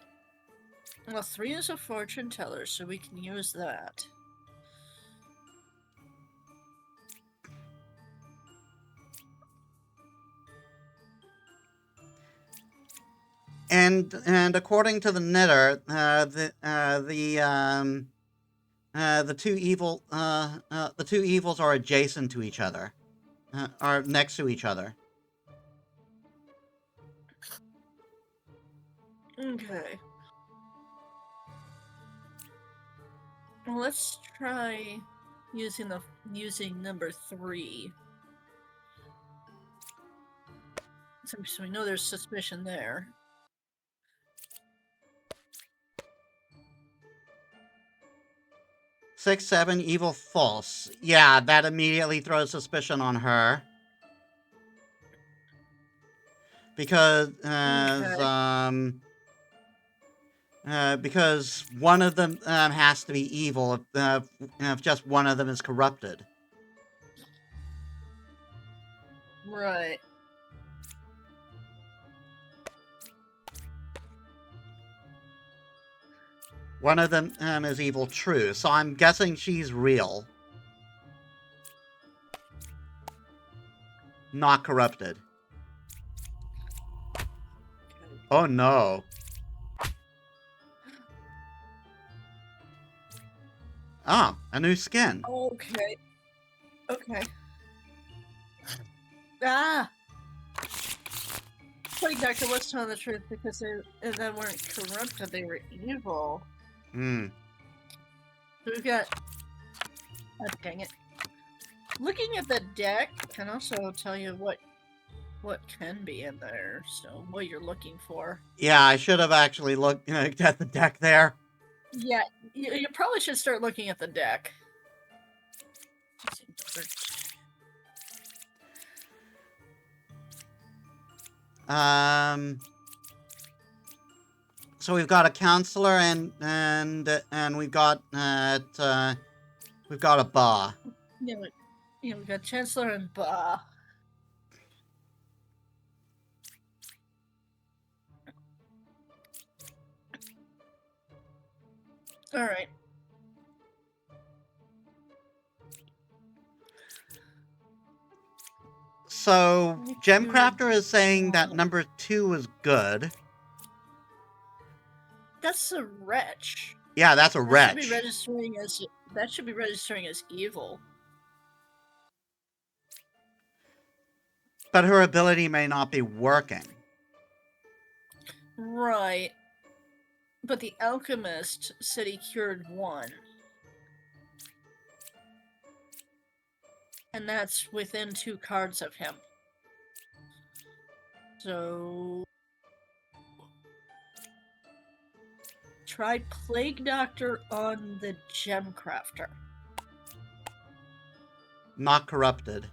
Speaker 9: Well, 3 is a fortune teller, so we can use that.
Speaker 1: And according to the knitter, the two evils are adjacent to each other, are next to each other.
Speaker 9: Okay. Well, let's try using number 3. So we know there's suspicion there.
Speaker 1: Six, 7, evil, false. Yeah, that immediately throws suspicion on her. Because because one of them has to be evil if just one of them is corrupted.
Speaker 9: Right.
Speaker 1: One of them is evil, true. So I'm guessing she's real. Not corrupted. Oh no. Oh, a new skin.
Speaker 9: Okay. Okay. Ah! Plague Doctor was telling the truth because they weren't corrupted, they were evil.
Speaker 1: Hmm.
Speaker 9: So we've got... Oh, dang it. Looking at the deck can also tell you what can be in there, so what you're looking for.
Speaker 1: Yeah, I should have actually looked at the deck there.
Speaker 9: Yeah, you probably should start looking at the deck.
Speaker 1: So we've got a counselor and we've got a Ba.
Speaker 9: Yeah, we've got Chancellor and Ba. All right.
Speaker 1: So, Gemcrafter is saying that number 2 is good.
Speaker 9: That's a wretch.
Speaker 1: Yeah, that's a
Speaker 9: That
Speaker 1: wretch.
Speaker 9: should be registering as evil.
Speaker 1: But her ability may not be working.
Speaker 9: Right. But the alchemist said he cured 1. And that's within 2 cards of him. So try Plague Doctor on the Gemcrafter.
Speaker 1: Not corrupted.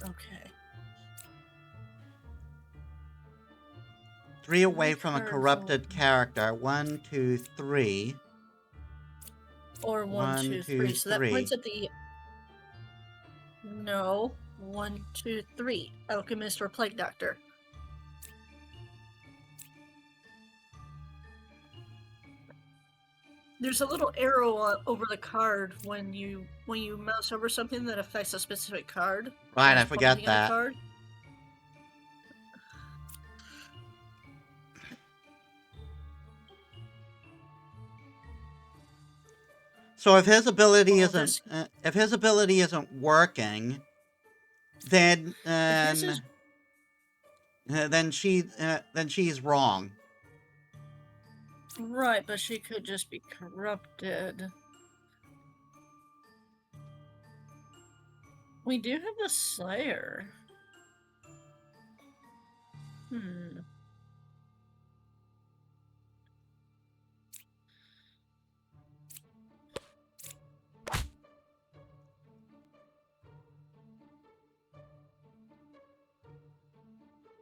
Speaker 9: Okay.
Speaker 1: 3 away
Speaker 9: What
Speaker 1: from a
Speaker 9: cards
Speaker 1: corrupted character. 1, 2, 3.
Speaker 9: Or 1, 2, 3. So that
Speaker 1: 3.
Speaker 9: points at the... No. 1, 2, 3. Alchemist or Plague Doctor. There's a little arrow over the card when you mouse over something that affects a specific card.
Speaker 1: Right, I forget
Speaker 9: pointing at a
Speaker 1: that.
Speaker 9: card.
Speaker 1: So if his ability
Speaker 9: Well,
Speaker 1: isn't working, then she's wrong.
Speaker 9: Right, but she could just be corrupted. We do have the Slayer.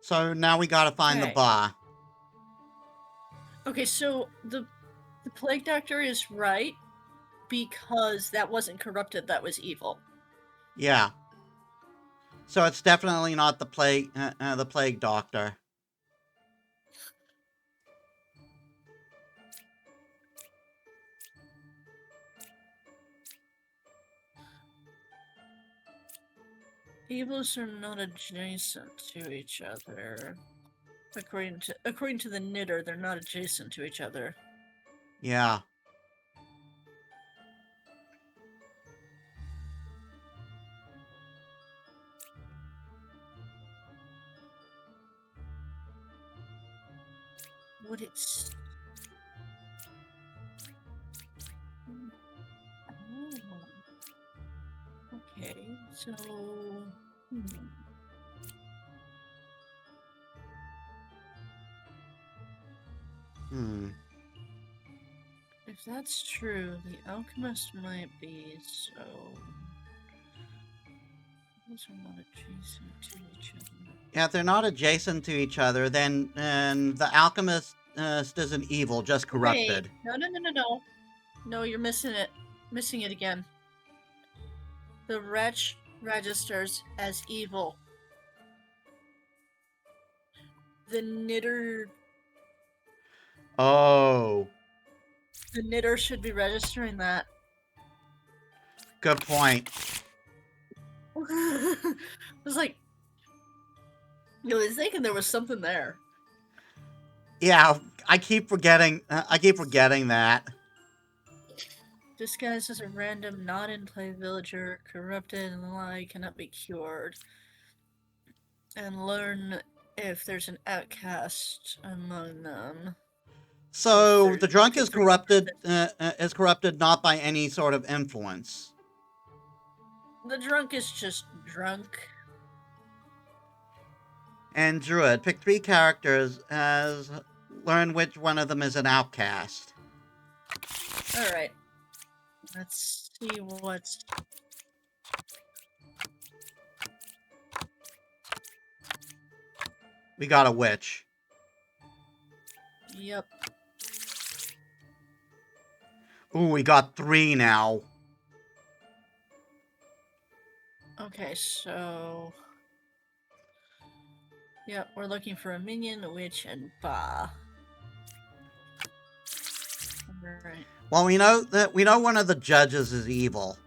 Speaker 1: So now we gotta find the
Speaker 9: Okay.
Speaker 1: bar.
Speaker 9: Okay, so the Plague Doctor is right because that wasn't corrupted, that was evil.
Speaker 1: Yeah. So it's definitely not the plague doctor.
Speaker 9: Evils are not adjacent to each other. According to the knitter, they're not adjacent to each other.
Speaker 1: Yeah.
Speaker 9: Would it... Oh. Okay, so... If that's true, the alchemist might be so... Those are not adjacent to each other.
Speaker 1: Yeah, if they're not adjacent to each other, then the alchemist isn't evil, just corrupted.
Speaker 9: Wait. No. No, you're missing it. Missing it again. The wretch registers as evil. The knitter...
Speaker 1: Oh.
Speaker 9: The knitter should be registering that.
Speaker 1: Good point.
Speaker 9: I was like... I was thinking there was something there.
Speaker 1: Yeah, I keep forgetting that.
Speaker 9: Disguised as a random, not in play villager, corrupted and the lie cannot be cured. And learn if there's an outcast among them.
Speaker 1: So the drunk is corrupted not by any sort of influence.
Speaker 9: The drunk is just drunk.
Speaker 1: And Druid, pick 3 characters as learn which one of them is an outcast.
Speaker 9: Alright. Let's see what's...
Speaker 1: We got a witch.
Speaker 9: Yep.
Speaker 1: Ooh, we got 3 now.
Speaker 9: Okay, so... Yep, we're looking for a minion, a witch, and Ba. Alright.
Speaker 1: Well, we know one of the judges is evil.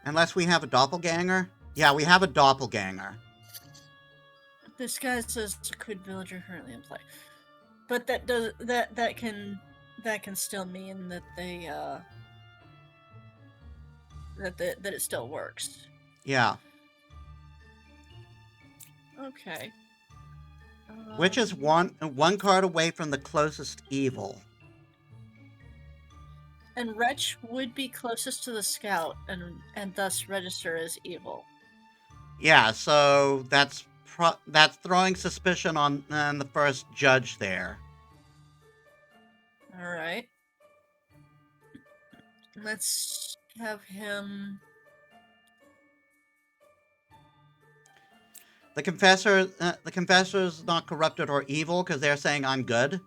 Speaker 1: Unless we have a doppelganger? Yeah, we have a doppelganger.
Speaker 9: This guy says Secluded Villager currently in play. But that does that can still mean that they that it still works.
Speaker 1: Yeah.
Speaker 9: Okay.
Speaker 1: Which is one card away from the closest evil.
Speaker 9: And Wretch would be closest to the scout and thus register as evil.
Speaker 1: Yeah, so that's throwing suspicion on the first judge there.
Speaker 9: All right. Let's have him.
Speaker 1: The confessor's not corrupted or evil because they're saying I'm good.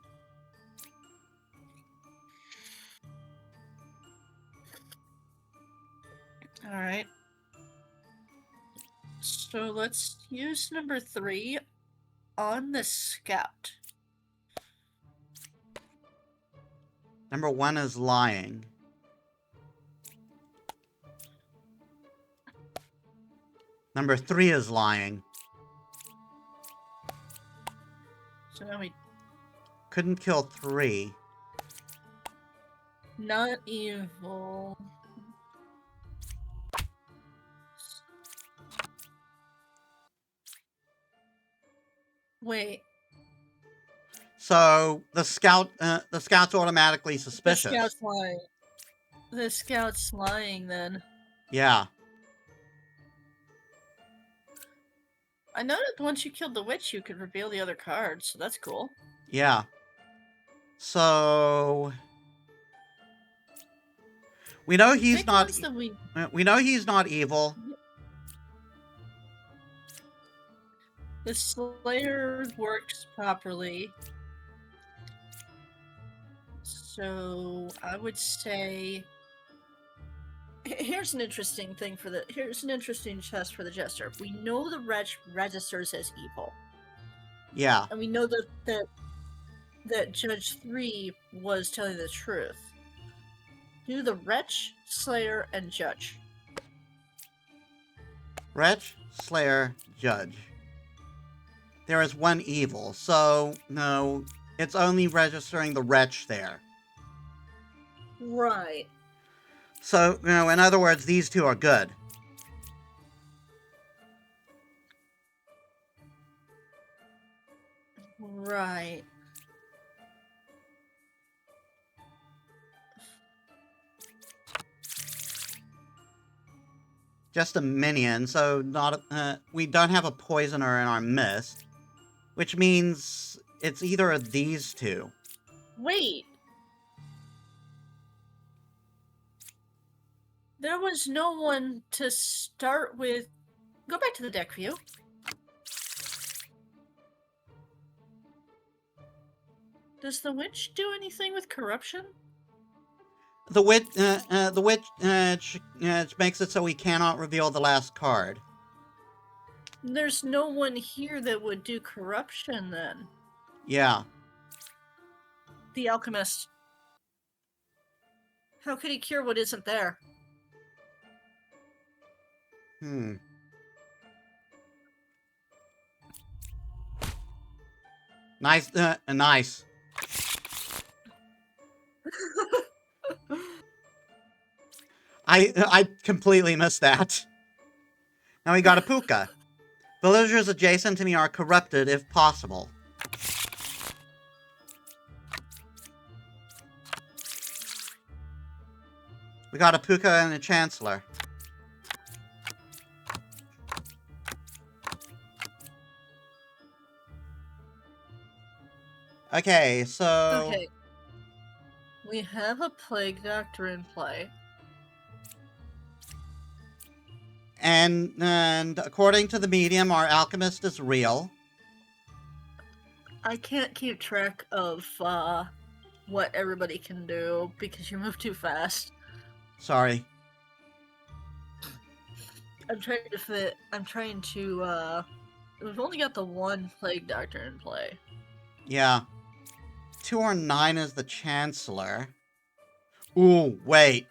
Speaker 9: All right. So let's use number 3 on the scout.
Speaker 1: Number 1 is lying. Number 3 is lying.
Speaker 9: So now we
Speaker 1: Couldn't kill 3.
Speaker 9: not evil. Wait.
Speaker 1: So the scout's automatically suspicious.
Speaker 9: The scout's lying. The scout's lying then.
Speaker 1: Yeah.
Speaker 9: I noticed once you killed the witch, you could reveal the other cards, so that's cool.
Speaker 1: Yeah. So we know he's
Speaker 9: Pick
Speaker 1: not.
Speaker 9: ones that we
Speaker 1: know he's not evil.
Speaker 9: The Slayer works properly. So I would say here's an interesting thing here's an interesting test for the Jester. We know the Wretch registers as evil.
Speaker 1: Yeah.
Speaker 9: And we know that Judge 3 was telling the truth. Do the Wretch, Slayer, and Judge.
Speaker 1: Wretch, Slayer, Judge. There is one evil, so no, it's only registering the Wretch there.
Speaker 9: Right.
Speaker 1: So, in other words, these two are good.
Speaker 9: Right.
Speaker 1: Just a minion, so not we don't have a poisoner in our mist, which means it's either of these two.
Speaker 9: Wait. There was no one to start with. Go back to the deck view. Does the witch do anything with corruption?
Speaker 1: The witch makes it so we cannot reveal the last card.
Speaker 9: There's no one here that would do corruption then.
Speaker 1: Yeah.
Speaker 9: The alchemist. How could he cure what isn't there?
Speaker 1: Nice, nice. I completely missed that. Now we got a puka. Villagers adjacent to me are corrupted if possible. We got a puka and a chancellor. Okay, so...
Speaker 9: Okay. We have a plague doctor in play.
Speaker 1: And according to the medium, our alchemist is real.
Speaker 9: I can't keep track of what everybody can do because you move too fast.
Speaker 1: Sorry.
Speaker 9: I'm trying to we've only got the one plague doctor in play.
Speaker 1: Yeah. 2 or 9 is the chancellor. Ooh, wait.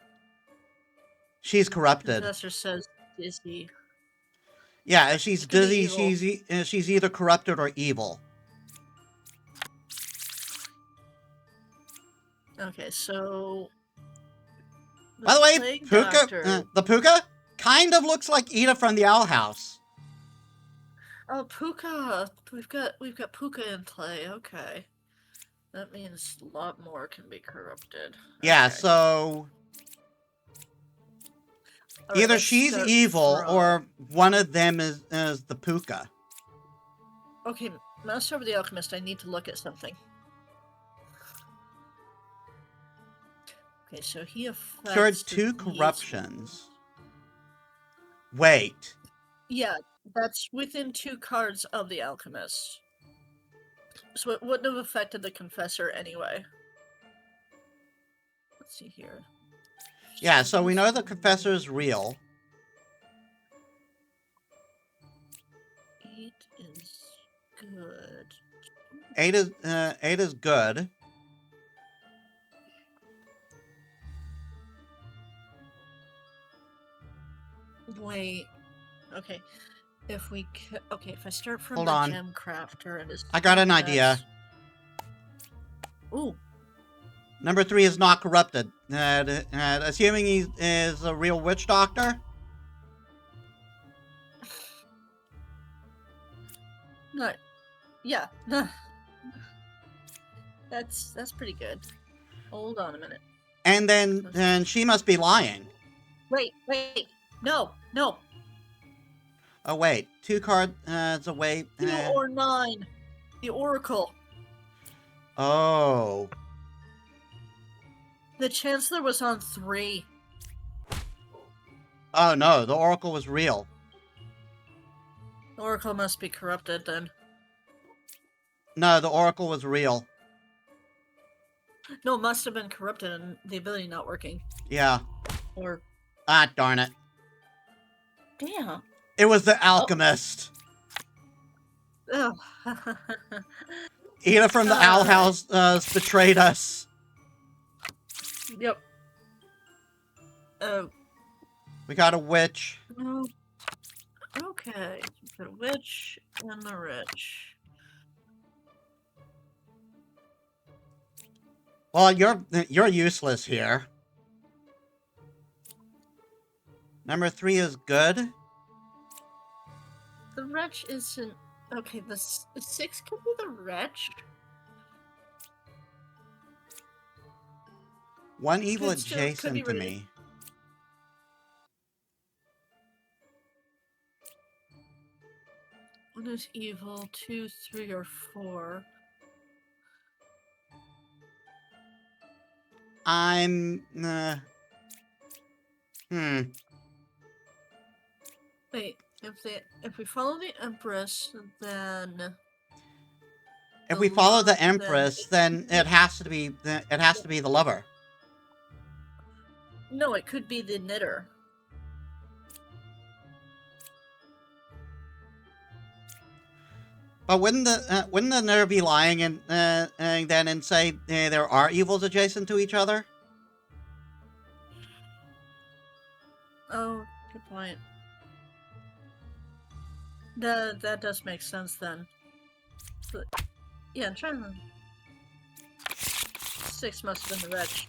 Speaker 1: She's corrupted.
Speaker 9: Professor says dizzy.
Speaker 1: Yeah, if she's
Speaker 9: Could be
Speaker 1: dizzy,
Speaker 9: evil.
Speaker 1: she's either corrupted or evil.
Speaker 9: Okay, so
Speaker 1: By the way,
Speaker 9: plague
Speaker 1: Puka,
Speaker 9: doctor.
Speaker 1: the Puka kind of looks like Ida from the Owl House.
Speaker 9: Oh, Puka. We've got Puka in play. Okay, that means a lot more can be corrupted.
Speaker 1: Yeah,
Speaker 9: Okay.
Speaker 1: so
Speaker 9: All right,
Speaker 1: either
Speaker 9: let's
Speaker 1: she's
Speaker 9: start
Speaker 1: evil
Speaker 9: from-
Speaker 1: or one of them is the Puka.
Speaker 9: Okay, Master of the Alchemist, I need to look at something. Okay, so he affects
Speaker 1: Cured
Speaker 9: the
Speaker 1: 2
Speaker 9: disease.
Speaker 1: corruptions. Wait.
Speaker 9: Yeah, that's within 2 cards of the Alchemist. So it wouldn't have affected the Confessor anyway. Let's see here.
Speaker 1: Yeah, so we know the Confessor is real.
Speaker 9: 8 is good.
Speaker 1: 8 is good.
Speaker 9: Wait. Okay. If we okay, if I start from
Speaker 1: Hold
Speaker 9: the
Speaker 1: on.
Speaker 9: gem crafter and his
Speaker 1: I got an idea.
Speaker 9: Ooh.
Speaker 1: Number 3 is not corrupted. Assuming he is a real witch doctor.
Speaker 9: No. Yeah. That's pretty good. Hold on a minute.
Speaker 1: And then she must be lying.
Speaker 9: Wait. No.
Speaker 1: Oh wait, 2 cards away.
Speaker 9: 2 or 9. The Oracle.
Speaker 1: Oh.
Speaker 9: The Chancellor was on 3.
Speaker 1: Oh no, the Oracle was real.
Speaker 9: The Oracle must be corrupted then.
Speaker 1: No, the Oracle was real.
Speaker 9: No, it must have been corrupted and the ability not working.
Speaker 1: Yeah.
Speaker 9: Or
Speaker 1: Ah, darn it.
Speaker 9: damn.
Speaker 1: It was the Alchemist.
Speaker 9: Oh.
Speaker 1: Ida from the Owl House betrayed us.
Speaker 9: Yep. Oh.
Speaker 1: We got a witch.
Speaker 9: Oh. Okay. The witch and the rich.
Speaker 1: Well, you're useless here. Number 3 is good.
Speaker 9: The wretch isn't okay. The 6 could be the wretch.
Speaker 1: 1 evil
Speaker 9: Could still- could be
Speaker 1: adjacent to
Speaker 9: really-
Speaker 1: me.
Speaker 9: One is evil. 2, 3, or 4.
Speaker 1: I'm
Speaker 9: Wait. If we follow the Empress, then
Speaker 1: If we follow the Empress, then it has to be the lover.
Speaker 9: no, it could be the knitter.
Speaker 1: But wouldn't the knitter be lying and then say there are evils adjacent to each other?
Speaker 9: Oh, good point. That does make sense then. But, yeah, I'm trying to. 6 must have been the wretch.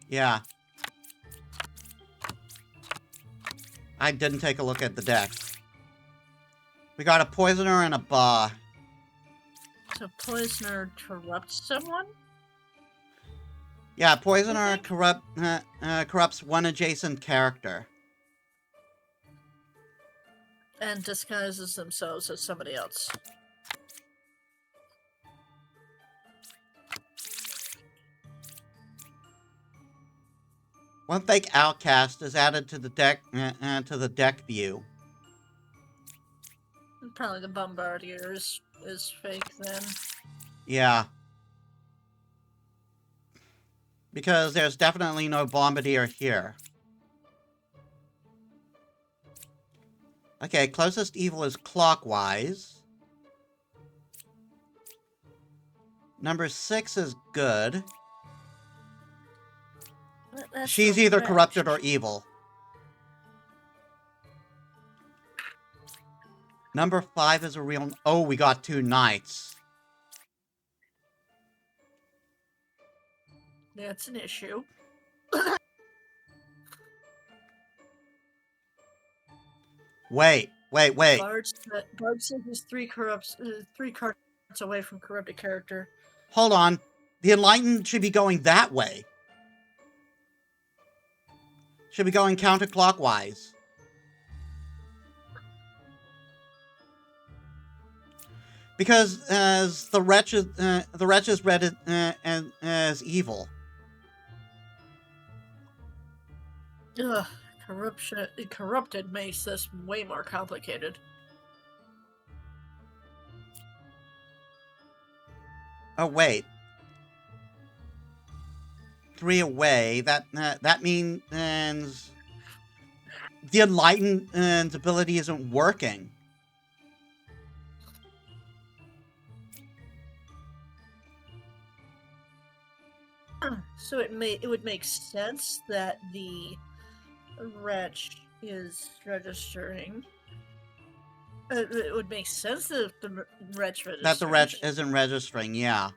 Speaker 1: Yeah. I didn't take a look at the deck. We got a poisoner and a ba.
Speaker 9: So poisoner corrupts someone?
Speaker 1: Yeah, poisoner corrupts 1 adjacent character.
Speaker 9: And disguises themselves as somebody else.
Speaker 1: One fake outcast is added to the deck view.
Speaker 9: Probably the bombardier is fake then.
Speaker 1: Yeah. Because there's definitely no bombardier here. Okay, closest evil is clockwise. Number 6 is good.
Speaker 9: That's
Speaker 1: She's
Speaker 9: the
Speaker 1: either
Speaker 9: wretch.
Speaker 1: corrupted or evil. Number 5 is a real... Oh, we got 2 knights.
Speaker 9: That's an issue.
Speaker 1: Wait.
Speaker 9: Bard says he's 3 cards away from corrupted character.
Speaker 1: Hold on. The Enlightened should be going that way. Should be going counterclockwise. Because as the wretch is read as evil.
Speaker 9: Ugh, corrupted makes this way more complicated.
Speaker 1: Oh wait. 3 away. That means the Enlightened ability isn't working.
Speaker 9: So it would make sense that the wretch is registering. It would make sense that the wretch registers.
Speaker 1: That the wretch isn't registering, yeah.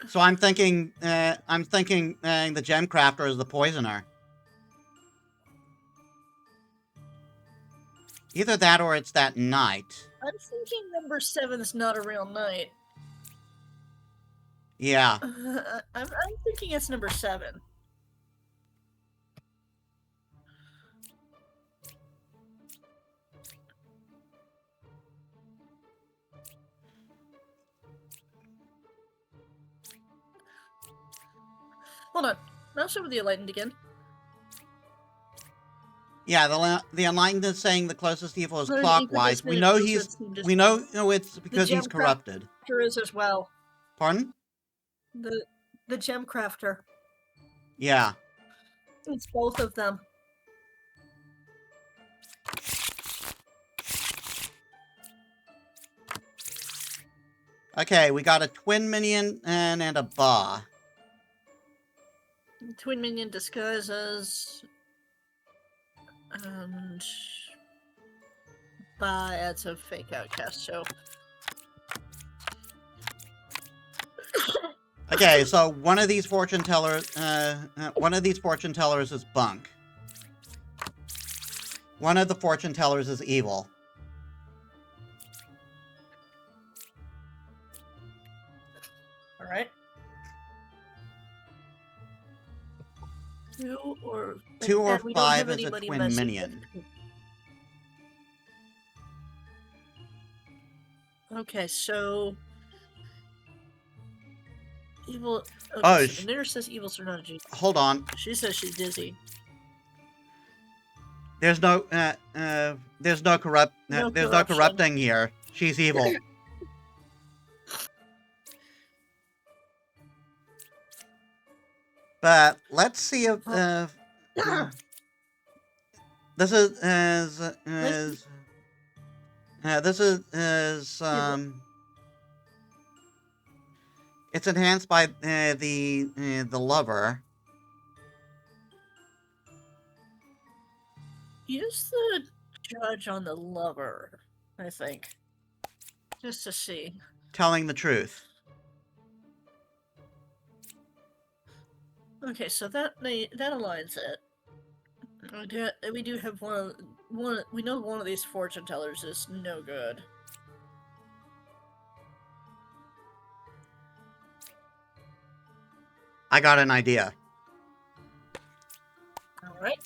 Speaker 1: So I'm thinking the gem crafter is the poisoner. Either that or it's that knight.
Speaker 9: I'm thinking number 7's not a real knight.
Speaker 1: Yeah.
Speaker 9: I'm thinking it's number 7. Hold on. I'll show the Enlightened again.
Speaker 1: Yeah, the Enlightened is saying the closest evil is
Speaker 9: Well,
Speaker 1: clockwise. We know it's because he's corrupted.
Speaker 9: Crafter is as well.
Speaker 1: Pardon?
Speaker 9: The gem crafter.
Speaker 1: Yeah.
Speaker 9: It's both of them.
Speaker 1: Okay, we got a twin minion and a ba.
Speaker 9: Twin minion disguises. And ba adds a fake outcast show.
Speaker 1: Okay, so one of these fortune tellers is bunk. One of the fortune tellers is evil.
Speaker 9: All right. 2 or
Speaker 1: 5 is a twin minion.
Speaker 9: Okay, so evil. Okay,
Speaker 1: Oh,
Speaker 9: so the narrator says evils are not a genius.
Speaker 1: Hold on.
Speaker 9: She says she's dizzy.
Speaker 1: There's no corrupting here. She's evil. But let's see if this is it's enhanced by the lover.
Speaker 9: Use the judge on the lover, I think, just to see.
Speaker 1: Telling the truth.
Speaker 9: Okay, so that aligns it. We do have one. We know one of these fortune tellers is no good.
Speaker 1: I got an idea.
Speaker 9: All right.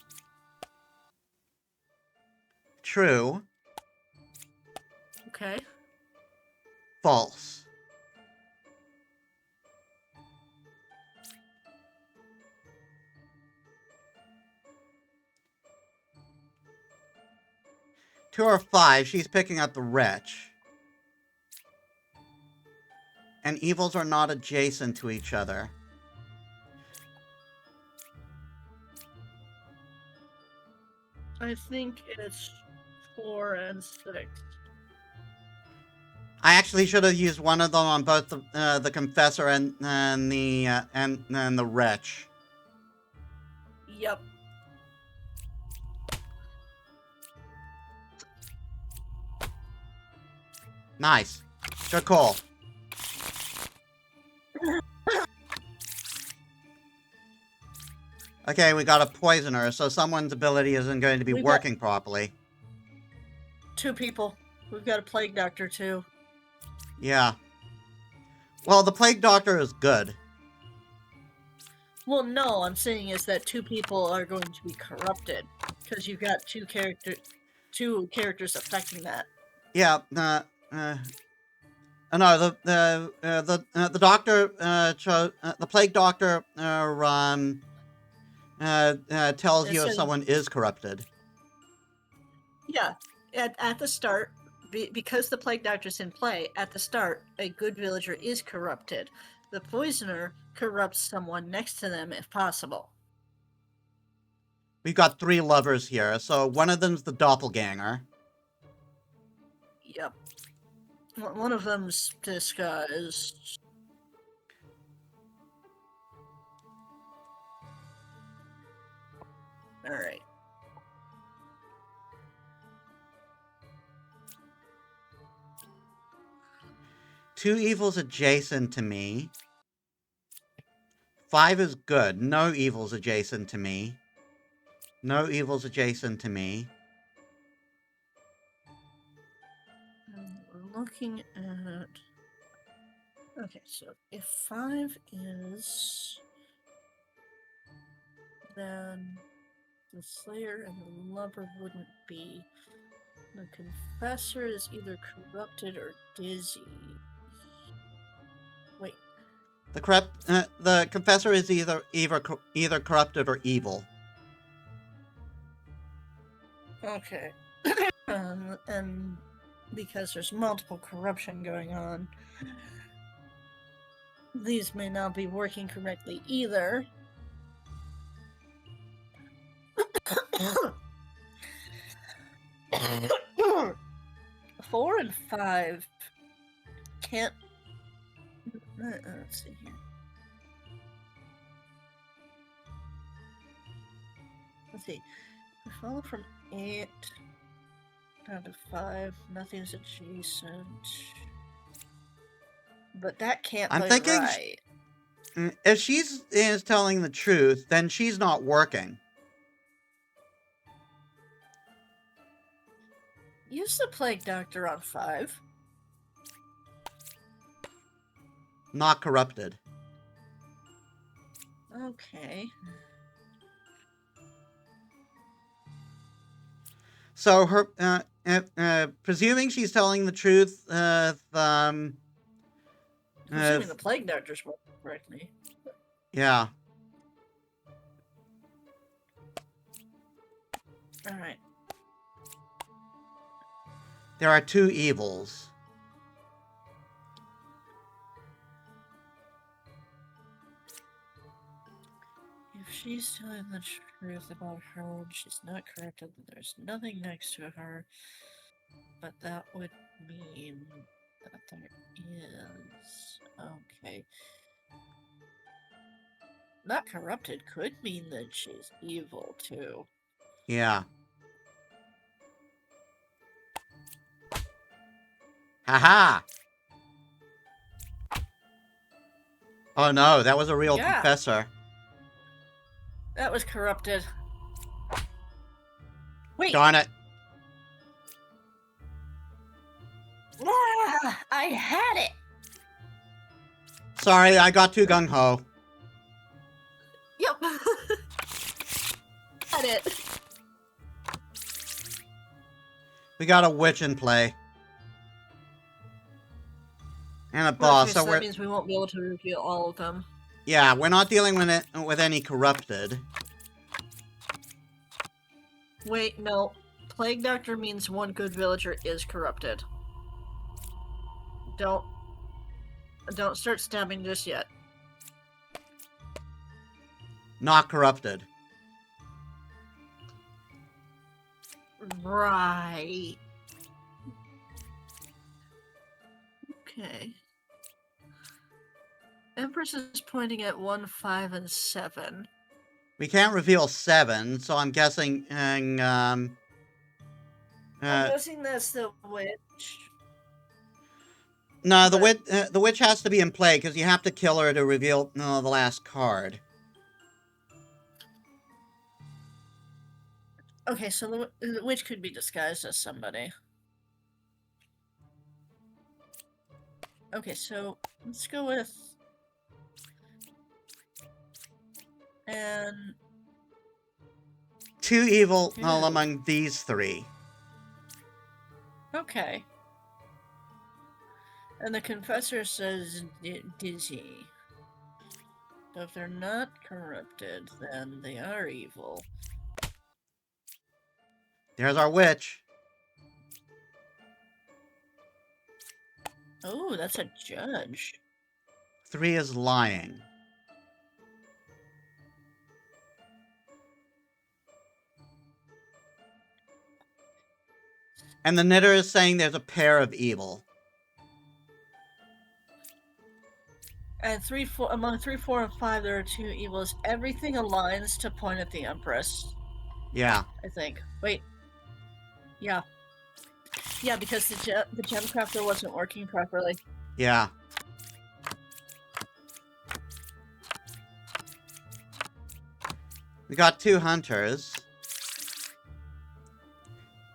Speaker 1: True.
Speaker 9: Okay.
Speaker 1: False. Two or 5, she's picking up the wretch. And evils are not adjacent to each other.
Speaker 9: I think it's 4 and 6.
Speaker 1: I actually should have used one of them on both the confessor and the wretch.
Speaker 9: Yep.
Speaker 1: Nice. Good call. Okay, we got a poisoner, so someone's ability isn't going to be
Speaker 9: We've got-
Speaker 1: working properly.
Speaker 9: 2 people. We've got a plague doctor too.
Speaker 1: Yeah. Well, the plague doctor is good.
Speaker 9: Well, no, I'm saying is that 2 people are going to be corrupted because you've got 2 characters affecting that.
Speaker 1: Yeah. No, the doctor the plague doctor tells you if someone is corrupted.
Speaker 9: Yeah, at the start, because the plague doctor's in play, at the start, a good villager is corrupted. The poisoner corrupts someone next to them if possible.
Speaker 1: We've got 3 lovers here, so one of them's the doppelganger.
Speaker 9: Yep. One of them's disguised. Alright.
Speaker 1: Two evils adjacent to me. 5 is good. No evils adjacent to me. No evils adjacent to me.
Speaker 9: We're looking at... Okay, so if 5 is... then the Slayer and the Lover wouldn't be. The Confessor is either corrupted or dizzy. Wait.
Speaker 1: The Confessor is either corrupted or evil.
Speaker 9: Okay. And because there's multiple corruption going on, these may not be working correctly either. 4 and 5 can't. Let's see here. Let's see. We follow from 8 down to 5. Nothing's adjacent. But that can't
Speaker 1: I'm
Speaker 9: be
Speaker 1: thinking
Speaker 9: right.
Speaker 1: If she's is telling the truth, then she's not working.
Speaker 9: Use the Plague Doctor on 5.
Speaker 1: Not corrupted.
Speaker 9: Okay.
Speaker 1: So her, presuming she's telling the truth,
Speaker 9: Assuming the Plague Doctor's working correctly.
Speaker 1: Yeah.
Speaker 9: Alright.
Speaker 1: There are 2 evils.
Speaker 9: If she's telling the truth about her and she's not corrupted, then there's nothing next to her. But that would mean that there is... Okay. Not corrupted could mean that she's evil, too.
Speaker 1: Yeah. Haha! Oh no, that was a real
Speaker 9: Yeah.
Speaker 1: Confessor.
Speaker 9: That was corrupted. Wait!
Speaker 1: Darn it.
Speaker 9: Ah, I had it!
Speaker 1: Sorry, I got too gung-ho.
Speaker 9: Yep. Had it.
Speaker 1: We got a witch in play. And a boss,
Speaker 9: Okay,
Speaker 1: so
Speaker 9: that
Speaker 1: we're...
Speaker 9: means we won't be able to reveal all of them.
Speaker 1: Yeah, we're not dealing with any corrupted.
Speaker 9: Wait, no. Plague Doctor means one good villager is corrupted. Don't start stabbing just yet.
Speaker 1: Not corrupted.
Speaker 9: Right. Okay. Empress is pointing at 1, 5, and 7.
Speaker 1: We can't reveal 7, so I'm guessing.
Speaker 9: I'm guessing that's the witch.
Speaker 1: No,
Speaker 9: But-
Speaker 1: the witch has to be in play because you have to kill her to reveal the last card.
Speaker 9: Okay, so the witch could be disguised as somebody. Okay, so let's go with... And...
Speaker 1: 2 evil
Speaker 9: Two.
Speaker 1: among these 3.
Speaker 9: Okay. And the confessor says dizzy. But if they're not corrupted, then they are evil.
Speaker 1: There's our witch.
Speaker 9: Oh, that's a judge.
Speaker 1: 3 is lying. And the knitter is saying there's a pair of evil.
Speaker 9: And among 3, 4, and 5, there are 2 evils. Everything aligns to point at the Empress.
Speaker 1: Yeah.
Speaker 9: I think. Wait. Yeah. Yeah, because the gem crafter wasn't working properly.
Speaker 1: Yeah. We got 2 hunters.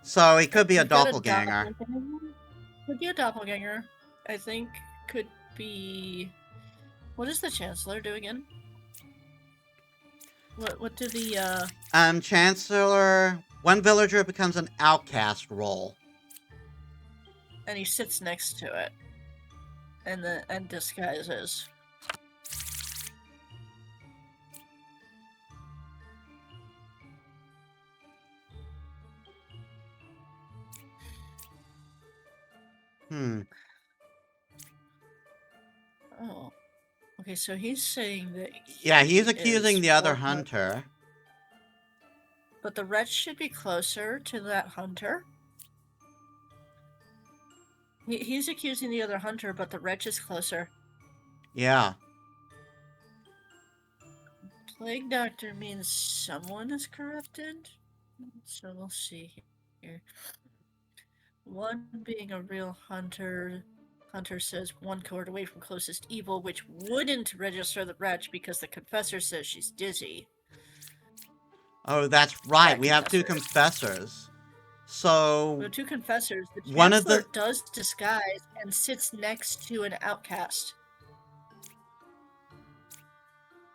Speaker 1: So he could be a
Speaker 9: We've got
Speaker 1: doppelganger.
Speaker 9: Could be a doppelganger. I think could be... What does the Chancellor do again? What do the,
Speaker 1: Chancellor... One villager becomes an outcast role.
Speaker 9: And he sits next to it. And disguises. Oh. Okay, so he's saying that...
Speaker 1: Yeah, he's
Speaker 9: he
Speaker 1: accusing
Speaker 9: is
Speaker 1: the other
Speaker 9: 400.
Speaker 1: hunter.
Speaker 9: But the wretch should be closer to that hunter. He's accusing the other hunter, but the wretch is closer.
Speaker 1: Yeah.
Speaker 9: Plague Doctor means someone is corrupted? So we'll see here. One being a real hunter. Hunter says 1 cord away from closest evil, which wouldn't register the wretch because the confessor says she's dizzy.
Speaker 1: Oh, that's right.
Speaker 9: Yeah,
Speaker 1: We have 2 confessors. So...
Speaker 9: The 2 confessors. The
Speaker 1: One of
Speaker 9: Chancellor
Speaker 1: the-
Speaker 9: does disguise and sits next to an outcast.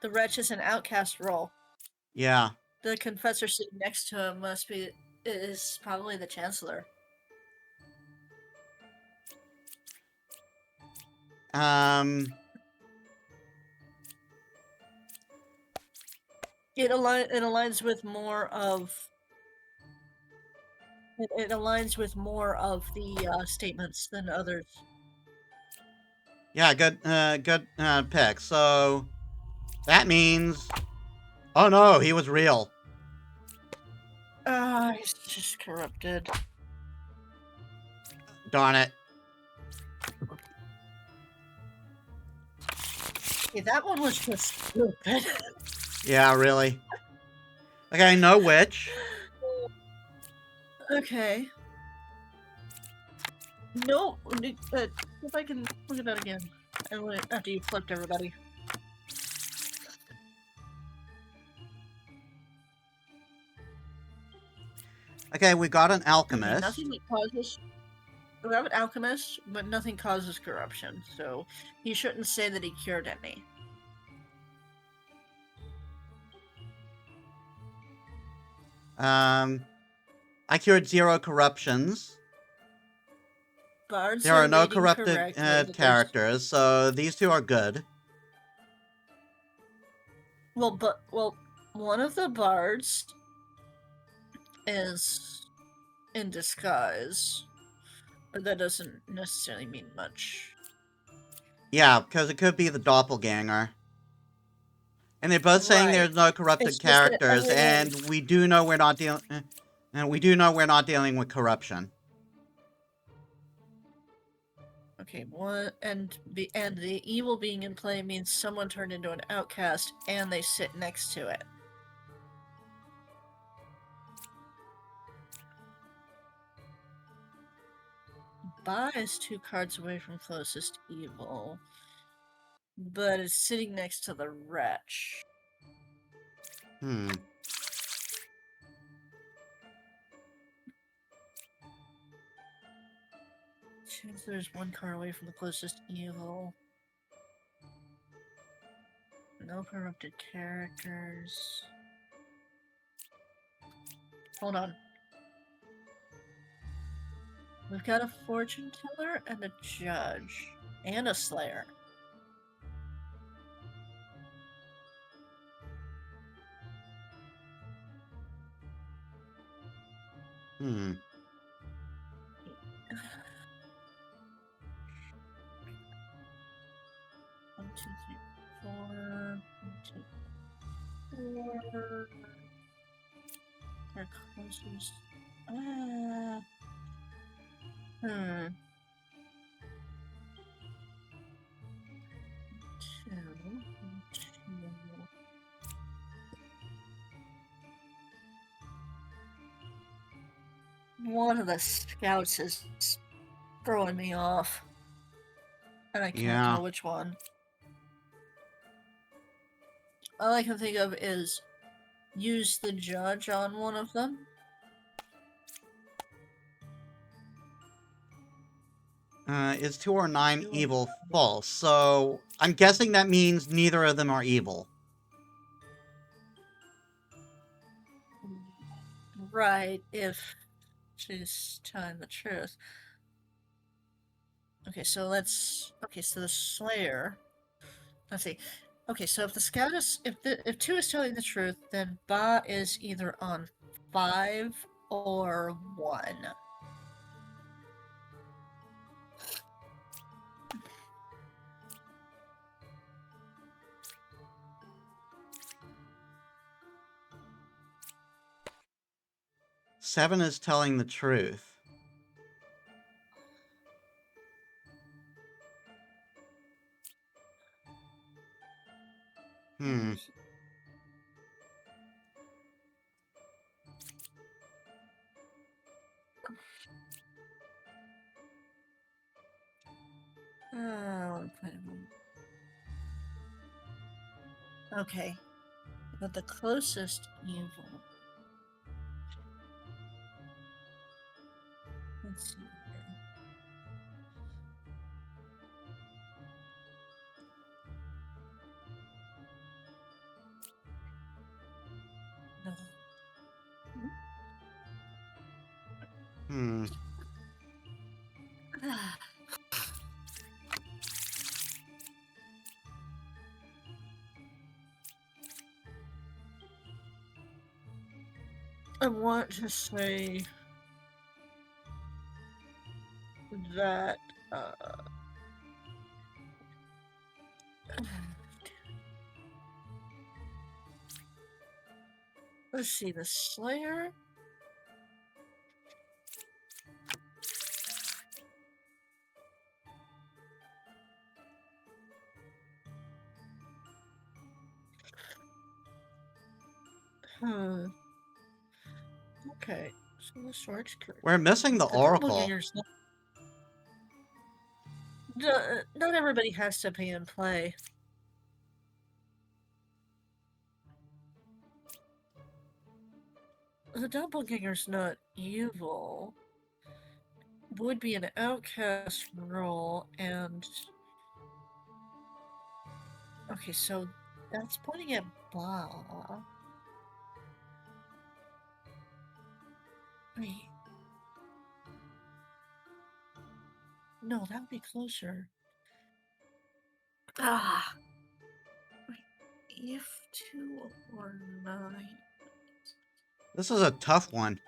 Speaker 9: The wretch is an outcast role.
Speaker 1: Yeah.
Speaker 9: The confessor sitting next to him is probably the Chancellor. It aligns with more of... It aligns with more of the statements than others.
Speaker 1: Yeah, good pick. So... That means... Oh no, he was real.
Speaker 9: He's just corrupted.
Speaker 1: Darn it.
Speaker 9: Okay, that one was just stupid.
Speaker 1: Yeah, really. Okay, no witch.
Speaker 9: Okay. No, if I can look at that again. After you flipped everybody.
Speaker 1: Okay, we got an
Speaker 9: Okay,
Speaker 1: alchemist.
Speaker 9: nothing that causes... We have an alchemist, but nothing causes corruption, so he shouldn't say that he cured any.
Speaker 1: I cured 0 corruptions.
Speaker 9: Bards
Speaker 1: There are no
Speaker 9: reading
Speaker 1: corrupted
Speaker 9: correctly that there's-
Speaker 1: characters, so these 2 are good.
Speaker 9: Well, one of the bards is in disguise, but that doesn't necessarily mean much.
Speaker 1: Yeah, because it could be the doppelganger. And they're both saying
Speaker 9: Right.
Speaker 1: there's no corrupted
Speaker 9: It's just that
Speaker 1: characters, and
Speaker 9: everyone-
Speaker 1: we do know we're not dealing. And we do know we're not dealing with corruption.
Speaker 9: Okay, the evil being in play means someone turned into an outcast, and they sit next to it. Ba is 2 cards away from closest evil, but it's sitting next to the wretch.
Speaker 1: Hmm.
Speaker 9: Chancellor's 1 card away from the closest evil. No corrupted characters. Hold on. We've got a fortune teller and a judge. And a slayer.
Speaker 1: Hmm.
Speaker 9: One, two, three, four. 1, 2, 4. Our closest. Hmm. 2, 2. One of the scouts is throwing me off. And I can't
Speaker 1: Yeah.
Speaker 9: tell which one. All I can think of is use the judge on one of them.
Speaker 1: Is 2 or 9
Speaker 9: 2 or
Speaker 1: evil
Speaker 9: 9.
Speaker 1: false? So I'm guessing that means neither of them are evil.
Speaker 9: Right, if she's telling the truth. Okay, so let's. Okay, so the Slayer. Let's see. Okay, so if the scout is if 2 is telling the truth, then Ba is either on 5 or 1.
Speaker 1: Seven is telling the truth. Hmm.
Speaker 9: Okay, but the closest evil. Let's see here. No.
Speaker 1: Hmm.
Speaker 9: I want to say that let's see, the Slayer. Okay, so the sword's correct.
Speaker 1: We're missing the Oracle.
Speaker 9: Doppelganger's not everybody has to pay and play. The doppelganger's not evil. Would be an outcast role, and okay, so that's pointing at Ba. Wait. No, that would be closer. Ah. If 2 or 9.
Speaker 1: This is a tough one.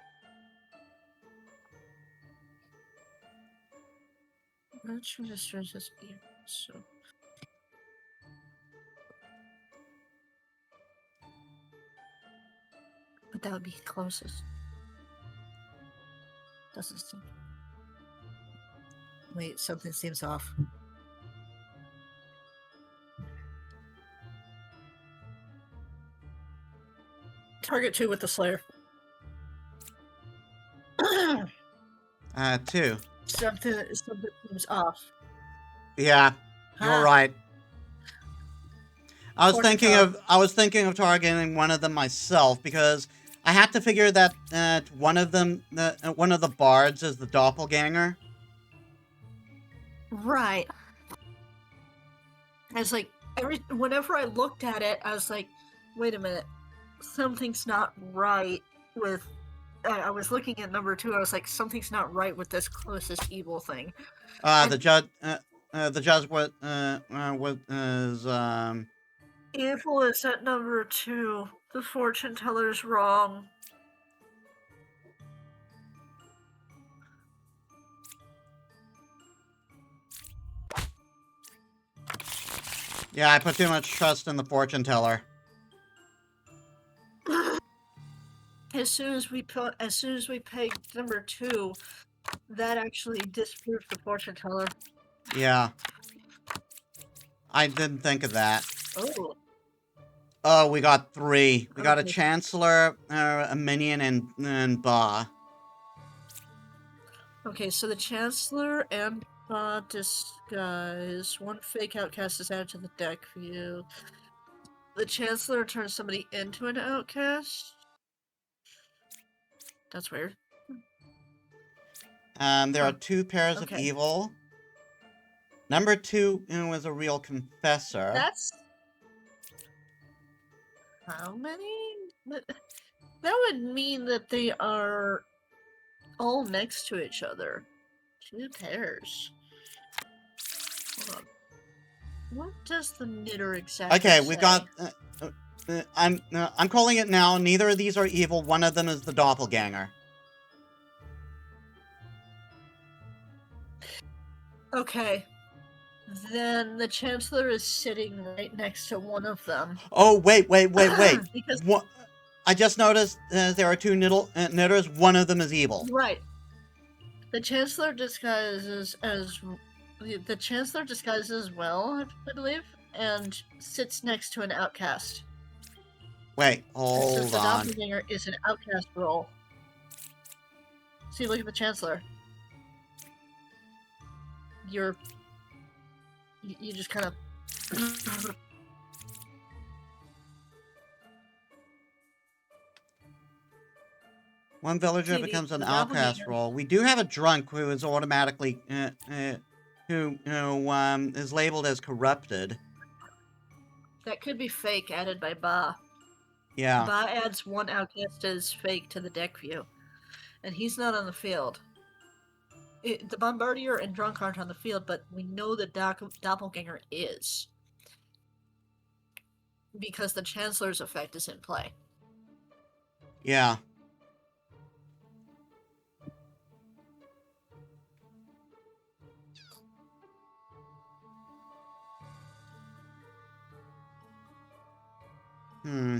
Speaker 9: Which registers as evil, so. But that would be closest. Doesn't seem. Wait, something seems off. Target 2 with the Slayer.
Speaker 1: 2.
Speaker 9: Something seems off.
Speaker 1: Yeah, you're
Speaker 9: Huh.
Speaker 1: right. I was
Speaker 9: Fortune
Speaker 1: thinking of targeting one of them myself because I had to figure that one of the bards is the doppelganger.
Speaker 9: Right. I was like, whenever I looked at it, I was like, wait a minute, something's not right with. I was looking at number 2. I was like, something's not right with this closest evil thing.
Speaker 1: The judge was
Speaker 9: Evil is at number 2. The fortune teller's wrong.
Speaker 1: yeah, I put too much trust in the fortune teller.
Speaker 9: As soon as we pegged number 2, that actually disproved the fortune teller.
Speaker 1: Yeah. I didn't think of that.
Speaker 9: Oh.
Speaker 1: Oh, we got 3. We got a
Speaker 9: Okay.
Speaker 1: Chancellor, a Minion, and Ba.
Speaker 9: Okay, so the Chancellor and Disguise. 1 fake outcast is added to the deck for you. The Chancellor turns somebody into an outcast? That's weird.
Speaker 1: There are
Speaker 9: Huh.
Speaker 1: 2 pairs of
Speaker 9: Okay.
Speaker 1: evil. Number 2 was a real confessor.
Speaker 9: That's... How many? That would mean that they are all next to each other. 2 pairs. Hold on. What does the knitter exactly
Speaker 1: Okay,
Speaker 9: say?
Speaker 1: we got. I'm calling it now. Neither of these are evil. One of them is the doppelganger.
Speaker 9: Okay. Then the Chancellor is sitting right next to one of them.
Speaker 1: Oh wait!
Speaker 9: Because
Speaker 1: What? I just noticed there are 2 knitters. One of them is evil.
Speaker 9: right, the Chancellor disguises as well, I believe, and sits next to an outcast.
Speaker 1: Wait,
Speaker 9: Since
Speaker 1: hold
Speaker 9: the
Speaker 1: on.
Speaker 9: doppelganger is an outcast role. See, look at the Chancellor. You just kind of.
Speaker 1: One villager
Speaker 9: See,
Speaker 1: becomes an
Speaker 9: the
Speaker 1: outcast
Speaker 9: doppelganger.
Speaker 1: role. We do have a drunk who is automatically who is labeled as corrupted.
Speaker 9: That could be fake added by Ba.
Speaker 1: Yeah.
Speaker 9: Ba adds 1 outcast as fake to the deck view, and he's not on the field. The Bombardier and Drunk aren't on the field, but we know that Doppelganger is. Because the Chancellor's effect is in play.
Speaker 1: Yeah.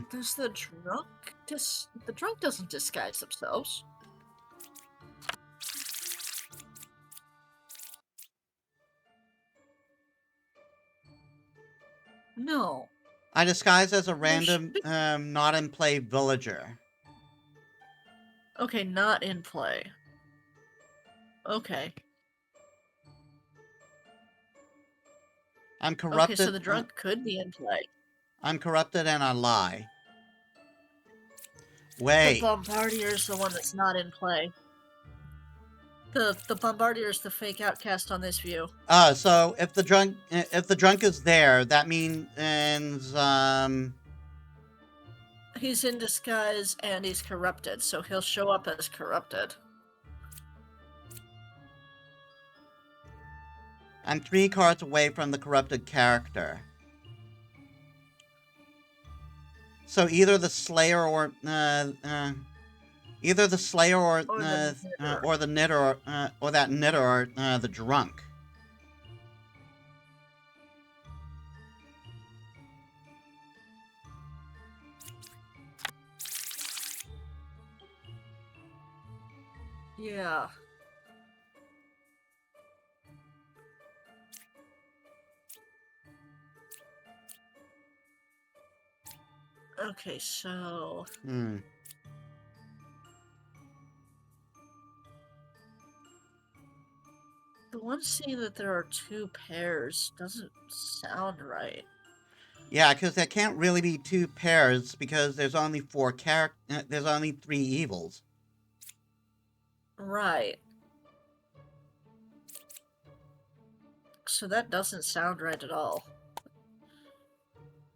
Speaker 9: Does the drunk the drunk doesn't disguise themselves. No.
Speaker 1: I disguise as a
Speaker 9: They
Speaker 1: random,
Speaker 9: should-
Speaker 1: not in play villager.
Speaker 9: Okay, not in play. Okay.
Speaker 1: I'm corrupted.
Speaker 9: Okay, so the drunk could be in play.
Speaker 1: I'm corrupted and I lie.
Speaker 9: The
Speaker 1: Wait.
Speaker 9: Bombardier is the one that's not in play. The Bombardier is the fake outcast on this view.
Speaker 1: So if the drunk is there, that means
Speaker 9: He's in disguise and he's corrupted, so he'll show up as corrupted.
Speaker 1: I'm 3 cards away from the corrupted character. So either the Slayer or the knitter or that knitter or the drunk.
Speaker 9: Yeah. Okay, so... I'm seeing that there are 2 pairs. Doesn't sound right.
Speaker 1: Yeah, because there can't really be 2 pairs because there's only 4 there's only 3 evils.
Speaker 9: Right. So that doesn't sound right at all.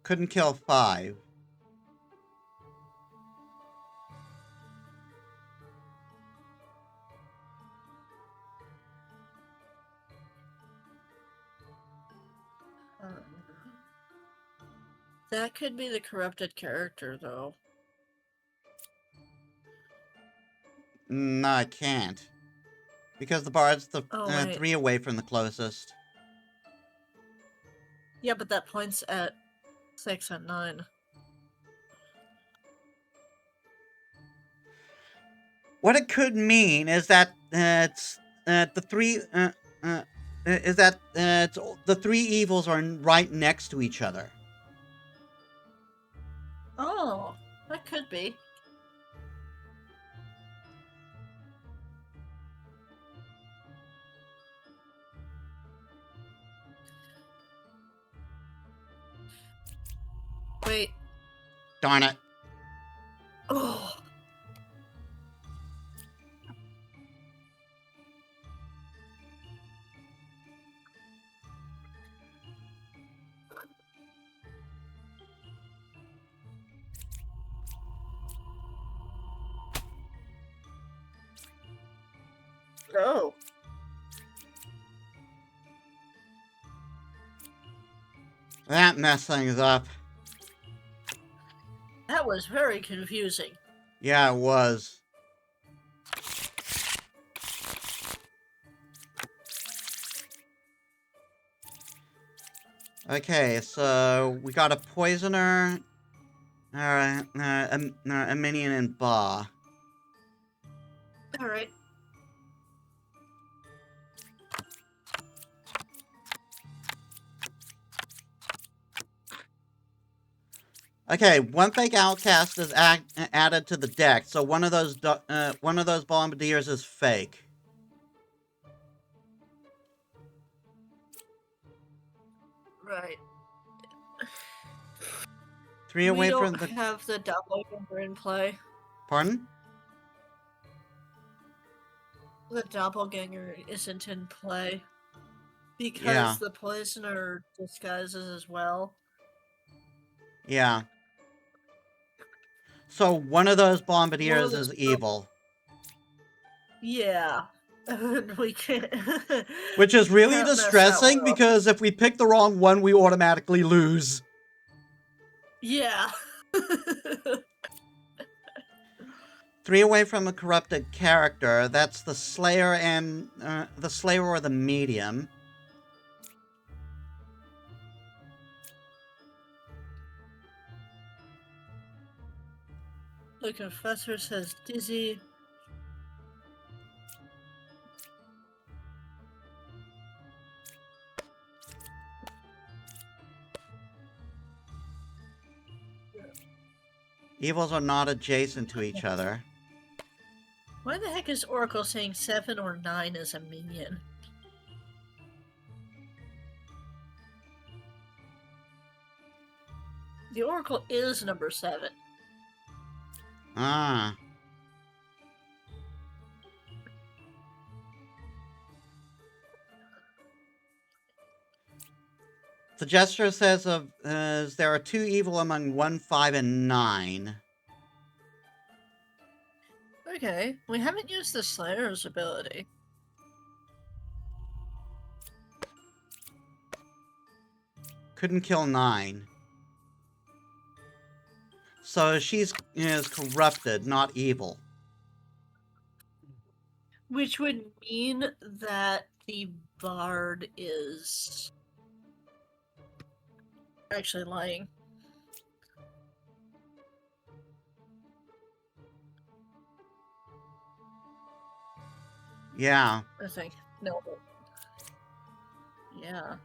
Speaker 1: Couldn't kill 5.
Speaker 9: That could be the corrupted character, though.
Speaker 1: No, I can't. Because the bard's
Speaker 9: Oh, wait.
Speaker 1: 3 away from the closest.
Speaker 9: Yeah, but that points at 6 and 9.
Speaker 1: What it could mean is that it's the 3 is that the 3 evils are right next to each other.
Speaker 9: Oh, that could be. Wait.
Speaker 1: Darn it.
Speaker 9: Oh. Oh.
Speaker 1: That messed things up.
Speaker 9: That was very confusing.
Speaker 1: Yeah, it was. Okay, so we got a poisoner, a minion, and Ba.
Speaker 9: Alright.
Speaker 1: Okay, one fake outcast is added to the deck, so one of those bombardiers is fake.
Speaker 9: Right.
Speaker 1: 3 away
Speaker 9: we don't
Speaker 1: from the.
Speaker 9: have the doppelganger in play.
Speaker 1: Pardon?
Speaker 9: The doppelganger isn't in play. Because
Speaker 1: Yeah.
Speaker 9: the poisoner disguises as well.
Speaker 1: Yeah. So one of those bombardiers
Speaker 9: One of
Speaker 1: is
Speaker 9: those
Speaker 1: evil.
Speaker 9: Yeah. We can't.
Speaker 1: Which is really
Speaker 9: Can't mess that
Speaker 1: distressing
Speaker 9: one up.
Speaker 1: because if we pick the wrong one, we automatically lose.
Speaker 9: Yeah.
Speaker 1: 3 away from a corrupted character. That's the Slayer and the Slayer or the Medium.
Speaker 9: The Confessor says dizzy.
Speaker 1: Evils are not adjacent to each other.
Speaker 9: Why the heck is Oracle saying 7 or 9 is a minion? The Oracle is number 7.
Speaker 1: Ah. The gesture says there are 2 evil among 1, 5, and 9.
Speaker 9: Okay, we haven't used the Slayer's ability.
Speaker 1: Couldn't kill 9. So she's is corrupted, not evil.
Speaker 9: Which would mean that the Bard is actually lying.
Speaker 1: Yeah.
Speaker 9: I think. No. Yeah.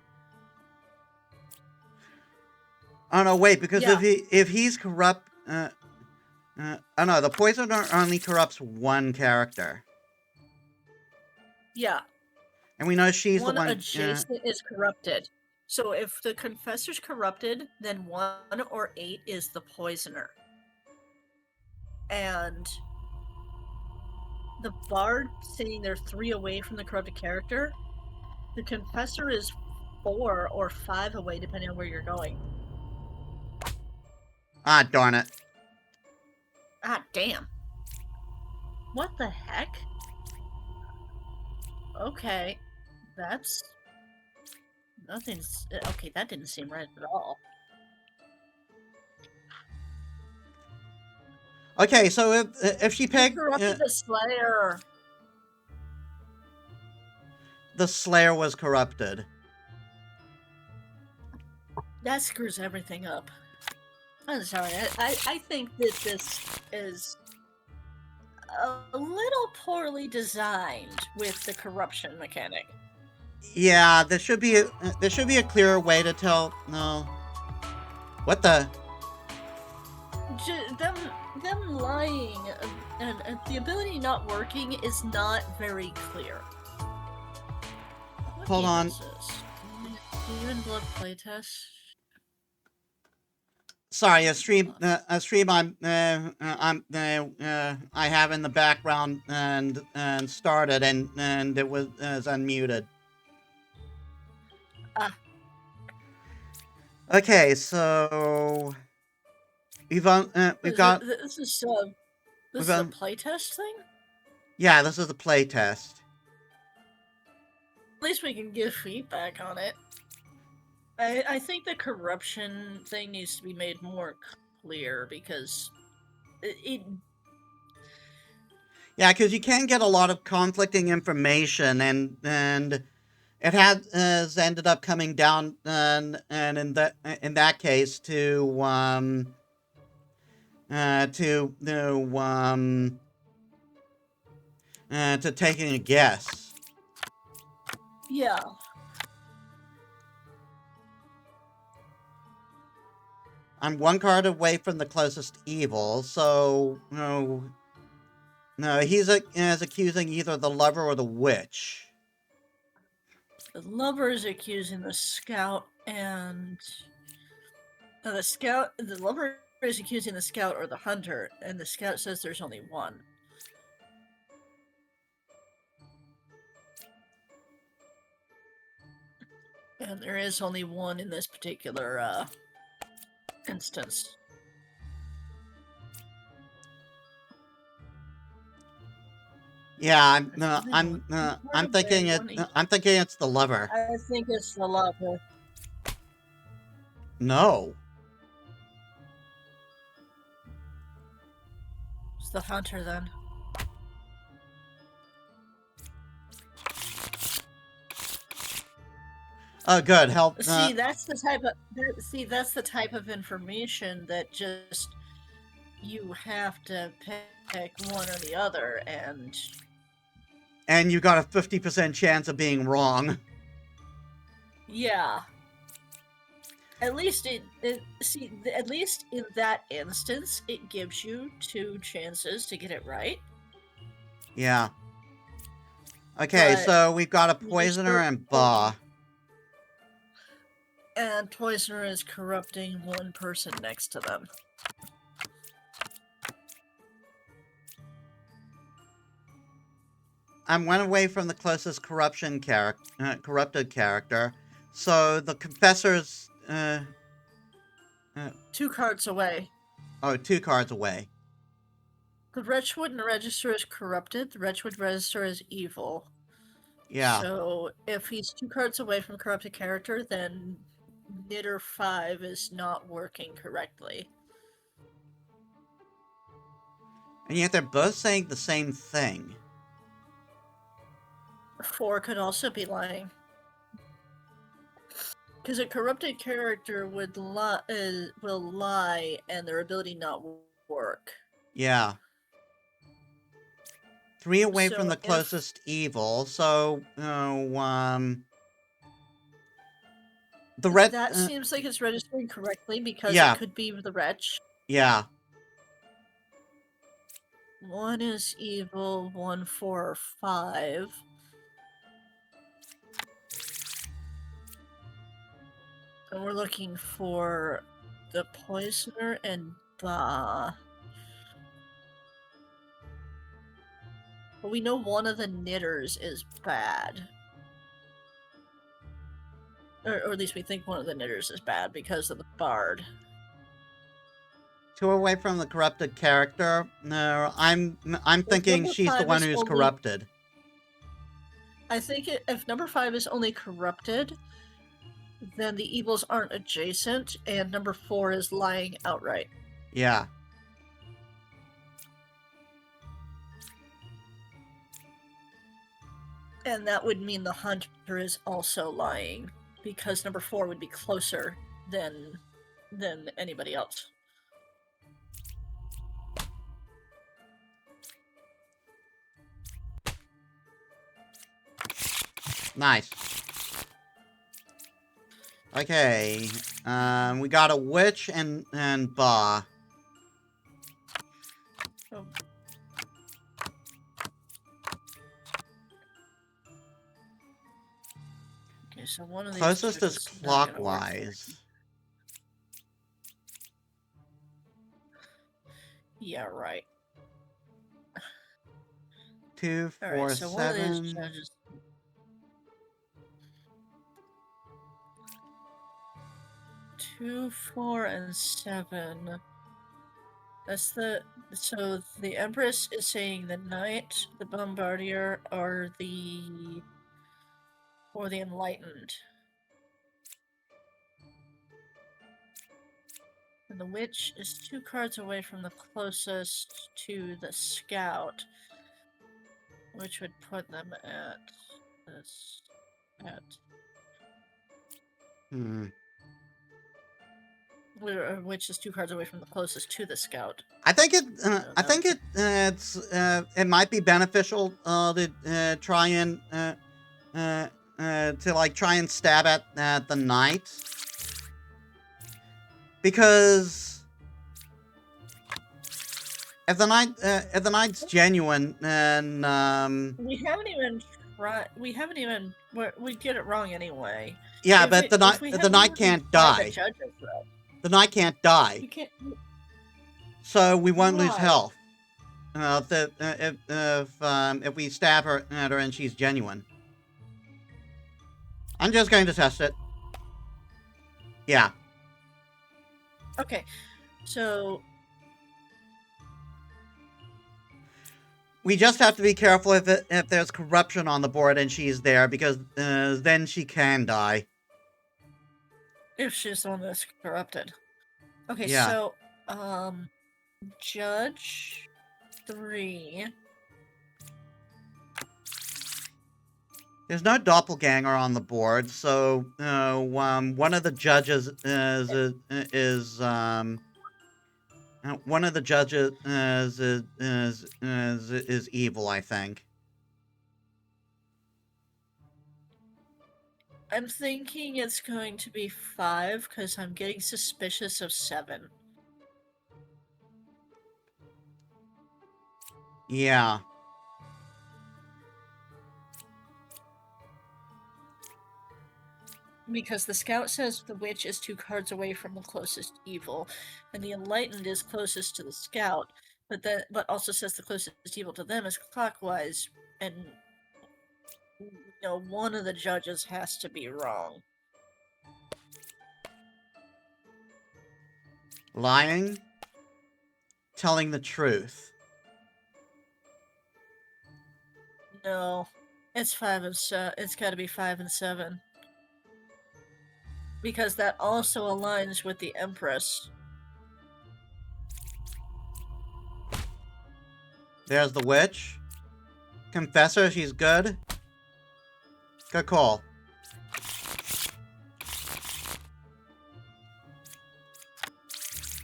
Speaker 1: Oh no, wait, because
Speaker 9: Yeah.
Speaker 1: if he's corrupt, oh no, the poisoner only corrupts one character.
Speaker 9: Yeah.
Speaker 1: And we know she's
Speaker 9: One
Speaker 1: the one.
Speaker 9: adjacent is corrupted. So if the Confessor's corrupted, then 1 or 8 is the Poisoner. And the Bard saying they're 3 away from the corrupted character, the Confessor is 4 or 5 away, depending on where you're going.
Speaker 1: Ah, darn it.
Speaker 9: Ah, damn. What the heck? Okay. That's... Nothing's... Okay, that didn't seem right at all.
Speaker 1: Okay, so if she picked
Speaker 9: Corrupted the Slayer.
Speaker 1: the Slayer was corrupted.
Speaker 9: That screws everything up. I'm sorry. I think that this is a little poorly designed with the corruption mechanic.
Speaker 1: Yeah, there should be a clearer way to tell. No, what the?
Speaker 9: Them lying and the ability not working is not very clear. What
Speaker 1: Hold
Speaker 9: game
Speaker 1: on.
Speaker 9: is this? Demon Bluff playtest.
Speaker 1: Sorry, a stream I have in the background and started and it was unmuted.
Speaker 9: Ah.
Speaker 1: Okay, so we've got
Speaker 9: This is a playtest thing.
Speaker 1: yeah, this is a play test.
Speaker 9: At least we can give feedback on it. I think the corruption thing needs to be made more clear because it
Speaker 1: Yeah, because you can get a lot of conflicting information, and it has ended up coming down and in that case to taking a guess.
Speaker 9: yeah.
Speaker 1: I'm 1 card away from the closest evil, so no, he's accusing either the lover or the witch.
Speaker 9: The lover is accusing the scout and the lover is accusing the scout or the hunter, and the scout says there's only one. And there is only one in this particular instance.
Speaker 1: Yeah, I'm thinking it's the lover.
Speaker 9: I think it's the lover.
Speaker 1: No.
Speaker 9: It's the hunter then.
Speaker 1: Oh, good. Help.
Speaker 9: See, that's the type of information that just you have to pick one or the other,
Speaker 1: and you got a 50% chance of being wrong.
Speaker 9: Yeah. At least at least in that instance, it gives you 2 chances to get it right.
Speaker 1: Yeah. Okay,
Speaker 9: But
Speaker 1: so we've got a poisoner and Ba.
Speaker 9: And Poisoner is corrupting one person next to them.
Speaker 1: I'm 1 away from the closest corrupted character. So the confessor's
Speaker 9: 2 cards away.
Speaker 1: Oh, 2 cards away.
Speaker 9: The Wretchwood Register is corrupted. The Wretchwood Register is evil.
Speaker 1: Yeah.
Speaker 9: So if he's 2 cards away from corrupted character, then Knitter 5 is not working correctly.
Speaker 1: And yet they're both saying the same thing.
Speaker 9: 4 could also be lying. Because a corrupted character will lie and their ability not work.
Speaker 1: Yeah. 3 away from the closest evil, so the red.
Speaker 9: That seems like it's registering correctly because
Speaker 1: yeah.
Speaker 9: It could be the wretch.
Speaker 1: Yeah.
Speaker 9: 1 is evil, 1, 4, or 5. And we're looking for the Poisoner and Ba. But we know one of the Knitters is bad. Or at least we think one of the Knitters is bad because of the Bard.
Speaker 1: 2 away from the corrupted character. No, I'm thinking
Speaker 9: number
Speaker 1: she's the
Speaker 9: 5
Speaker 1: one
Speaker 9: is
Speaker 1: who's
Speaker 9: only-
Speaker 1: corrupted.
Speaker 9: I think if number 5 is only corrupted, then the evils aren't adjacent, and number 4 is lying outright.
Speaker 1: Yeah.
Speaker 9: And that would mean the Hunter is also lying, because number 4 would be closer than anybody else.
Speaker 1: Nice. Okay. We got a witch and Ba.
Speaker 9: Oh. Okay, so one of these
Speaker 1: Closest
Speaker 9: two
Speaker 1: is
Speaker 9: is not gonna work.
Speaker 1: clockwise.
Speaker 9: Yeah, right.
Speaker 1: 2, 4,
Speaker 9: Alright, so one of
Speaker 1: 7.
Speaker 9: these judges. Two, 4, and 7. That's so the Empress is saying the Knight, the Bombardier, or the Enlightened. And the Witch is 2 cards away from the closest to the Scout, which would put them at this which is 2 cards away from the closest to the Scout.
Speaker 1: I think it might be beneficial to try and try and stab at the Knight, because if the Knight's genuine, then
Speaker 9: we haven't even tried. We get it wrong anyway.
Speaker 1: yeah,
Speaker 9: If
Speaker 1: but
Speaker 9: it-
Speaker 1: the
Speaker 9: if we
Speaker 1: Knight
Speaker 9: haven't
Speaker 1: can't
Speaker 9: even tried the
Speaker 1: die.
Speaker 9: judges, though.
Speaker 1: The Knight can't die,
Speaker 9: You can't.
Speaker 1: so we won't lose
Speaker 9: Why?
Speaker 1: health. If we stab her at her and she's genuine. I'm just going to test it. Yeah.
Speaker 9: Okay, so
Speaker 1: We just have to be careful if there's corruption on the board and she's there, because then she can die.
Speaker 9: if she's the one that's corrupted. Okay,
Speaker 1: Yeah.
Speaker 9: so Judge 3.
Speaker 1: There's no doppelganger on the board, so one of the judges is evil, I think.
Speaker 9: I'm thinking it's going to be 5 because I'm getting suspicious of 7.
Speaker 1: Yeah.
Speaker 9: Because the Scout says the Witch is 2 cards away from the closest evil, and the Enlightened is closest to the Scout, but also says the closest evil to them is clockwise, and one of the judges has to be wrong.
Speaker 1: Lying? Telling the truth?
Speaker 9: No, it's 5 and it's got to be 5 and 7. Because that also aligns with the Empress.
Speaker 1: There's the witch. Confessor, she's good. Good call.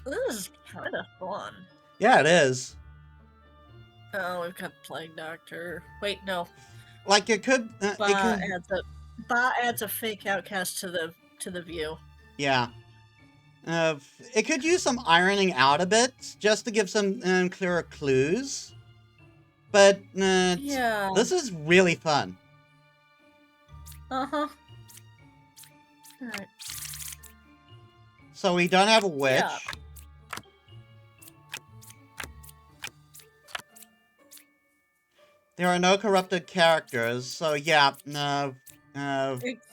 Speaker 9: This is kind of fun.
Speaker 1: Yeah, it is.
Speaker 9: Oh, we've got Plague Doctor. Wait, no.
Speaker 1: Like, it could...
Speaker 9: Ba adds a fake outcast to the view.
Speaker 1: Yeah. It could use some ironing out a bit, just to give some clearer clues. But,
Speaker 9: Yeah.
Speaker 1: this is really fun.
Speaker 9: Uh-huh. Alright.
Speaker 1: So we don't have a witch.
Speaker 9: Yeah.
Speaker 1: There are no corrupted characters, so yeah, no.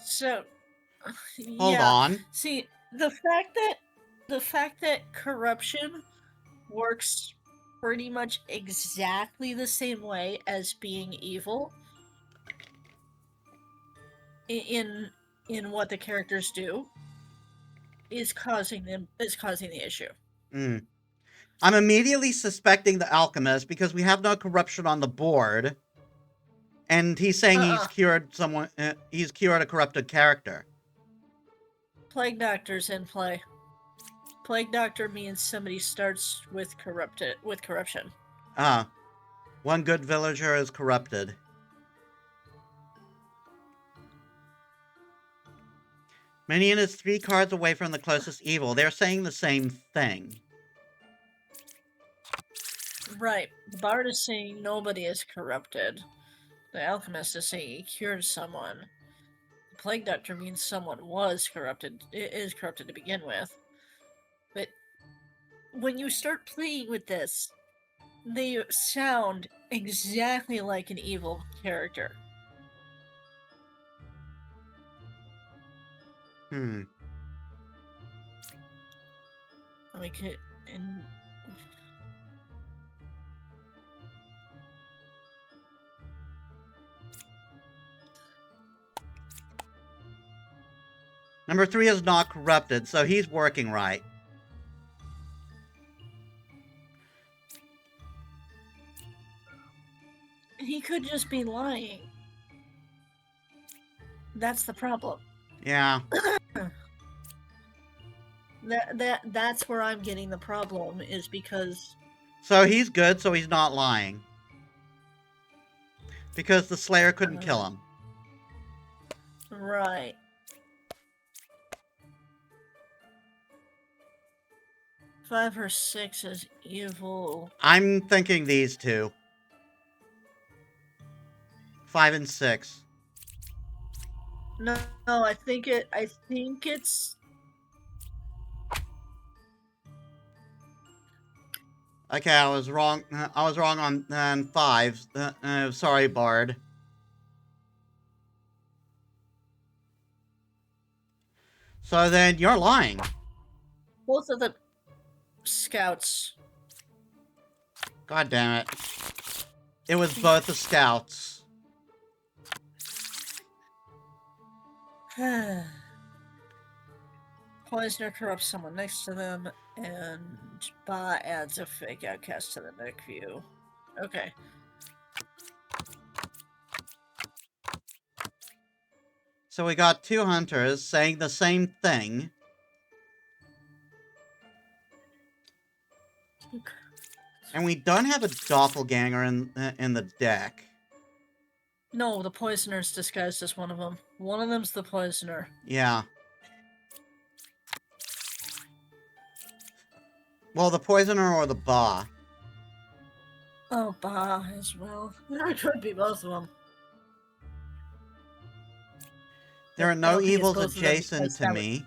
Speaker 9: So,
Speaker 1: Hold
Speaker 9: yeah.
Speaker 1: on.
Speaker 9: See, the fact that corruption works pretty much exactly the same way as being evil in what the characters do is causing the issue.
Speaker 1: Mm. I'm immediately suspecting the alchemist because we have no corruption on the board. And he's saying he's cured someone. He's cured a corrupted character.
Speaker 9: Plague Doctor's in play. Plague Doctor means somebody starts with corruption.
Speaker 1: Ah, one good villager is corrupted. Minion is 3 cards away from the closest evil. They're saying the same thing.
Speaker 9: Right. The Bard is saying nobody is corrupted. The Alchemist is saying he cured someone. The Plague Doctor means someone was corrupted. It is corrupted to begin with. But when you start playing with this, they sound exactly like an evil character.
Speaker 1: Hmm.
Speaker 9: Like it, and
Speaker 1: Number 3 is not corrupted, so he's working right.
Speaker 9: he could just be lying. That's the problem.
Speaker 1: Yeah.
Speaker 9: That's where I'm getting the problem, is because
Speaker 1: So he's good, so he's not lying. Because the Slayer couldn't kill him.
Speaker 9: right. Five or six is evil.
Speaker 1: I'm thinking these two. 5 and 6.
Speaker 9: No, I think it's
Speaker 1: Okay, I was wrong. I was wrong on 5. Sorry, Bard. So then you're lying.
Speaker 9: both of the scouts.
Speaker 1: God damn it. It was both the scouts.
Speaker 9: Poisoner corrupts someone next to them, and Ba adds a fake outcast to the neck view. Okay.
Speaker 1: So we got 2 hunters saying the same thing. And we don't have a doppelganger in the deck.
Speaker 9: No, the poisoner's disguised as one of them. One of them's the poisoner.
Speaker 1: Yeah. Well, the poisoner or the Ba.
Speaker 9: Oh, Ba as well. It could be both of them.
Speaker 1: There are
Speaker 9: I
Speaker 1: no
Speaker 9: don't think it's
Speaker 1: evils
Speaker 9: both of them
Speaker 1: adjacent
Speaker 9: because
Speaker 1: to
Speaker 9: that
Speaker 1: me.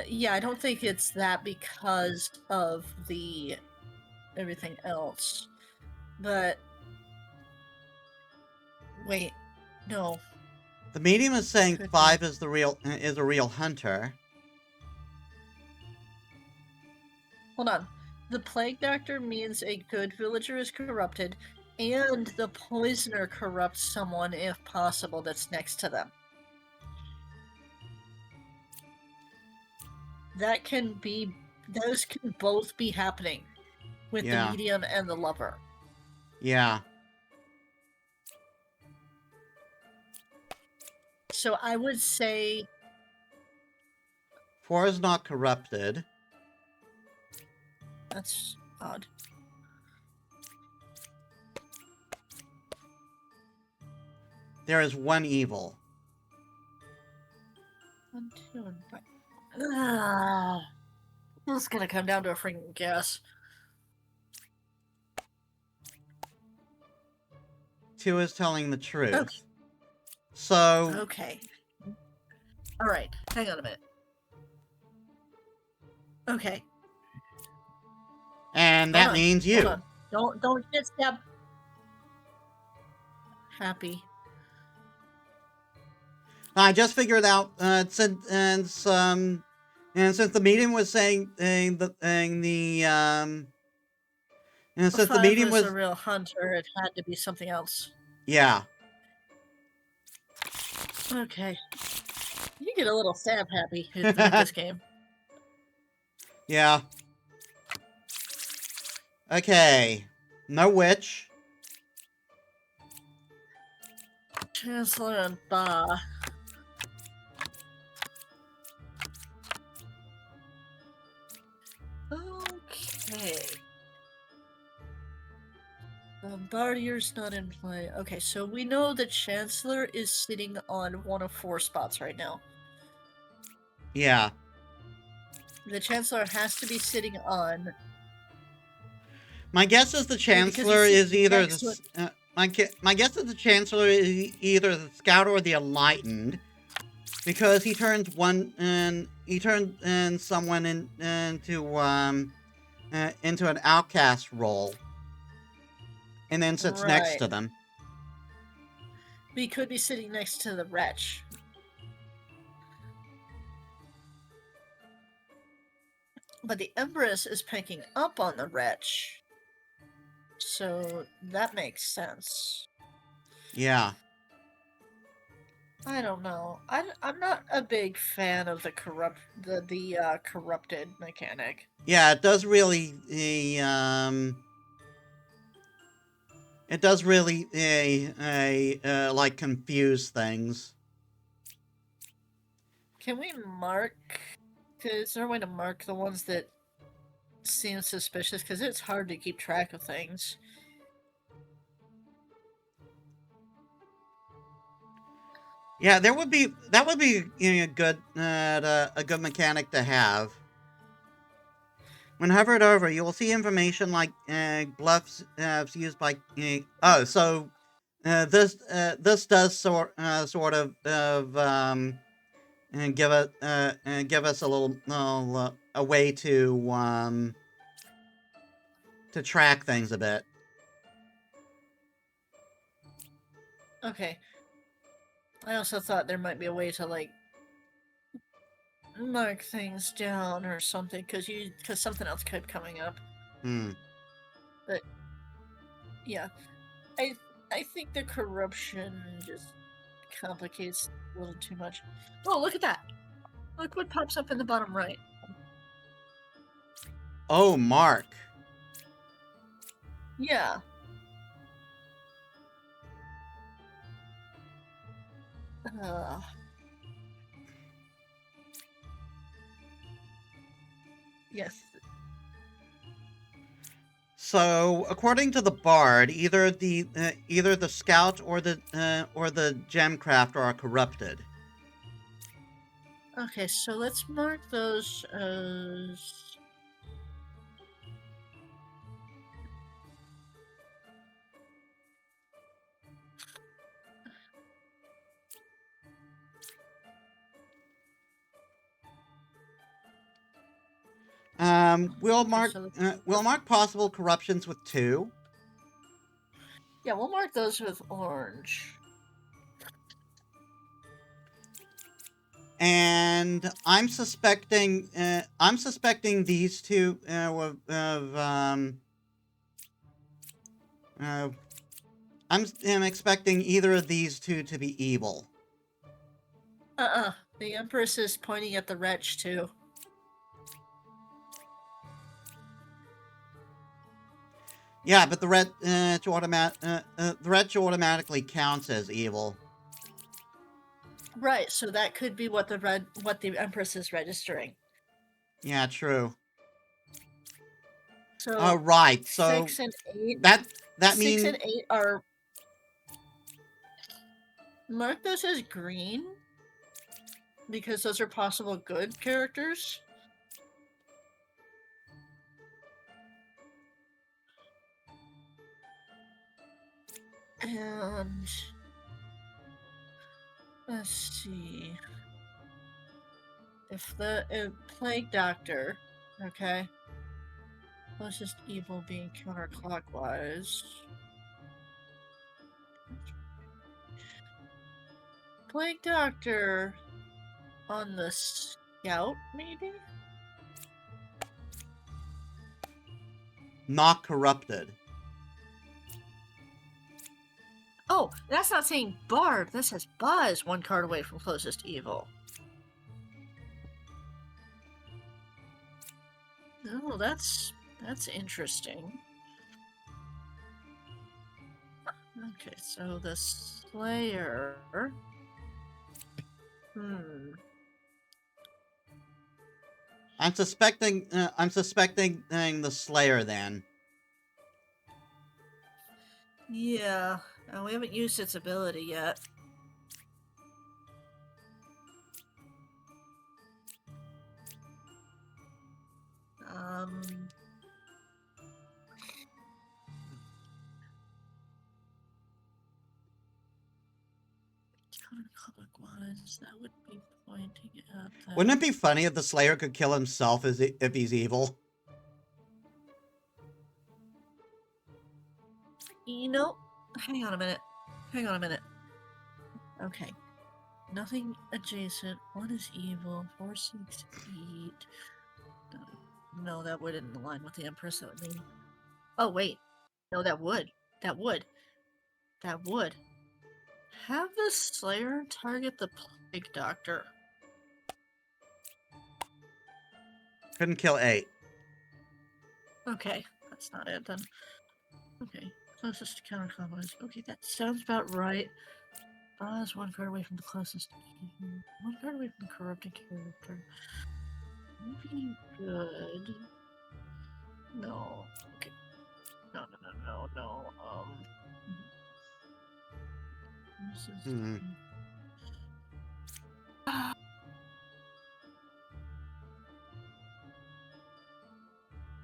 Speaker 9: Yeah, I don't think it's that because of the everything else. But wait, no.
Speaker 1: The medium is saying
Speaker 9: Could be.
Speaker 1: 5 is a real hunter.
Speaker 9: Hold on. The Plague Doctor means a good villager is corrupted, and the poisoner corrupts someone, if possible, that's next to them. That can be... Those can both be happening with
Speaker 1: Yeah.
Speaker 9: the medium and the lover.
Speaker 1: Yeah.
Speaker 9: So I would say...
Speaker 1: 4 is not corrupted.
Speaker 9: That's odd.
Speaker 1: There is 1 evil.
Speaker 9: 1, 2, and 5. This is gonna come down to a freaking guess.
Speaker 1: 2 is telling the truth.
Speaker 9: Okay.
Speaker 1: So,
Speaker 9: Okay. Alright, hang on a minute. Okay.
Speaker 1: And
Speaker 9: Hold
Speaker 1: that
Speaker 9: on,
Speaker 1: means
Speaker 9: hold
Speaker 1: you.
Speaker 9: on. Don't get stabbed. Happy.
Speaker 1: I just figured out since the medium was saying the and since
Speaker 9: If
Speaker 1: the
Speaker 9: I
Speaker 1: medium
Speaker 9: was a
Speaker 1: was
Speaker 9: real hunter, it had to be something else.
Speaker 1: yeah.
Speaker 9: Okay. You get a little stab happy with this game.
Speaker 1: Yeah. Okay. No witch.
Speaker 9: Chancellor and Ba. Okay. Bombardier's not in play. Okay, so we know the Chancellor is sitting on one of 4 spots right now.
Speaker 1: Yeah.
Speaker 9: The Chancellor has to be sitting on.
Speaker 1: My guess is the Chancellor is either the my guess is the Chancellor is either the Scout or the Enlightened, because he turns someone into an outcast role, and then sits next to them.
Speaker 9: He could be sitting next to the Wretch. But the Empress is picking up on the Wretch. So that makes sense.
Speaker 1: Yeah.
Speaker 9: I don't know. I'm not a big fan of the corrupted mechanic.
Speaker 1: Yeah, it does really like confuse things.
Speaker 9: Can we mark? Is there a way to mark the ones that seem suspicious? Because it's hard to keep track of things.
Speaker 1: Yeah, that would be a good mechanic to have. When hovered over, you will see information like bluffs used by. This does sort of give us a little a way to track things a bit.
Speaker 9: Okay. I also thought there might be a way to like mark things down or something because something else kept coming up. But yeah, I think the corruption just complicates a little too much. Oh, look at that! Look what pops up in the bottom right.
Speaker 1: Oh, Mark.
Speaker 9: Yeah. Yes.
Speaker 1: So, according to the Bard, either the Scout or the Gemcrafter are corrupted.
Speaker 9: Okay, so let's mark those as.
Speaker 1: We'll mark possible corruptions with 2.
Speaker 9: Yeah, we'll mark those with orange.
Speaker 1: And I'm suspecting these two I'm expecting either of these two to be evil.
Speaker 9: The Empress is pointing at the Wretch too.
Speaker 1: Yeah, but the Wretch automatically counts as evil.
Speaker 9: Right, so that could be what the Empress is registering.
Speaker 1: Yeah, true.
Speaker 9: So
Speaker 1: oh, right. So
Speaker 9: 6 and 8.
Speaker 1: That means
Speaker 9: 6 and 8 are mark those as green because those are possible good characters. And let's see if the Plague Doctor Okay. Closest evil being counterclockwise. Plague Doctor on the scout, maybe?
Speaker 1: Not corrupted.
Speaker 9: Oh, that's not saying Bard. That says Buzz, one card away from closest evil. Oh, that's interesting. Okay, so the Slayer.
Speaker 1: I'm suspecting the Slayer then.
Speaker 9: Yeah, we haven't used its ability yet. Counterclockwise, that would be pointing at that.
Speaker 1: Wouldn't it be funny if the Slayer could kill himself if he's evil?
Speaker 9: You know, hang on a minute. Okay. Nothing adjacent. One is evil. 4, 6, 8. No, that wouldn't align with the Empress. That would mean. Oh, wait. No, that would. That would. Have the Slayer target the Plague Doctor.
Speaker 1: Couldn't kill 8.
Speaker 9: Okay, that's not it then. Okay, closest to counterclockwise. Okay, that sounds about right. Is one card away from the closest. One card away from the corrupted character. Maybe good. No. Okay. No. This is.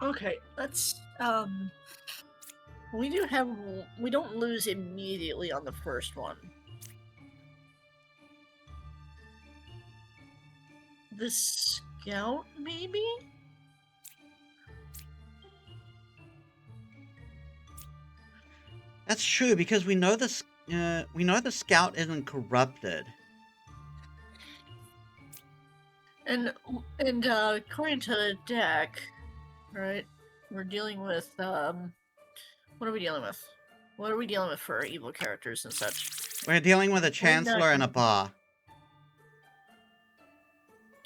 Speaker 9: Okay, let's. We don't lose immediately on the first one. The scout, maybe?
Speaker 1: That's true because we know the scout isn't corrupted.
Speaker 9: And according to the deck, right? We're dealing with what are we dealing with? What are we dealing with for our evil characters and such?
Speaker 1: We're dealing with a Chancellor and a Ba.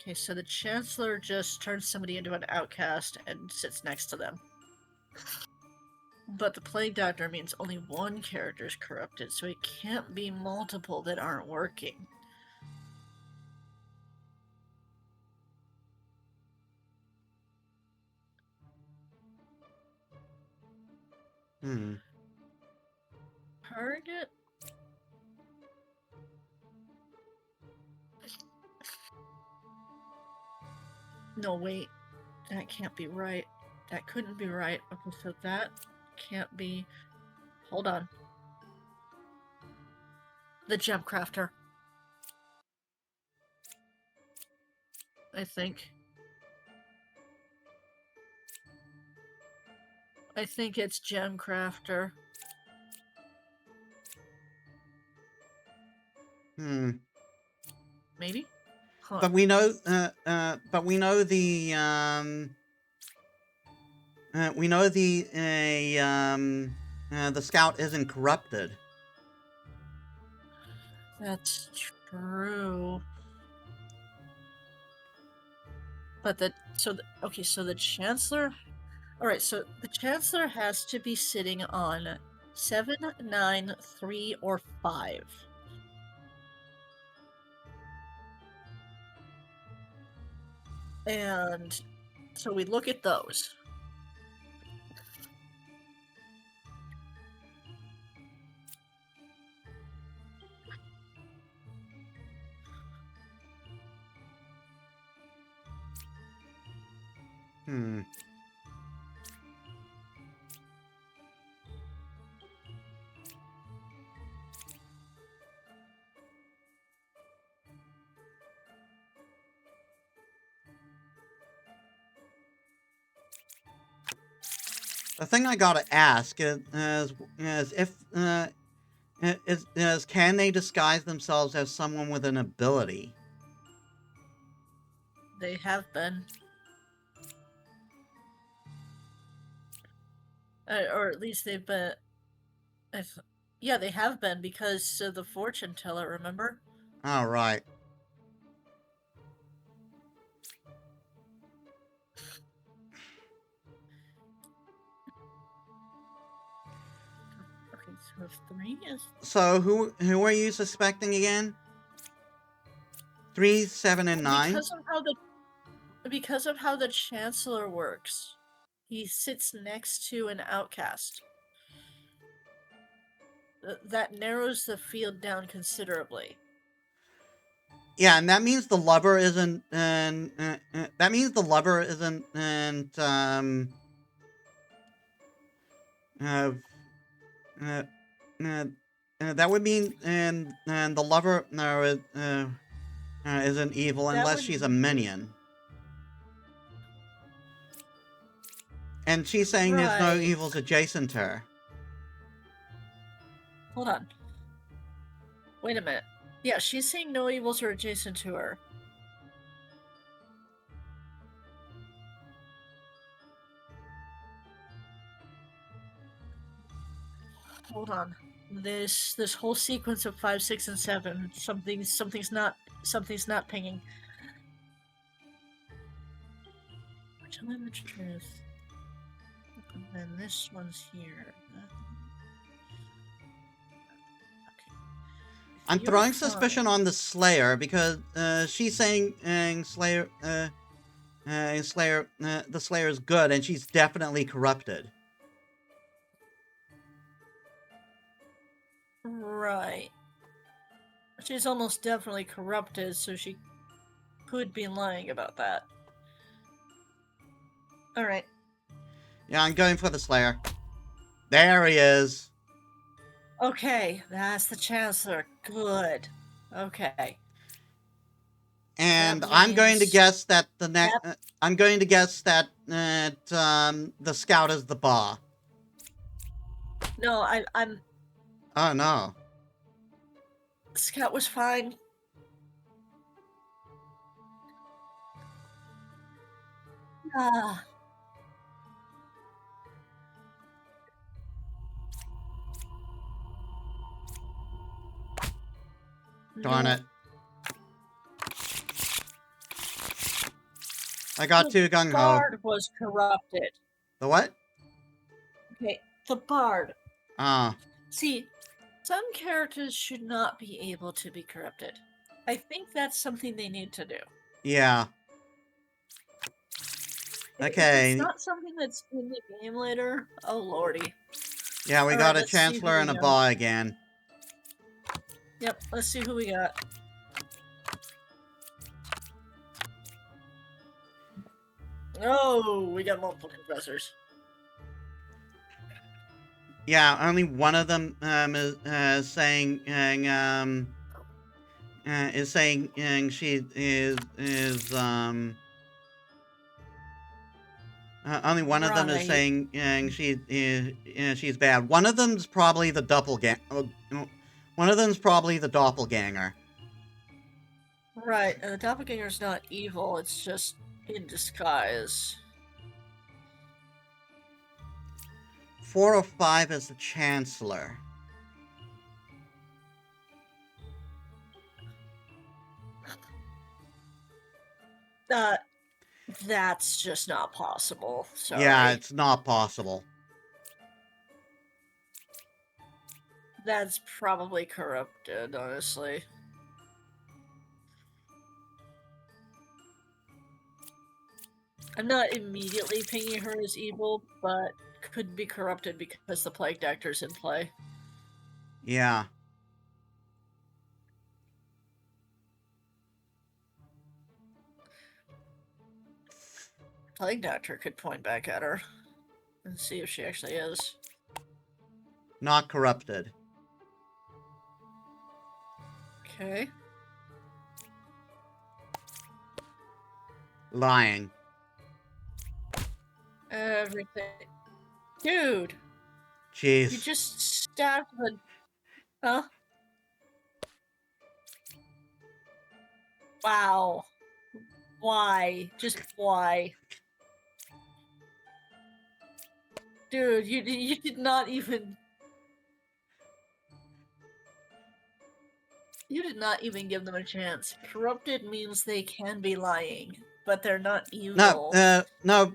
Speaker 9: Okay, so the Chancellor just turns somebody into an outcast and sits next to them. But the Plague Doctor means only one character is corrupted, so it can't be multiple that aren't working. Target? No, wait. That can't be right. That couldn't be right. Okay, so that can't be... Hold on. The Gem Crafter. I think it's Gem Crafter. Maybe? Huh.
Speaker 1: But we know the scout isn't corrupted.
Speaker 9: That's true. But the Chancellor. All right, so the Chancellor has to be sitting on 7, 9, 3, or 5. And so we look at those.
Speaker 1: The thing I gotta ask is if is can they disguise themselves as someone with an ability?
Speaker 9: They have been. Or at least they've been. Yeah, they have been because of the fortune teller, remember?
Speaker 1: All right.
Speaker 9: Okay, so if 3 is.
Speaker 1: So who are you suspecting again? 3, 7, and 9.
Speaker 9: Because of how the Chancellor works. He sits next to an outcast. That narrows the field down considerably.
Speaker 1: Yeah, and that means the lover isn't. That means the lover isn't. And that would mean and the lover isn't evil
Speaker 9: That
Speaker 1: unless
Speaker 9: would
Speaker 1: she's a
Speaker 9: mean-
Speaker 1: minion. And she's saying there's no
Speaker 9: Right.
Speaker 1: evils adjacent to her.
Speaker 9: Hold on. Wait a minute. Yeah, she's saying no evils are adjacent to her. Hold on. This whole sequence of 5, 6, and 7, something's not pinging. Telling the truth. And then this one's here.
Speaker 1: I'm
Speaker 9: You're
Speaker 1: throwing
Speaker 9: fine.
Speaker 1: suspicion on the Slayer because she's saying Slayer, the Slayer is good, and she's definitely corrupted.
Speaker 9: Right. She's almost definitely corrupted, so she could be lying about that. Alright.
Speaker 1: Yeah, I'm going for the Slayer. There he is.
Speaker 9: Okay, that's the Chancellor. Good. Okay.
Speaker 1: And
Speaker 9: That
Speaker 1: I'm going to
Speaker 9: means-
Speaker 1: guess that the next. I'm going to guess that the Scout is the Ba.
Speaker 9: No, I'm.
Speaker 1: Oh no.
Speaker 9: Scout was fine. Ah.
Speaker 1: Darn
Speaker 9: No,
Speaker 1: it. I got
Speaker 9: the
Speaker 1: too gung ho.
Speaker 9: Bard was corrupted.
Speaker 1: The what?
Speaker 9: Okay, the Bard.
Speaker 1: Ah.
Speaker 9: See, some characters should not be able to be corrupted. I think that's something they need to do.
Speaker 1: Yeah.
Speaker 9: If
Speaker 1: Okay.
Speaker 9: it's not something that's in the game later, oh lordy.
Speaker 1: Yeah, we
Speaker 9: All
Speaker 1: got
Speaker 9: right,
Speaker 1: a
Speaker 9: let's see who
Speaker 1: Chancellor
Speaker 9: we
Speaker 1: and a
Speaker 9: got.
Speaker 1: Ba again.
Speaker 9: Yep, let's see who we got. Oh, we got multiple confessors.
Speaker 1: Yeah, only one of them is saying she is only one of them is
Speaker 9: Right.
Speaker 1: saying she's bad. One of them's probably the One of them's probably the doppelganger.
Speaker 9: Right, and the doppelganger's not evil, it's just in disguise.
Speaker 1: 4 or 5 is the Chancellor.
Speaker 9: That's just not possible. Sorry.
Speaker 1: Yeah, it's not possible.
Speaker 9: That's probably corrupted, honestly. I'm not immediately pinging her as evil, but could be corrupted because the Plague Doctor's in play.
Speaker 1: Yeah.
Speaker 9: Plague Doctor could point back at her and see if she actually is.
Speaker 1: Not corrupted.
Speaker 9: Okay.
Speaker 1: Lying.
Speaker 9: Everything. Dude,
Speaker 1: Jeez.
Speaker 9: you just stabbed the... Huh? Wow. Why? Just why? Dude, you did not even... You did not even give them a chance. Corrupted means they can be lying, but they're not evil.
Speaker 1: No.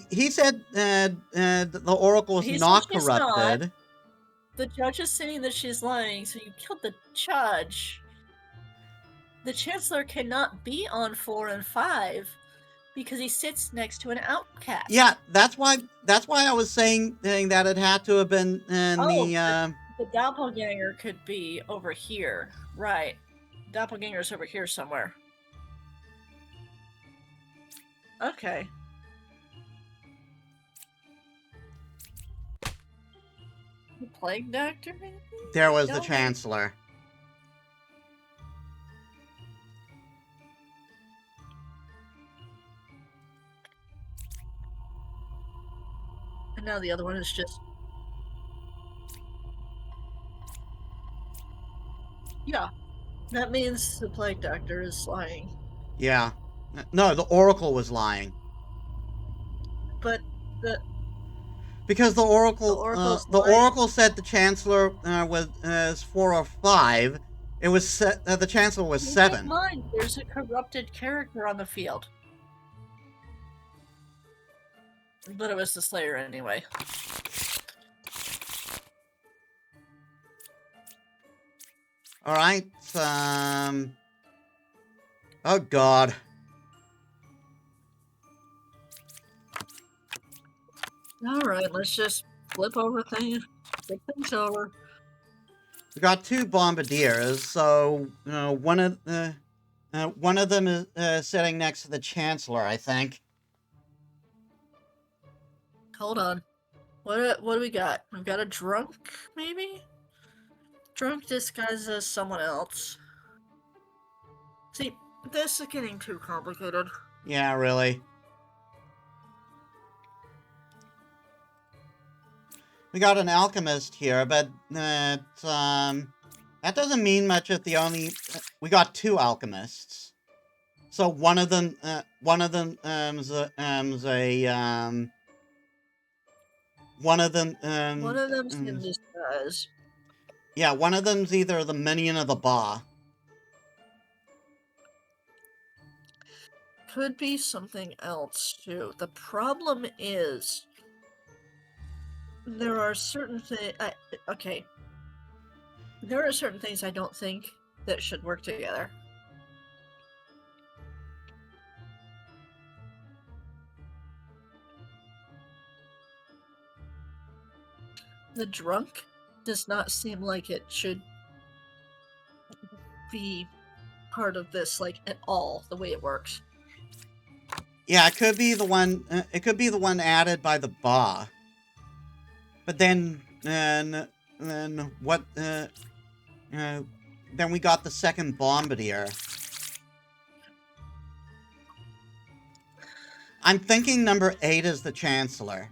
Speaker 1: He said the Oracle is
Speaker 9: He said
Speaker 1: not
Speaker 9: she's not.
Speaker 1: corrupted.
Speaker 9: The judge is saying that she's lying, so you killed the judge. The Chancellor cannot be on 4 and 5 because he sits next to an outcast.
Speaker 1: Yeah, that's why I was saying that it had to have been in
Speaker 9: The doppelganger could be over here. Right. Doppelganger's over here somewhere. Okay. The Plague Doctor, maybe?
Speaker 1: there was the
Speaker 9: No.
Speaker 1: Chancellor.
Speaker 9: And now the other one is just... Yeah. That means the Plague Doctor is lying.
Speaker 1: Yeah. No, the Oracle was lying.
Speaker 9: But the...
Speaker 1: Because the Oracle,
Speaker 9: Oracle's
Speaker 1: the
Speaker 9: lying.
Speaker 1: Oracle said the Chancellor was 4 or 5. It was the Chancellor was
Speaker 9: Keep in
Speaker 1: 7.
Speaker 9: mind, there's a corrupted character on the field. But it was the Slayer anyway.
Speaker 1: All right. Oh God.
Speaker 9: Alright, let's just flip over things, flip things over.
Speaker 1: We got 2 bombardiers, so one of them is sitting next to the Chancellor, I think.
Speaker 9: Hold on. What do we got? We've got a drunk, maybe? Drunk disguised as someone else. See, this is getting too complicated.
Speaker 1: Yeah, really. We got an alchemist here, but that doesn't mean much if the only we got 2 alchemists. So one of them is one of them
Speaker 9: One of them's in disguise.
Speaker 1: Yeah, one of them's either the minion or the Ba.
Speaker 9: Could be something else, too. The problem is... There are certain things... Okay. There are certain things I don't think that should work together. The drunk does not seem like it should be part of this, like, at all, the way it works.
Speaker 1: Yeah, it could be the one. It could be the one added by the Ba. But then what? Then we got the second bombardier. I'm thinking number 8 is the Chancellor.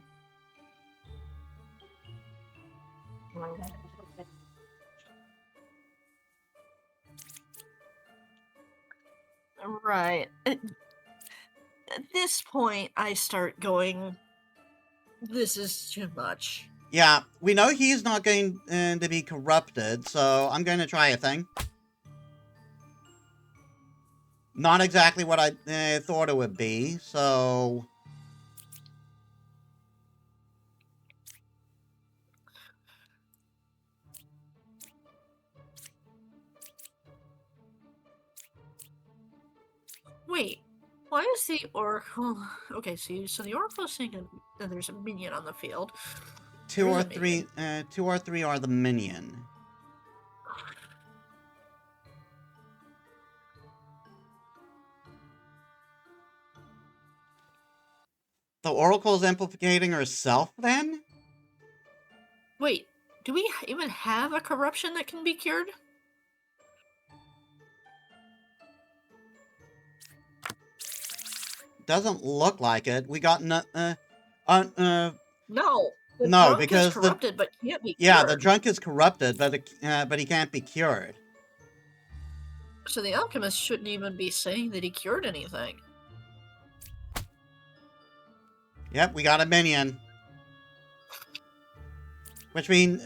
Speaker 9: Right. At this point, I start going, this is too much.
Speaker 1: Yeah, we know he's not going to be corrupted, so I'm going to try a thing. Not exactly what I thought it would be, so...
Speaker 9: Wait, why is the Oracle... Okay, so the Oracle is saying that there's a minion on the field.
Speaker 1: 2
Speaker 9: Where's
Speaker 1: or
Speaker 9: the
Speaker 1: 3, 2 or 3 are the minion. The Oracle is amplifying herself, then?
Speaker 9: Wait, do we even have a corruption that can be cured?
Speaker 1: Doesn't look like it. We got
Speaker 9: No. The
Speaker 1: No,
Speaker 9: drunk
Speaker 1: because
Speaker 9: is corrupted, but can't be
Speaker 1: yeah,
Speaker 9: cured.
Speaker 1: the drunk is corrupted, but he can't be cured.
Speaker 9: So the alchemist shouldn't even be saying that he cured anything.
Speaker 1: Yep, we got a minion. Which means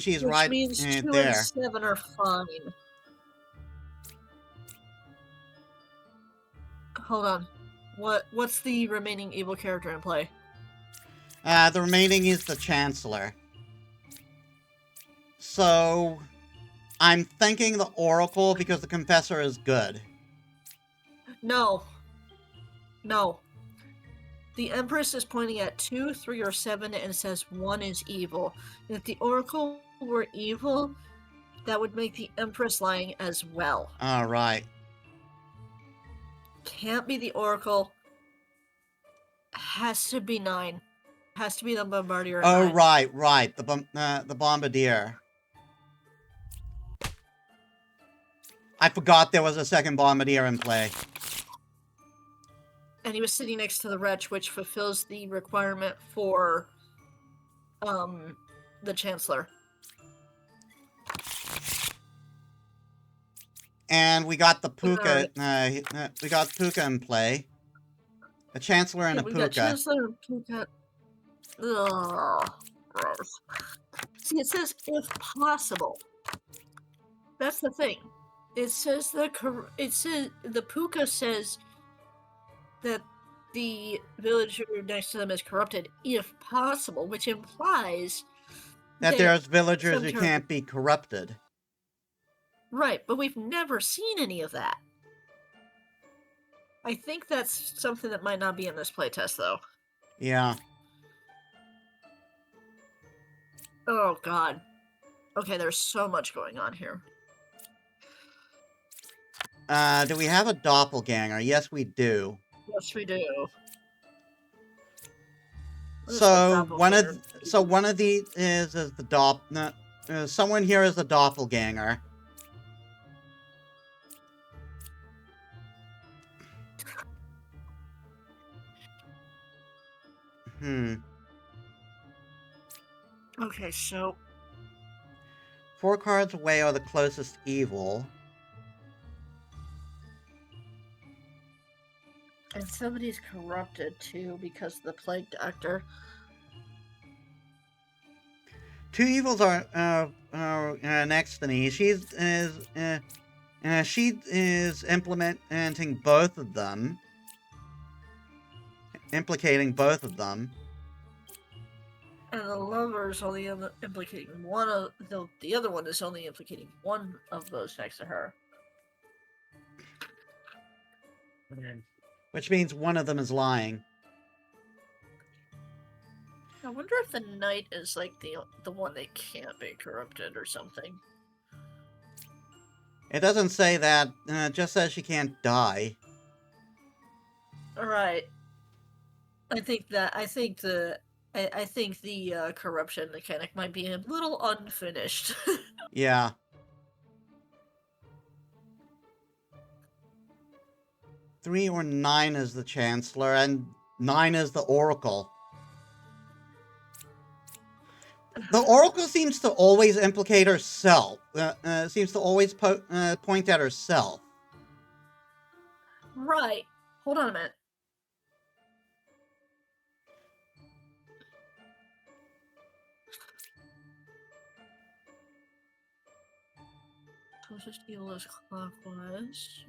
Speaker 1: she's
Speaker 9: Which
Speaker 1: right
Speaker 9: means 2 and
Speaker 1: there.
Speaker 9: 7 are fine. Hold on. What's the remaining evil character in play?
Speaker 1: The remaining is the Chancellor. So, I'm thinking the Oracle because the Confessor is good.
Speaker 9: No. No. The Empress is pointing at 2, 3, or 7 and says 1 is evil. If the Oracle were evil, that would make the Empress lying as well.
Speaker 1: Alright.
Speaker 9: Can't be the Oracle. Has to be 9. Has to be the Bombardier.
Speaker 1: Oh,
Speaker 9: 9.
Speaker 1: right. The Bombardier. I forgot there was a second Bombardier in play.
Speaker 9: And he was sitting next to the Wretch, which fulfills the requirement for the Chancellor.
Speaker 1: And we got the Puka.
Speaker 9: Alright.
Speaker 1: We got Puka in play. A Chancellor and a
Speaker 9: we
Speaker 1: Puka.
Speaker 9: got Chancellor and Puka. Ugh, gross. See, it says if possible. That's the thing. It says the Puka says that the villager next to them is corrupted if possible, which implies
Speaker 1: That there's villagers
Speaker 9: some
Speaker 1: who
Speaker 9: character-
Speaker 1: can't be corrupted.
Speaker 9: Right, but we've never seen any of that. I think that's something that might not be in this playtest, though.
Speaker 1: Yeah.
Speaker 9: Oh, God. Okay, there's so much going on here.
Speaker 1: Do we have a doppelganger? Yes, we do.
Speaker 9: Yes, we do. What is a
Speaker 1: So one
Speaker 9: doppelganger?
Speaker 1: of these is the someone here is the doppelganger.
Speaker 9: Okay, so
Speaker 1: 4 cards away are the closest evil.
Speaker 9: and somebody's corrupted too because of the plague doctor.
Speaker 1: 2 evils are next to me. She is implementing both of them, implicating both of them.
Speaker 9: And the lover's only implicating one of the other one is only implicating one of those next to her.
Speaker 1: Which means one of them is lying.
Speaker 9: I wonder if the knight is like the one that can't be corrupted or something.
Speaker 1: It doesn't say that. It just says she can't die.
Speaker 9: All right. I think the corruption mechanic might be a little unfinished.
Speaker 1: Yeah. Three or 9 is the Chancellor, and 9 is the Oracle. The Oracle seems to always implicate herself. Seems to always point at herself.
Speaker 9: Right. Hold on a minute. Closest evil is clockwise.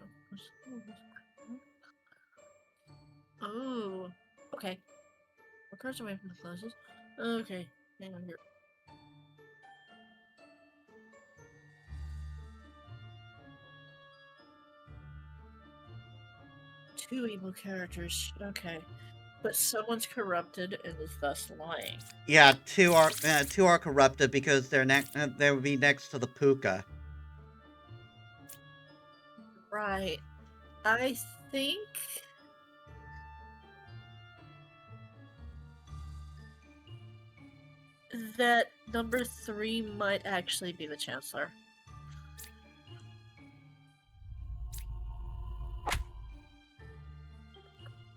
Speaker 9: Oh. Okay. What cards away from the closest? Okay. Hang on here. Two evil characters. Okay. But someone's corrupted and is thus lying.
Speaker 1: Yeah, 2 are corrupted because they would be next to the Puka.
Speaker 9: Right. I think that number 3 might actually be the Chancellor.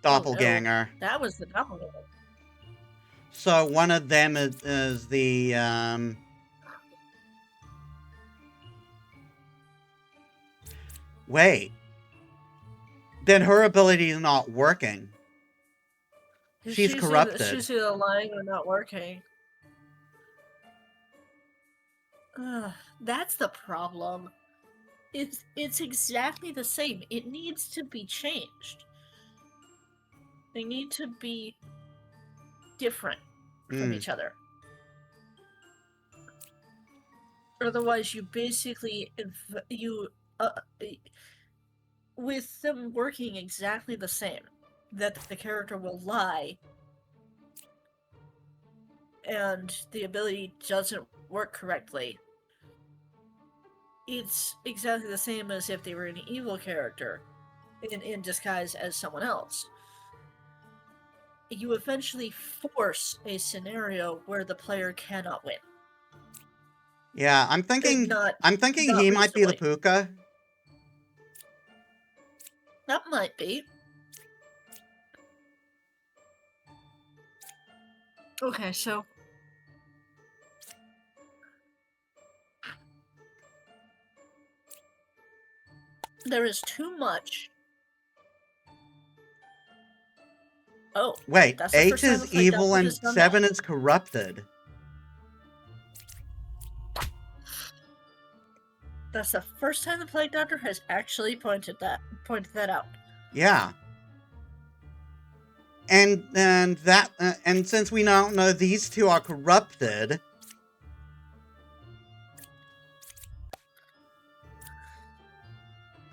Speaker 1: Doppelganger.
Speaker 9: Oh, no. That was the doppelganger.
Speaker 1: So one of them is the wait. Then her ability is not working. She's corrupted.
Speaker 9: She's either lying or not working. That's the problem. It's exactly the same. It needs to be changed. They need to be different from each other. Otherwise, you basically with them working exactly the same, that the character will lie and the ability doesn't work correctly. It's exactly the same as if they were an evil character in disguise as someone else. You eventually force a scenario where the player cannot win.
Speaker 1: Yeah, I'm thinking he might be the Puka.
Speaker 9: That might be. Okay, so there is too much. Oh,
Speaker 1: wait,
Speaker 9: that's the
Speaker 1: 8
Speaker 9: first time
Speaker 1: is
Speaker 9: I played
Speaker 1: evil
Speaker 9: Dumb
Speaker 1: and
Speaker 9: has done
Speaker 1: 7
Speaker 9: that.
Speaker 1: is corrupted.
Speaker 9: That's the first time the Plague Doctor has actually pointed that out.
Speaker 1: Yeah. And since we now know these two are corrupted,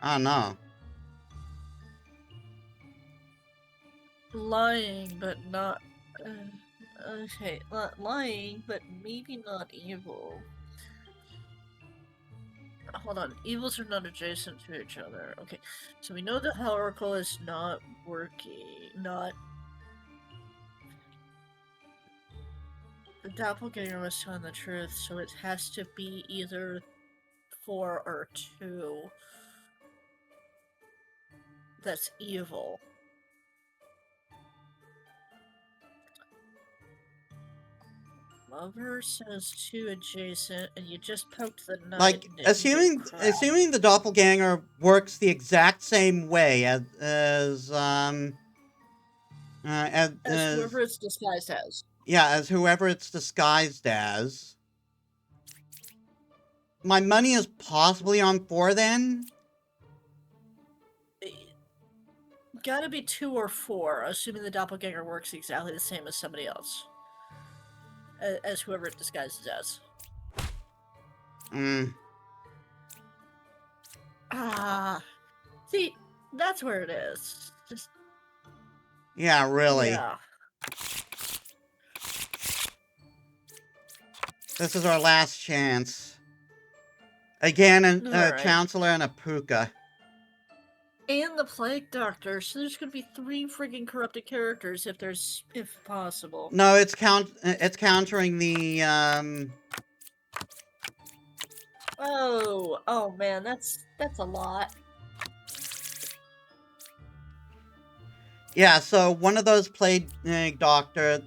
Speaker 1: I don't know.
Speaker 9: Lying, but not. Okay, lying, but maybe not evil. Hold on, evils are not adjacent to each other. Okay, so we know the Oracle is not working. Not. The doppelganger was telling the truth, so it has to be either 4 or 2. That's evil. Lover says 2 adjacent, and you just poked the knife.
Speaker 1: Like, assuming the doppelganger works the exact same way as
Speaker 9: whoever it's disguised as.
Speaker 1: Yeah, as whoever it's disguised as. My money is possibly on 4 then?
Speaker 9: Gotta be 2 or 4, assuming the doppelganger works exactly the same as somebody else. As whoever it disguises as. See, that's where it is. Just.
Speaker 1: Yeah, really.
Speaker 9: Yeah.
Speaker 1: This is our last chance. Again, a
Speaker 9: Alright.
Speaker 1: Chancellor and a Puka.
Speaker 9: And the Plague Doctor, so there's gonna be 3 friggin' corrupted characters if possible.
Speaker 1: No, it's countering the
Speaker 9: Oh man, that's a lot.
Speaker 1: Yeah, so one of those Plague Doctor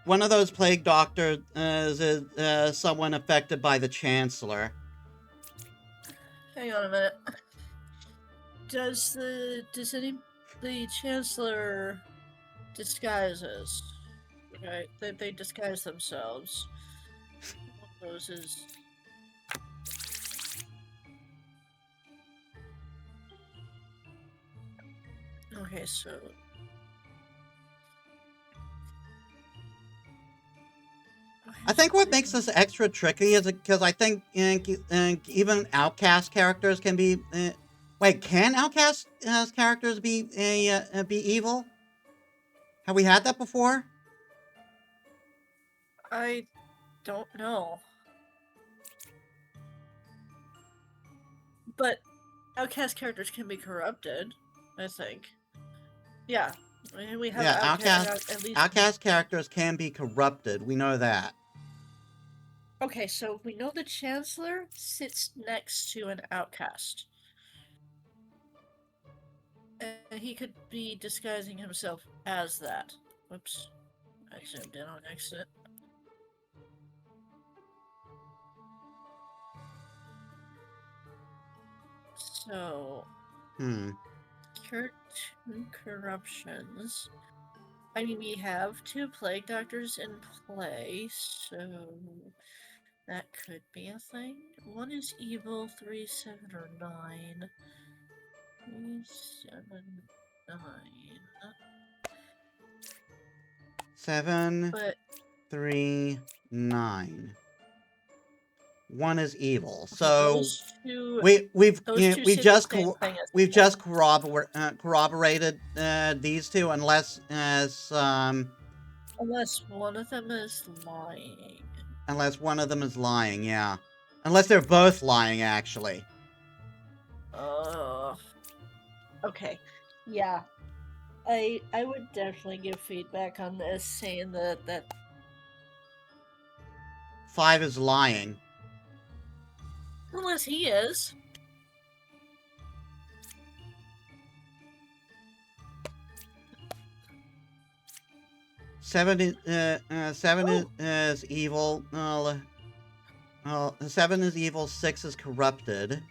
Speaker 1: one of those Plague Doctors is someone affected by the Chancellor.
Speaker 9: Hang on a minute. Does the Chancellor disguises? Right, they disguise themselves. One of those is. Okay, so.
Speaker 1: I think what makes this extra tricky is because I think even Outcast characters can be. Wait, can Outcast characters be evil? Have we had that before?
Speaker 9: I don't know. But Outcast characters can be corrupted, I think. Yeah. We have
Speaker 1: Outcast characters can be corrupted. We know that.
Speaker 9: Okay, so we know the Chancellor sits next to an Outcast. And he could be disguising himself as that. Whoops. I zoomed in on accident. So, cure 2 corruptions. I mean, we have 2 plague doctors in play, so that could be a thing. 1 is evil, 3, 7, or 9. 3, 7, 9.
Speaker 1: 7,
Speaker 9: But
Speaker 1: 3, 9. 1 is evil.
Speaker 9: okay,
Speaker 1: So
Speaker 9: those two,
Speaker 1: we've
Speaker 9: those two
Speaker 1: we've
Speaker 9: say the
Speaker 1: just
Speaker 9: same thing as
Speaker 1: we've
Speaker 9: evil.
Speaker 1: just corroborated these two, unless
Speaker 9: Unless one of them is lying.
Speaker 1: unless one of them is lying, yeah. Unless they're both lying, actually.
Speaker 9: Okay. Yeah. I would definitely give feedback on this, saying that
Speaker 1: 5 is lying.
Speaker 9: unless he is.
Speaker 1: Seven is evil. 7 is evil. 6 is corrupted.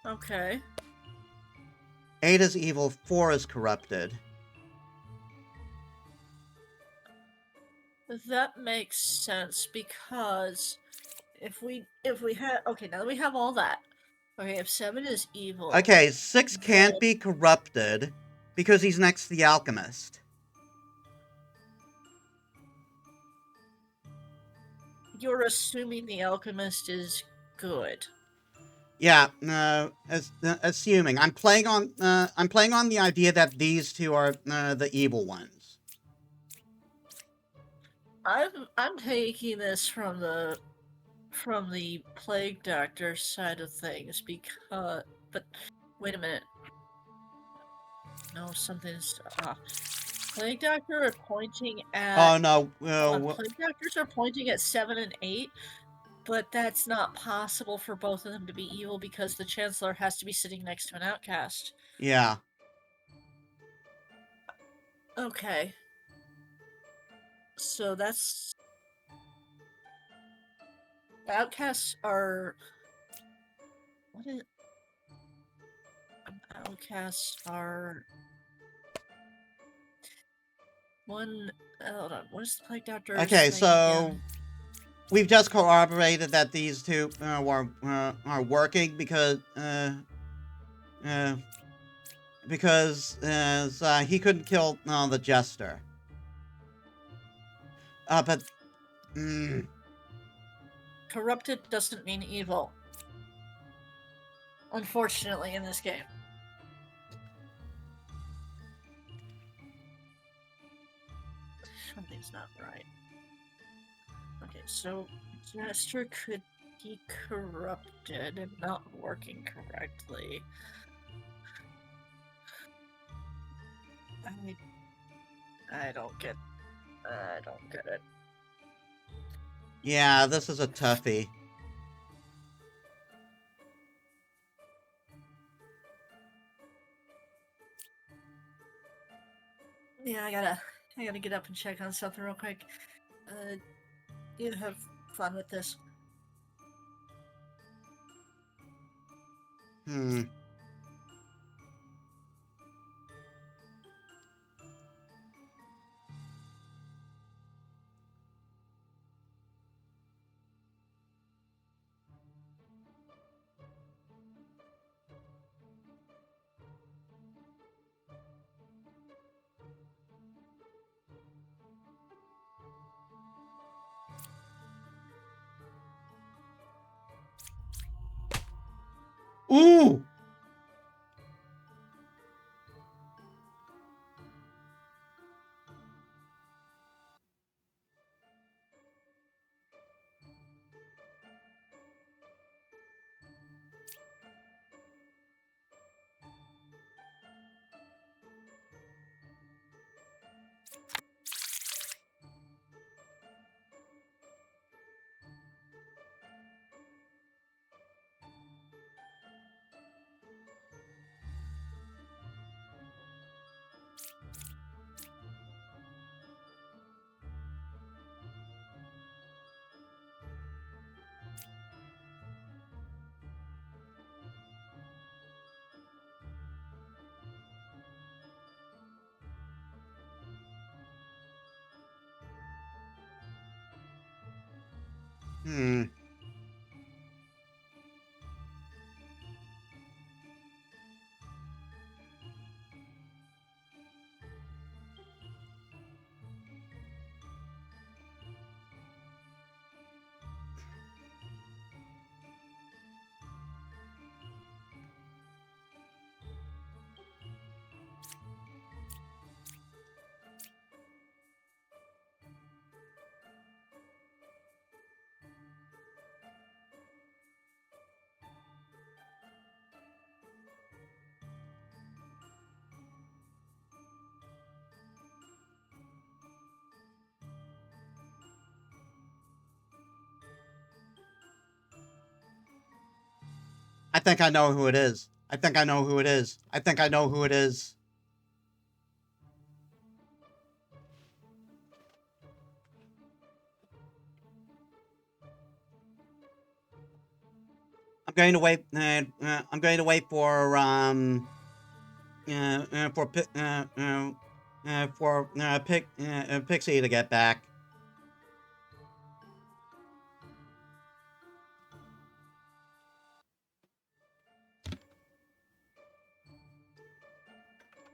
Speaker 9: Okay.
Speaker 1: 8 is evil. 4 is corrupted.
Speaker 9: That makes sense because if we have okay, now that we have all that. Okay, if 7 is evil.
Speaker 1: Okay, 6 can't be corrupted because he's next to the alchemist.
Speaker 9: You're assuming the alchemist is good.
Speaker 1: Yeah, assuming I'm playing on the idea that these two are the evil ones.
Speaker 9: I'm taking this from the plague doctor side of things because but wait a minute. No, something's plague doctor are pointing at
Speaker 1: Oh no,
Speaker 9: plague doctors are pointing at 7 and 8, but that's not possible for both of them to be evil because the Chancellor has to be sitting next to an outcast.
Speaker 1: yeah.
Speaker 9: Okay. So that's... Outcasts are... What is... Outcasts are... One... Hold on, what is the Plague Doctor
Speaker 1: Okay,
Speaker 9: saying
Speaker 1: so...
Speaker 9: again?
Speaker 1: We've just corroborated that these two are working because he couldn't kill the Jester. But
Speaker 9: Corrupted doesn't mean evil. Unfortunately, in this game. Something's not right. Okay, so Jester could be corrupted and not working correctly. I don't get it.
Speaker 1: yeah, this is a toughie.
Speaker 9: Yeah, I gotta get up and check on something real quick. You have fun with this.
Speaker 1: Ooh! Hmm. I think I know who it is. I think I know who it is. I think I know who it is. I'm going to wait. I'm going to wait for Pixie to get back.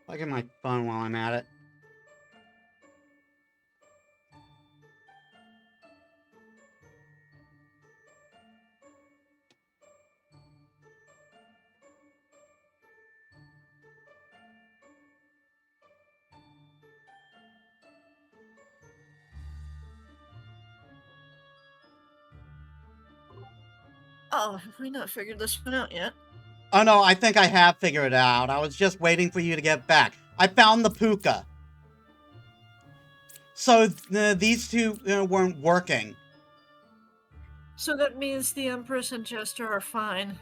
Speaker 1: Look at my phone while I'm at it.
Speaker 9: Oh, have we not figured this one out yet?
Speaker 1: Oh no, I think I have figured it out. I was just waiting for you to get back. I found the puka. So these two weren't working.
Speaker 9: So that means the Empress and Jester are fine.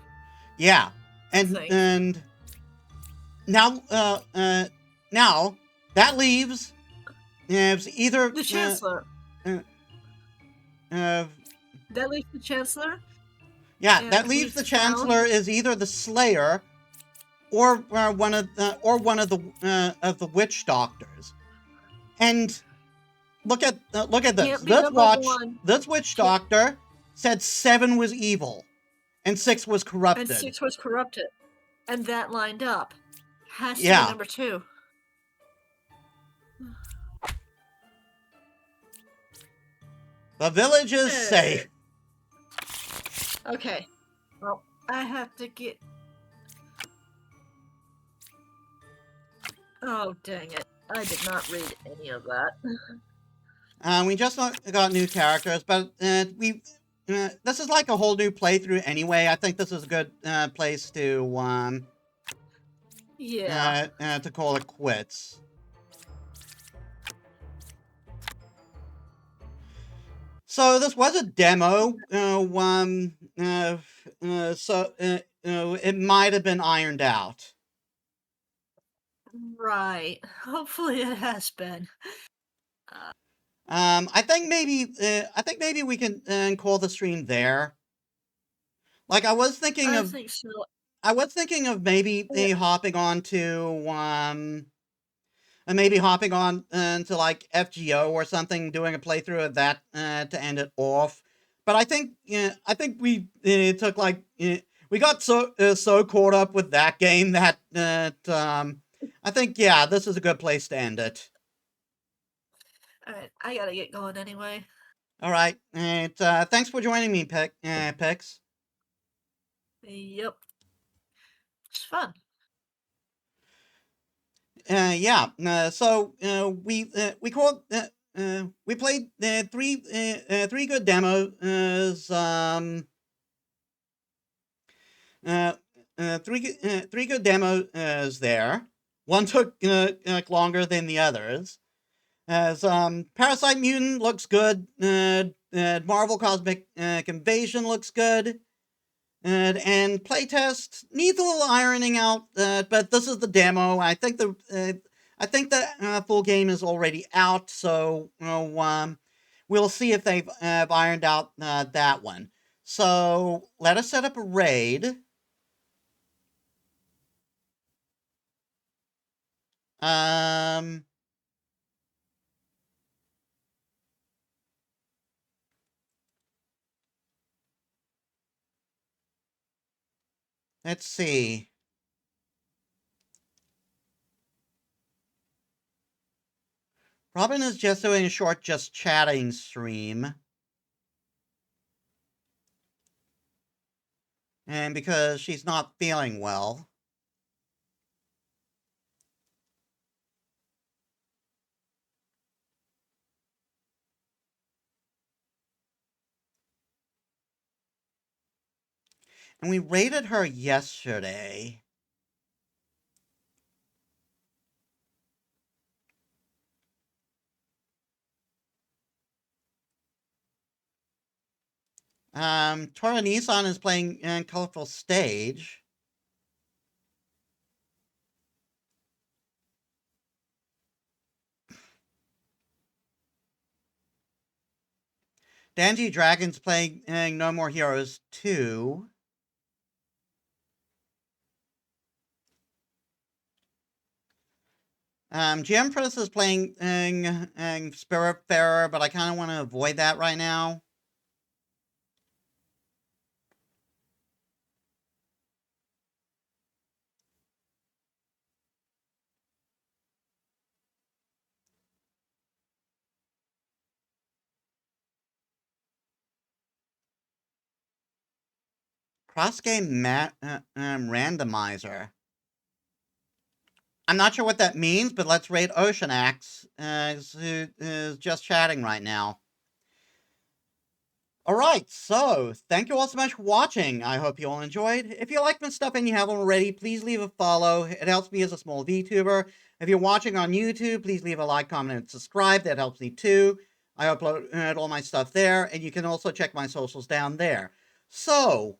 Speaker 1: Yeah,
Speaker 9: Thanks.
Speaker 1: and now now that leaves either
Speaker 9: The Chancellor.
Speaker 1: uh,
Speaker 9: That leaves the Chancellor.
Speaker 1: yeah,
Speaker 9: And
Speaker 1: that leaves the Chancellor is either the Slayer or one of the witch doctors. And look at this.
Speaker 9: Can't be
Speaker 1: Let's
Speaker 9: number
Speaker 1: watch.
Speaker 9: one.
Speaker 1: This witch doctor said 7 was evil, and 6 was corrupted.
Speaker 9: And 6 was corrupted, and that lined up. Has to be
Speaker 1: Yeah.
Speaker 9: number 2.
Speaker 1: The village is safe.
Speaker 9: Okay. Well, I have to get. Oh, dang it. I did not read any of that.
Speaker 1: We just got new characters, but this is like a whole new playthrough anyway. I think this is a good place to to call it quits. So this was a demo. So it might have been ironed out.
Speaker 9: Right. Hopefully it has been.
Speaker 1: I think maybe we can call the stream there. Like I was thinking
Speaker 9: I
Speaker 1: of.
Speaker 9: think so.
Speaker 1: I was thinking of maybe hopping on to maybe hopping on to like FGO or something, doing a playthrough of that to end it off. But I think we took like we got so caught up with that game that I think this is a good place to end it.
Speaker 9: Alright, I gotta get going anyway.
Speaker 1: All right, and thanks for joining me, Pix.
Speaker 9: Yep. It's fun.
Speaker 1: So we called we played three good demos. Three good demos there. One took longer than the others. As Parasite Mutant looks good. Marvel Cosmic Invasion looks good. And playtest needs a little ironing out, but this is the demo. I think the full game is already out, so we'll see if they've ironed out that one. So let us set up a raid. let's see. Robin is just doing a short just chatting stream. And because she's not feeling well. And we rated her yesterday. Tora Nissan is playing Colorful Stage. Danji Dragon's playing No More Heroes 2. GM Press is playing Spiritfarer, but I kind of want to avoid that right now. Cross-game randomizer. I'm not sure what that means, but let's rate Ocean Axe, who is just chatting right now. Alright, so, thank you all so much for watching. I hope you all enjoyed. If you like my stuff and you haven't already, please leave a follow. It helps me as a small VTuber. If you're watching on YouTube, please leave a like, comment, and subscribe. That helps me too. I upload all my stuff there, and you can also check my socials down there. So,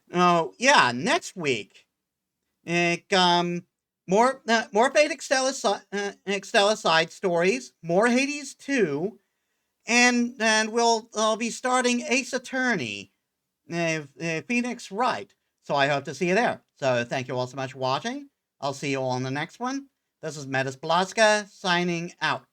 Speaker 1: yeah, next week, more Fate Extella side stories, more Hades 2, and we'll be starting Ace Attorney, Phoenix Wright. So I hope to see you there. So thank you all so much for watching. I'll see you all on the next one. This is Metis Balaska signing out.